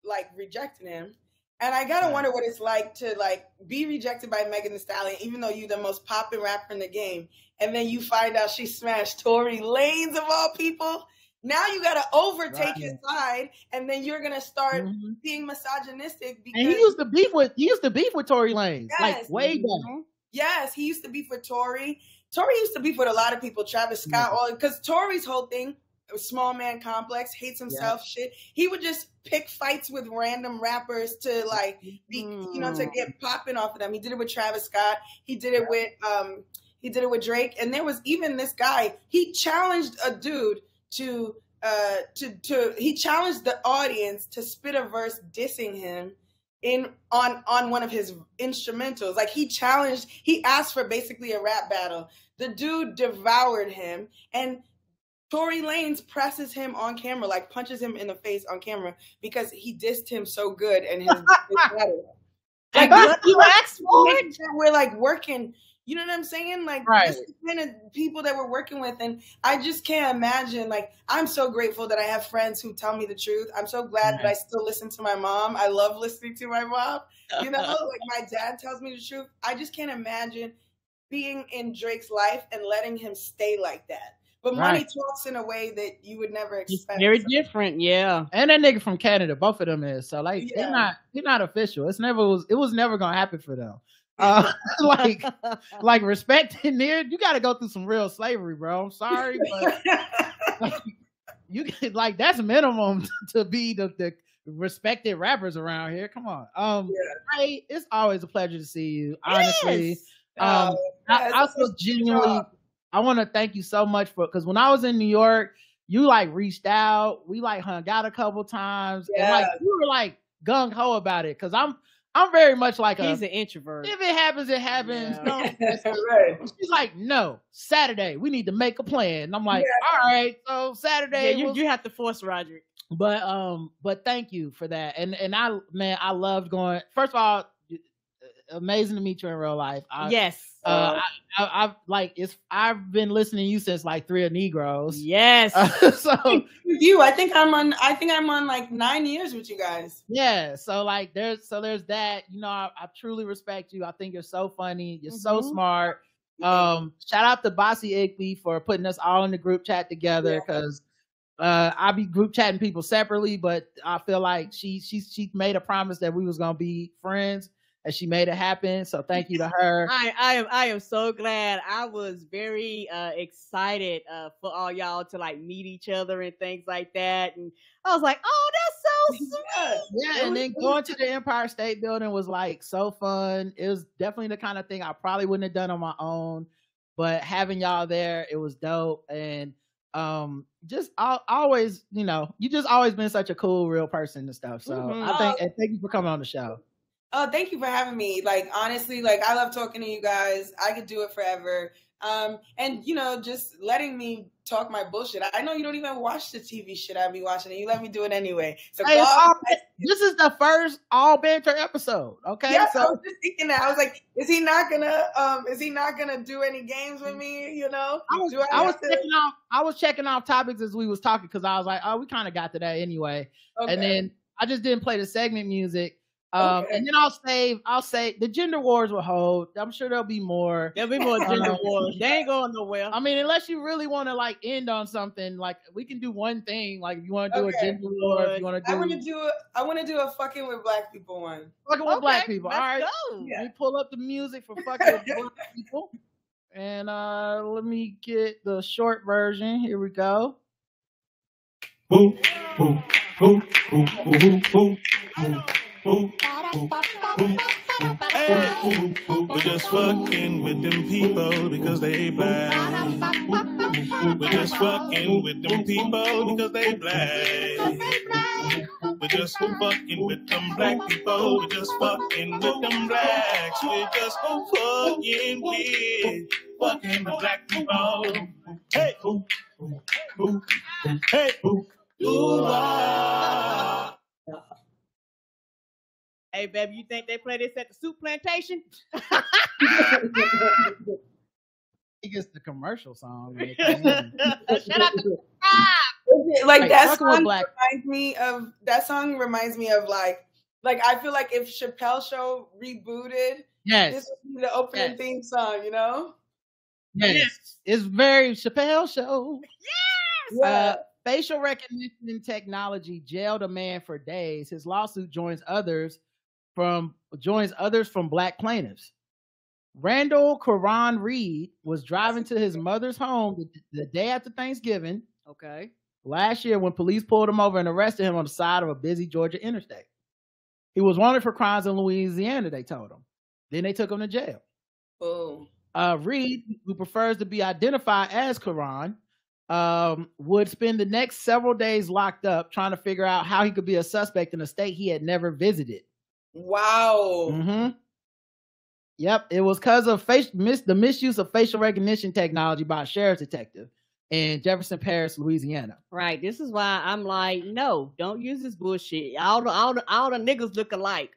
like rejected him, and I gotta wonder what it's like to like be rejected by Megan Thee Stallion, even though you're the most poppin' rapper in the game, and then you find out she smashed Tory Lanez of all people. Now you gotta overtake his side, and then you're gonna start being misogynistic. Because and he used to beef with Tory Lanez, like way back. Yes, he used to beef with Tory. Tory used to beef with a lot of people, Travis Scott, because Tory's whole thing, small man complex, hates himself, shit. He would just pick fights with random rappers to like be, you know, to get popping off of them. He did it with Travis Scott. He did it with Drake. And there was even this guy. He challenged a dude to he challenged the audience to spit a verse dissing him on one of his instrumentals. Like he asked for basically a rap battle. The dude devoured him, and Tory Lanez presses him on camera, like punches him in the face on camera because he dissed him so good and his battle. Like you asked for it. We're like working, you know what I'm saying? Like this is the kind of people that we're working with, and I just can't imagine. Like I'm so grateful that I have friends who tell me the truth. I'm so glad that I still listen to my mom. I love listening to my mom. You know, like my dad tells me the truth. I just can't imagine being in Drake's life and letting him stay like that. But money talks in a way that you would never expect. It's very different, yeah. And that nigga from Canada, both of them is. So like they're not official. It was never gonna happen for them. Like respecting there, you gotta go through some real slavery, bro. I'm sorry, but like, you get like that's minimum to be the respected rappers around here. Come on. Ray, it's always a pleasure to see you, honestly. I also genuinely I want to thank you so much because when I was in New York, you like reached out, we like hung out a couple times, and like you were like gung ho about it because I'm very much like he's an introvert. If it happens, it happens. She's like, no, Saturday we need to make a plan. And I'm like, all right, so Saturday. Yeah, you have to force Roderick. But thank you for that, and I loved going. First of all, amazing to meet you in real life. I've been listening to you since like 3 of Negroes. Yes. So you, I think I'm on like 9 years with you guys. Yeah. So like there's that. You know, I truly respect you. I think you're so funny. You're so smart. Shout out to Bossy Igby for putting us all in the group chat together because I be group chatting people separately, but I feel like she made a promise that we was gonna be friends. And she made it happen. So thank you to her. I am so glad. I was very excited for all y'all to like meet each other and things like that. And I was like, oh, that's so sweet. Yeah, and then going to the Empire State Building was like so fun. It was definitely the kind of thing I probably wouldn't have done on my own. But having y'all there, it was dope. And just always, you know, you just always been such a cool, real person and stuff. So I thank you for coming on the show. Oh, thank you for having me. Like, honestly, like, I love talking to you guys. I could do it forever. And, you know, just letting me talk my bullshit. I know you don't even watch the TV shit I be watching, and you let me do it anyway. So hey, this is the first all banter episode. Okay. Yeah, so I was just thinking that. I was like, is he not gonna do any games with me? You know? I was checking off topics as we was talking, because I was like, oh, we kind of got to that anyway. Okay. And then I just didn't play the segment music. And then I'll say the gender wars will hold. I'm sure there'll be more. There'll be more gender wars. They ain't going nowhere. I mean, unless you really want to like end on something, like we can do one thing. Like if you want to do a gender war, if you want to do, I want to do a fucking with black people one. Fucking with black people. All right. Yeah. Let me pull up the music for fucking with black people, and let me get the short version. Here we go. Boom, boom, boom, boom, boom, boom, boom. Hey, we're just fucking with them people because they black. We're just fucking with them people because they black. We're just fucking with them black people. We're just fucking with them blacks. We're just fucking with black people. Hey, hey, ooh-ah. Hey, baby, you think they play this at the soup plantation? He gets the commercial song. Shut up. Like that song reminds me of like I feel like if Chappelle Show rebooted, this would be the opening theme song, you know? Yes. It's very Chappelle Show. Yes. Yeah. Facial recognition technology jailed a man for days. His lawsuit joins others from black plaintiffs. Randall Karan Reed was driving to his mother's home the day after Thanksgiving. Okay. Last year when police pulled him over and arrested him on the side of a busy Georgia interstate. He was wanted for crimes in Louisiana, they told him. Then they took him to jail. Oh. Reed, who prefers to be identified as Karan, would spend the next several days locked up trying to figure out how he could be a suspect in a state he had never visited. Wow. Mm-hmm. Yep, it was because of the misuse of facial recognition technology by a sheriff's detective in Jefferson Parish, Louisiana. Right. This is why I'm like, no, don't use this bullshit. All the niggas look alike.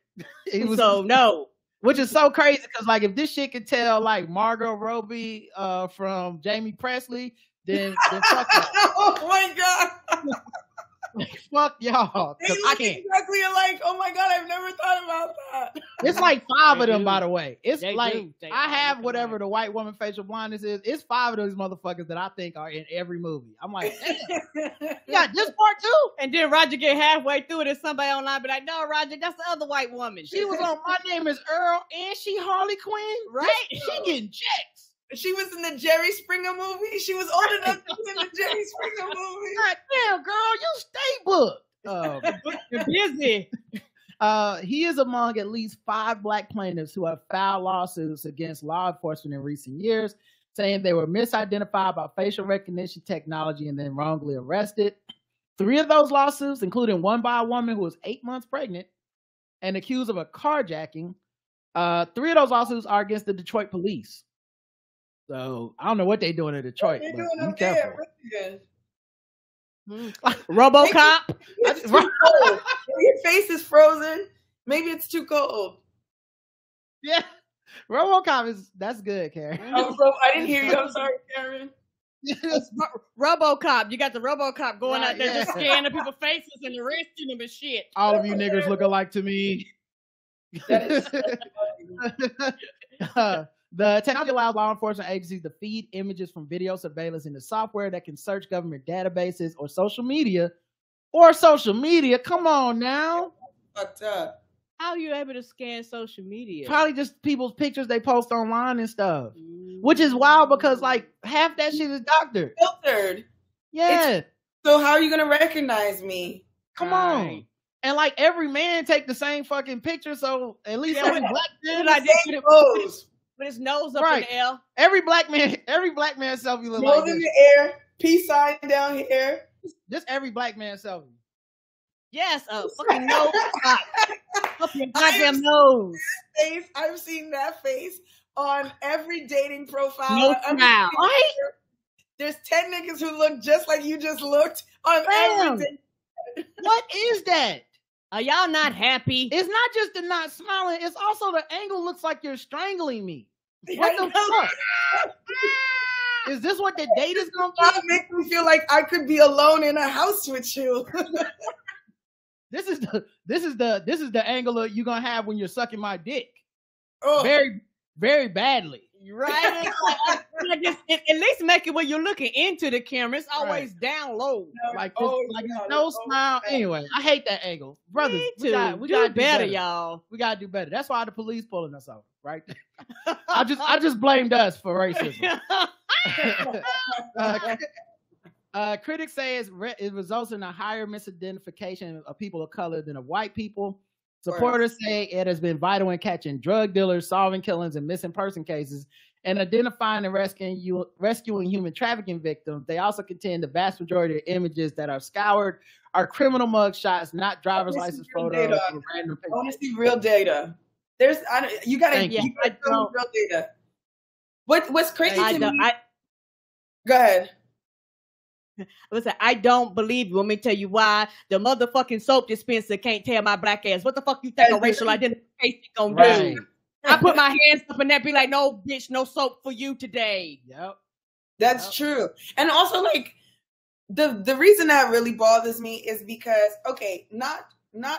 So no. Which is so crazy because like if this shit could tell like Margot Robbie from Jamie Presley, then fuck that. Oh my god. Fuck y'all. They look exactly alike. Oh my god, I've never thought about that. It's like 5 of them, by the way. It's like I have whatever the white woman facial blindness is. It's 5 of those motherfuckers that I think are in every movie. I'm like, yeah, this part too. And then Roger get halfway through it and somebody online be like, no, Roger, that's the other white woman. She was on My Name is Earl and she Harley Quinn. Right? She getting checks. She was in the Jerry Springer movie. She was old enough to be in the Jerry Springer movie. God damn, girl, you stay booked. You're busy. He is among at least 5 black plaintiffs who have filed lawsuits against law enforcement in recent years, saying they were misidentified by facial recognition technology and then wrongly arrested. 3 of those lawsuits, including one by a woman who was 8 months pregnant and accused of a carjacking, 3 of those lawsuits are against the Detroit police. So I don't know what they're doing in Detroit. They're but doing be careful. RoboCop. It's too cold. Your face is frozen. Maybe it's too cold. Yeah, RoboCop that's good, Karen. Oh, so I didn't hear you. I'm sorry, Karen. RoboCop. You got the RoboCop going out there just scanning people's faces and arresting them and shit. All of you niggers look alike to me. That is so the technology allows law enforcement agencies to feed images from video surveillance into software that can search government databases or social media. Come on now. fucked up. How are you able to scan social media? Probably just people's pictures they post online and stuff. Which is wild because like half that shit is doctored. Filtered. Yeah. So how are you gonna recognize me? Come on. And like every man take the same fucking picture, so at least every black man with his nose up in the air. Every black man selfie look nose like in this. the air, peace sign down here. Just every black man selfie. Yes, a fucking nose. Up your goddamn nose. I've seen that face on every dating profile. No smile. Right? There's 10 niggas who look just like you just looked on every dating. What is that? Are y'all not happy? It's not just the not smiling. It's also the angle looks like you're strangling me. What the fuck? Is this what the date is gonna be? That makes me feel like I could be alone in a house with you. This is the angle that you're gonna have when you're sucking my dick. Oh. Very, very badly. Right? At least make it when you're looking into the camera. It's always down low. Like no smile. Anyway, I hate that angle. Brothers, we gotta do better, y'all. We gotta do better. That's why the police pulling us over, right? I just blamed us for racism. Critics say it results in a higher misidentification of people of color than of white people. Supporters say it has been vital in catching drug dealers, solving killings and missing person cases, and identifying and rescuing human trafficking victims. They also contend the vast majority of images that are scoured are criminal mugshots, not driver's license photos. I want to see real data. You gotta real data. What's crazy to me? Go ahead. Listen, I don't believe you. Let me tell you why. The motherfucking soap dispenser can't tell my black ass. What the fuck you think a racial identification gonna do? I put my hands up and that be like, no, bitch, no soap for you today. Yep. That's true. And also, like, the reason that really bothers me is because, okay, not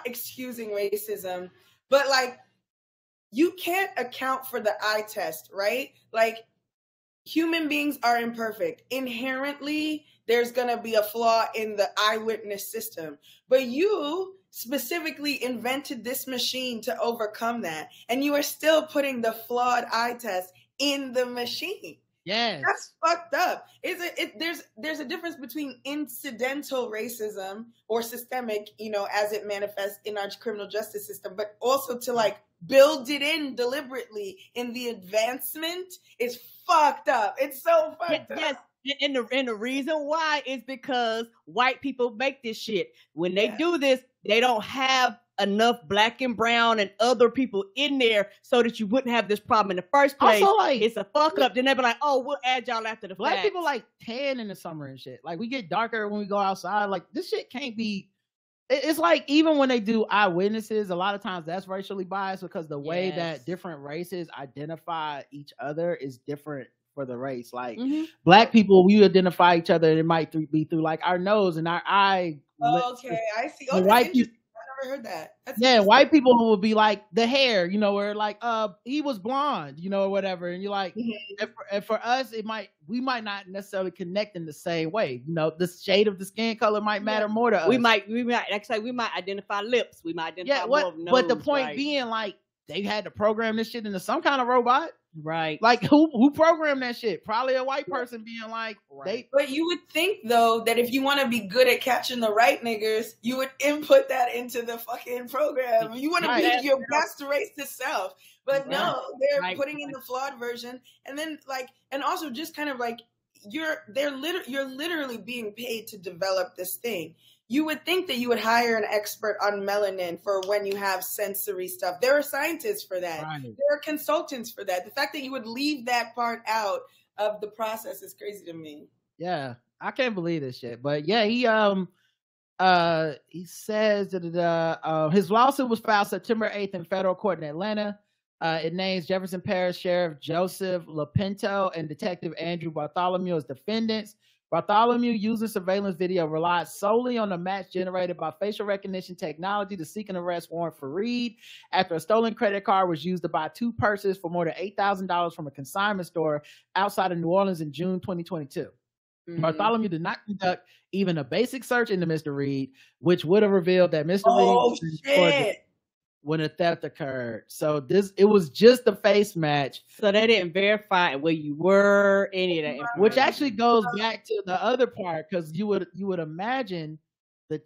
excusing racism, but like, you can't account for the eye test, right? Like, human beings are imperfect. Inherently, there's going to be a flaw in the eyewitness system. But you specifically invented this machine to overcome that. And you are still putting the flawed eye test in the machine. Yes. That's fucked up. There's a difference between incidental racism or systemic, as it manifests in our criminal justice system, but also to like build it in deliberately in the advancement is fucked up. It's so fucked up. Yes. And the reason why is because white people make this shit. When they do this, they don't have enough black and brown and other people in there so that you wouldn't have this problem in the first place. Also, like, it's a fuck up. Then they be like, oh, we'll add y'all after the black fact. people like tan in the summer and shit. Like, we get darker when we go outside. Like, this shit can't be. It's like, even when they do eyewitnesses, a lot of times that's racially biased because the way that different races identify each other is different for the race. Like, black people, we identify each other and it might be through like our nose and our eye. Okay, I see. Oh, white people, I never heard that. White people will be like the hair, where like he was blonde, or whatever, and you're like, and for us, we might not necessarily connect in the same way. The shade of the skin color might matter more to us. We might identify lips. We might identify more of nose, but the point being, like, they had to program this shit into some kind of robot. Right. Like, who programmed that shit? Probably a white person being like, But you would think, though, that if you want to be good at catching the right niggers, you would input that into the fucking program. You want to be your best racist self. But no, they're putting in the flawed version. And then, like, and also just kind of like, you're literally being paid to develop this thing. You would think that you would hire an expert on melanin for when you have sensory stuff. There are scientists for that. Right. There are consultants for that. The fact that you would leave that part out of the process is crazy to me. Yeah, I can't believe this shit. But yeah, he says that his lawsuit was filed September 8th in federal court in Atlanta. It names Jefferson Parish Sheriff Joseph LaPinto and Detective Andrew Bartholomew as defendants. Bartholomew, using surveillance video, relied solely on the match generated by facial recognition technology to seek an arrest warrant for Reed after a stolen credit card was used to buy two purses for more than $8,000 from a consignment store outside of New Orleans in June 2022. Bartholomew did not conduct even a basic search into Mr. Reed, which would have revealed that Mr. Reed when a theft occurred. So it was just a face match. So they didn't verify where you were, any of that information. Which actually goes back to the other part, because you would imagine the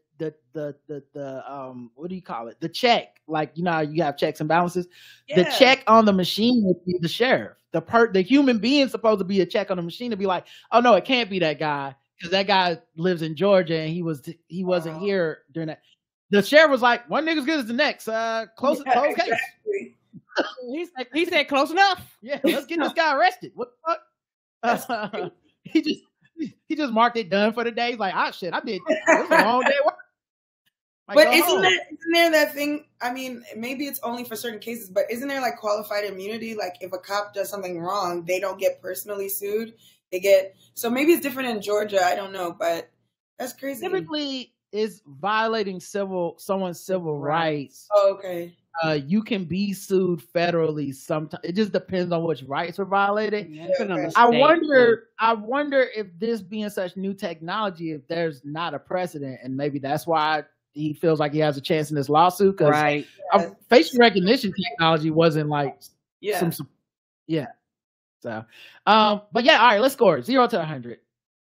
what do you call it? The check. Like, you have checks and balances. Yeah. The check on the machine would be the sheriff. The human being supposed to be a check on the machine to be like, oh no, it can't be that guy. because that guy lives in Georgia and he wasn't here during that. The sheriff was like, one nigga's good as the next. Close case. He said close enough. Yeah, let's get this guy arrested. What the fuck? He just marked it done for the day. He's like, shit, I did. It was a long day work. Like, but isn't there that thing? I mean, maybe it's only for certain cases, but isn't there like qualified immunity? Like if a cop does something wrong, they don't get personally sued. So maybe it's different in Georgia. I don't know, but that's crazy. Typically, it's violating someone's civil rights. Oh, okay. You can be sued federally sometimes. It just depends on which rights were violated. Yeah, okay. I wonder if this being such new technology, if there's not a precedent, and maybe that's why he feels like he has a chance in this lawsuit. Right. Facial recognition technology wasn't like So, but yeah, all right, let's score 0 to 100.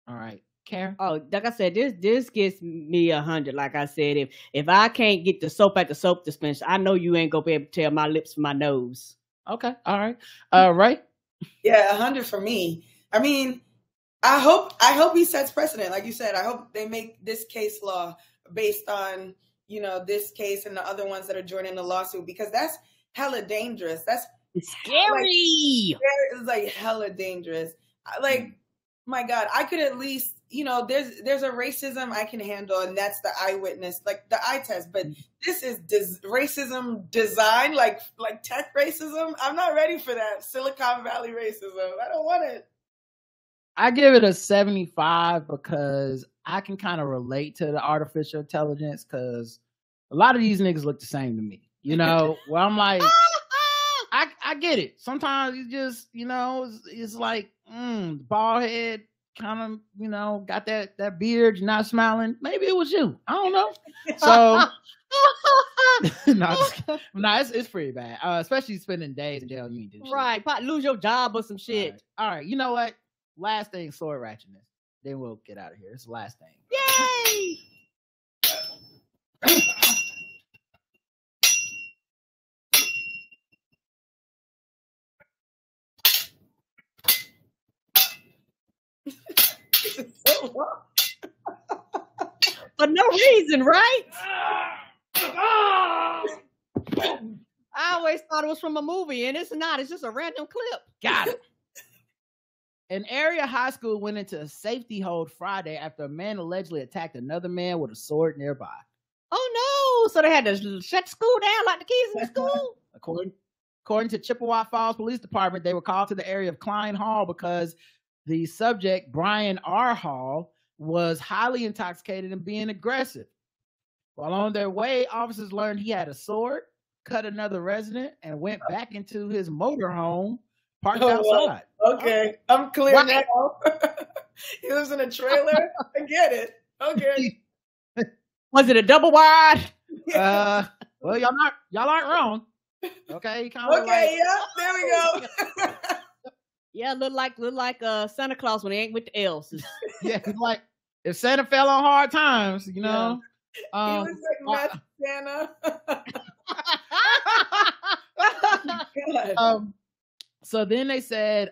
All right. Karen? Oh, like I said, this gets me 100. Like I said, if I can't get the soap at the soap dispenser, I know you ain't gonna be able to tell my lips from my nose. Okay, all right. Right? Yeah, 100 for me. I mean, I hope he sets precedent. Like you said, I hope they make this case law based on, this case and the other ones that are joining the lawsuit, because that's hella dangerous. That's scary. It's like hella dangerous. Like, my God, I could at least, there's a racism I can handle, and that's the eyewitness, like the eye test. But this is racism designed, like tech racism. I'm not ready for that. Silicon Valley racism. I don't want it. I give it a 75 because I can kind of relate to the artificial intelligence, because a lot of these niggas look the same to me. Where I'm like, I get it. Sometimes you just, it's like, bald head, kind of, got that beard, you're not smiling. Maybe it was you. I don't know. So, it's pretty bad. Especially spending days in jail. You do shit. Right. Probably lose your job or some shit. All right. You know what? Last thing, sword ratchetness. Then we'll get out of here. It's the last thing. Yay! For no reason, right? I always thought it was from a movie, and it's not. It's just a random clip. Got it. An area high school went into a safety hold Friday after a man allegedly attacked another man with a sword nearby. Oh, no. So they had to shut school down like the kids in school? According to Chippewa Falls Police Department, they were called to the area of Klein Hall because the subject, Brian R. Hall, was highly intoxicated and being aggressive. While on their way, officers learned he had a sword, cut another resident, and went back into his motorhome parked outside. Okay, I'm clear now. He lives in a trailer. I get it. Okay. Was it a double wide? Well, y'all aren't wrong. Okay. Okay. There we go. Yeah, look like Santa Claus when he ain't with the elves. Yeah, like if Santa fell on hard times, He looks like Santa. So then they said,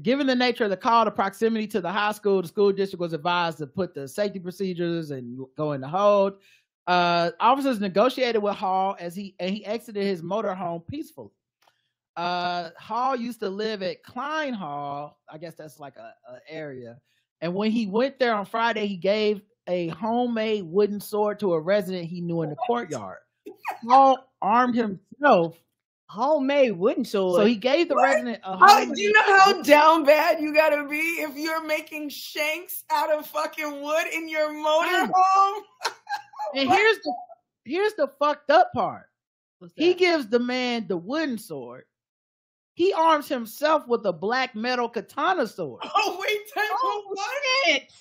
given the nature of the call, the proximity to the high school, the school district was advised to put the safety procedures and go into hold. Officers negotiated with Hall as he exited his motorhome peacefully. Hall used to live at Klein Hall. I guess that's like a area. And when he went there on Friday, he gave a homemade wooden sword to a resident he knew in the courtyard. Hall armed himself. Homemade wooden sword. So he gave the resident a homemade. Do you know how down bad you gotta be if you're making shanks out of fucking wood in your motorhome? And here's the fucked up part. He gives the man the wooden sword. He arms himself with a black metal katana sword. Oh, wait, what? Shit.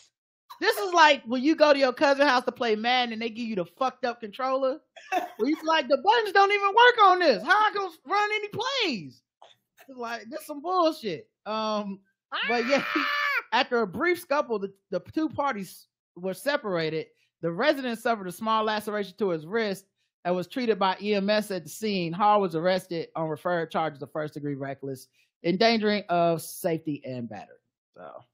This is like when you go to your cousin's house to play Madden and they give you the fucked up controller. Where he's like, the buttons don't even work on this. How I gonna run any plays? It's like, this some bullshit. But yeah, after a brief scuffle, the two parties were separated. The resident suffered a small laceration to his wrist and was treated by EMS at the scene. Hall was arrested on referred charges of first-degree reckless endangering of safety and battery. So,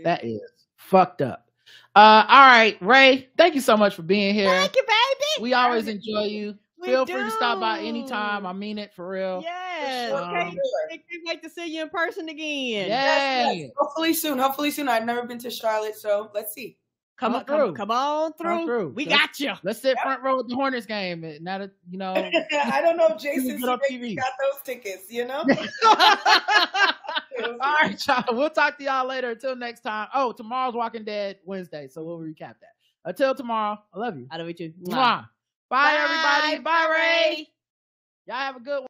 That is fucked up. All right, Ray, thank you so much for being here. Thank you, baby. We always enjoy you. Feel free to stop by anytime. I mean it for real. Yes. Okay. Can't wait to see you in person again. Yes. Hopefully soon. I've never been to Charlotte, so let's see. Come on through. We got you. Let's sit front row at the Hornets game. Now that I don't know if Jason got those tickets. All right, y'all. We'll talk to y'all later. Until next time. Oh, tomorrow's Walking Dead Wednesday, so we'll recap that. Until tomorrow, I love you. I love you too. Bye, everybody. Bye, Ray. Y'all have a good one.